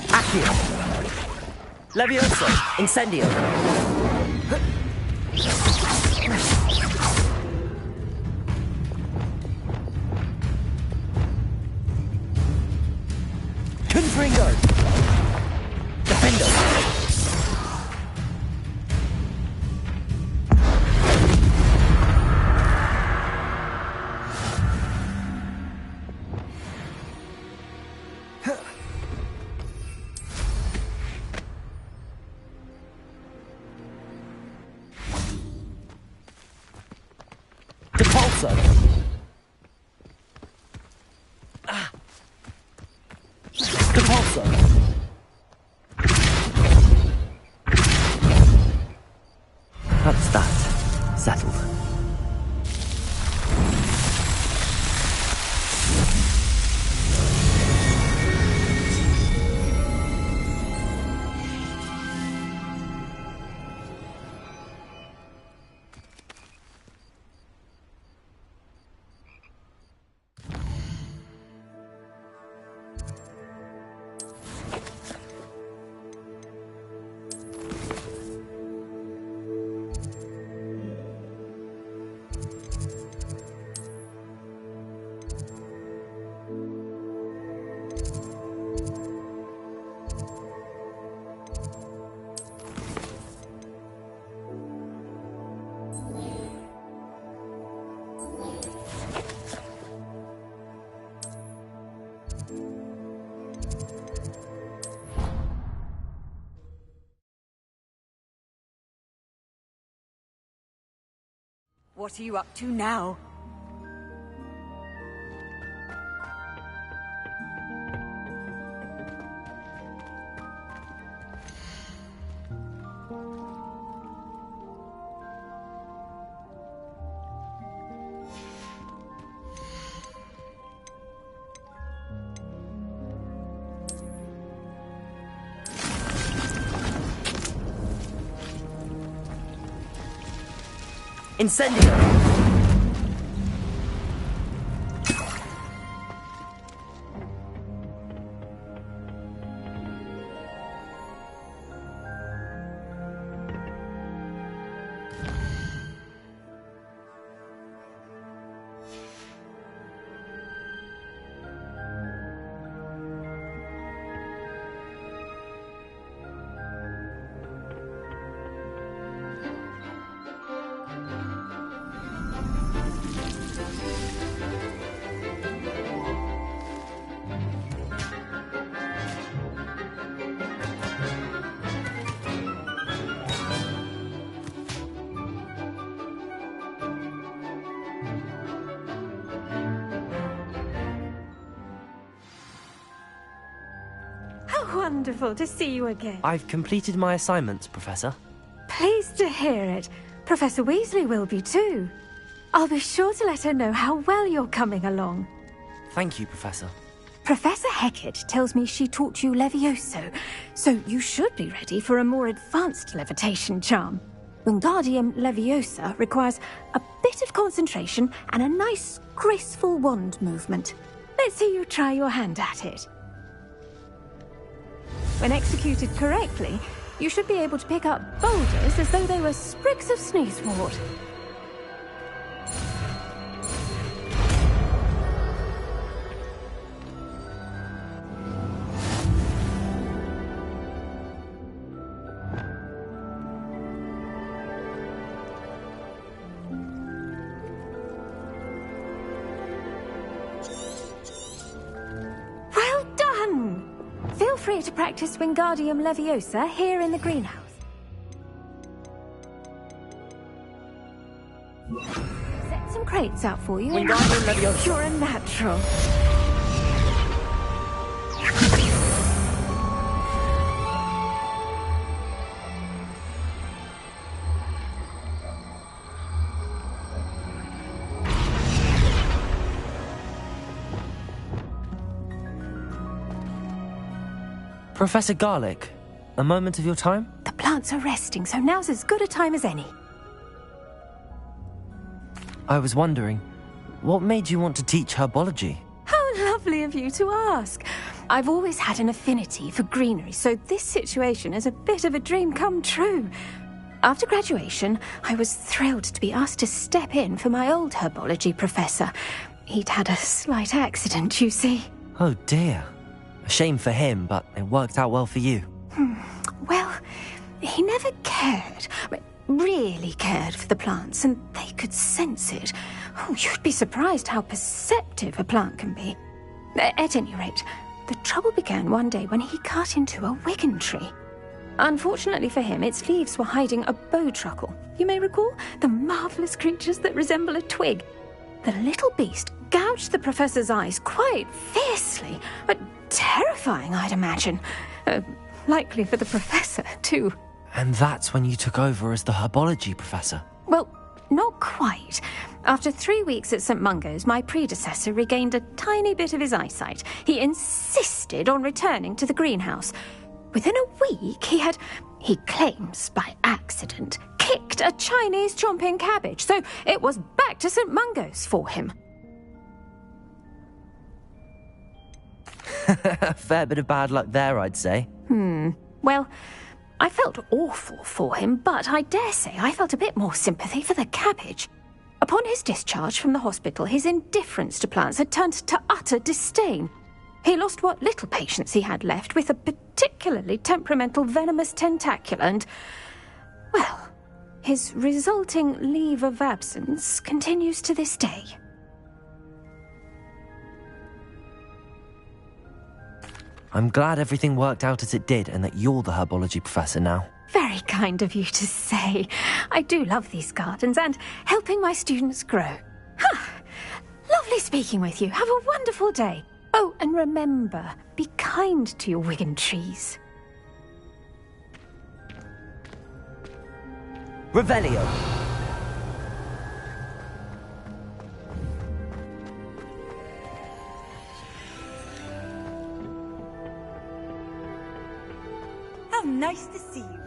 Accio! Levioso! Incendio! Confringo! Defendo! Depulso! Depulso! That's that. Settled. What are you up to now? Incendio! How wonderful to see you again. I've completed my assignments, Professor. Pleased to hear it. Professor Weasley will be too. I'll be sure to let her know how well you're coming along. Thank you, Professor. Professor Hecat tells me she taught you Levioso, so you should be ready for a more advanced levitation charm. Wingardium Leviosa requires a bit of concentration and a nice, graceful wand movement. Let's see you try your hand at it. When executed correctly, you should be able to pick up boulders as though they were sprigs of sneezewort. Well done! Feel free to practice Wingardium Leviosa here in the greenhouse. Set some crates out for you. Wingardium Leviosa. You're a natural. Professor Garlick, a moment of your time? The plants are resting, so now's as good a time as any. I was wondering, what made you want to teach herbology? How lovely of you to ask. I've always had an affinity for greenery, so this situation is a bit of a dream come true. After graduation, I was thrilled to be asked to step in for my old herbology professor. He'd had a slight accident, you see. Oh dear. A shame for him, but it worked out well for you. Well, he never cared, really cared for the plants, and they could sense it. Oh, you'd be surprised how perceptive a plant can be. At any rate, the trouble began one day when he cut into a Wigan tree. Unfortunately for him, its leaves were hiding a bowtruckle. You may recall the marvellous creatures that resemble a twig. The little beast gouged the professor's eyes quite fiercely, but terrifying, I'd imagine. Likely for the professor, too. And that's when you took over as the herbology professor? Well, not quite. After 3 weeks at St. Mungo's, my predecessor regained a tiny bit of his eyesight. He insisted on returning to the greenhouse. Within a week, he claims by accident, kicked a Chinese chomping cabbage, so it was back to St. Mungo's for him. A fair bit of bad luck there, I'd say. Well, I felt awful for him, but I dare say I felt a bit more sympathy for the cabbage. Upon his discharge from the hospital, his indifference to plants had turned to utter disdain. He lost what little patience he had left with a particularly temperamental venomous tentacula and, well, his resulting leave of absence continues to this day. I'm glad everything worked out as it did and that you're the herbology professor now. Very kind of you to say. I do love these gardens and helping my students grow. Lovely speaking with you. Have a wonderful day. Oh, and remember, be kind to your Wigan trees. Revelio. How nice to see you.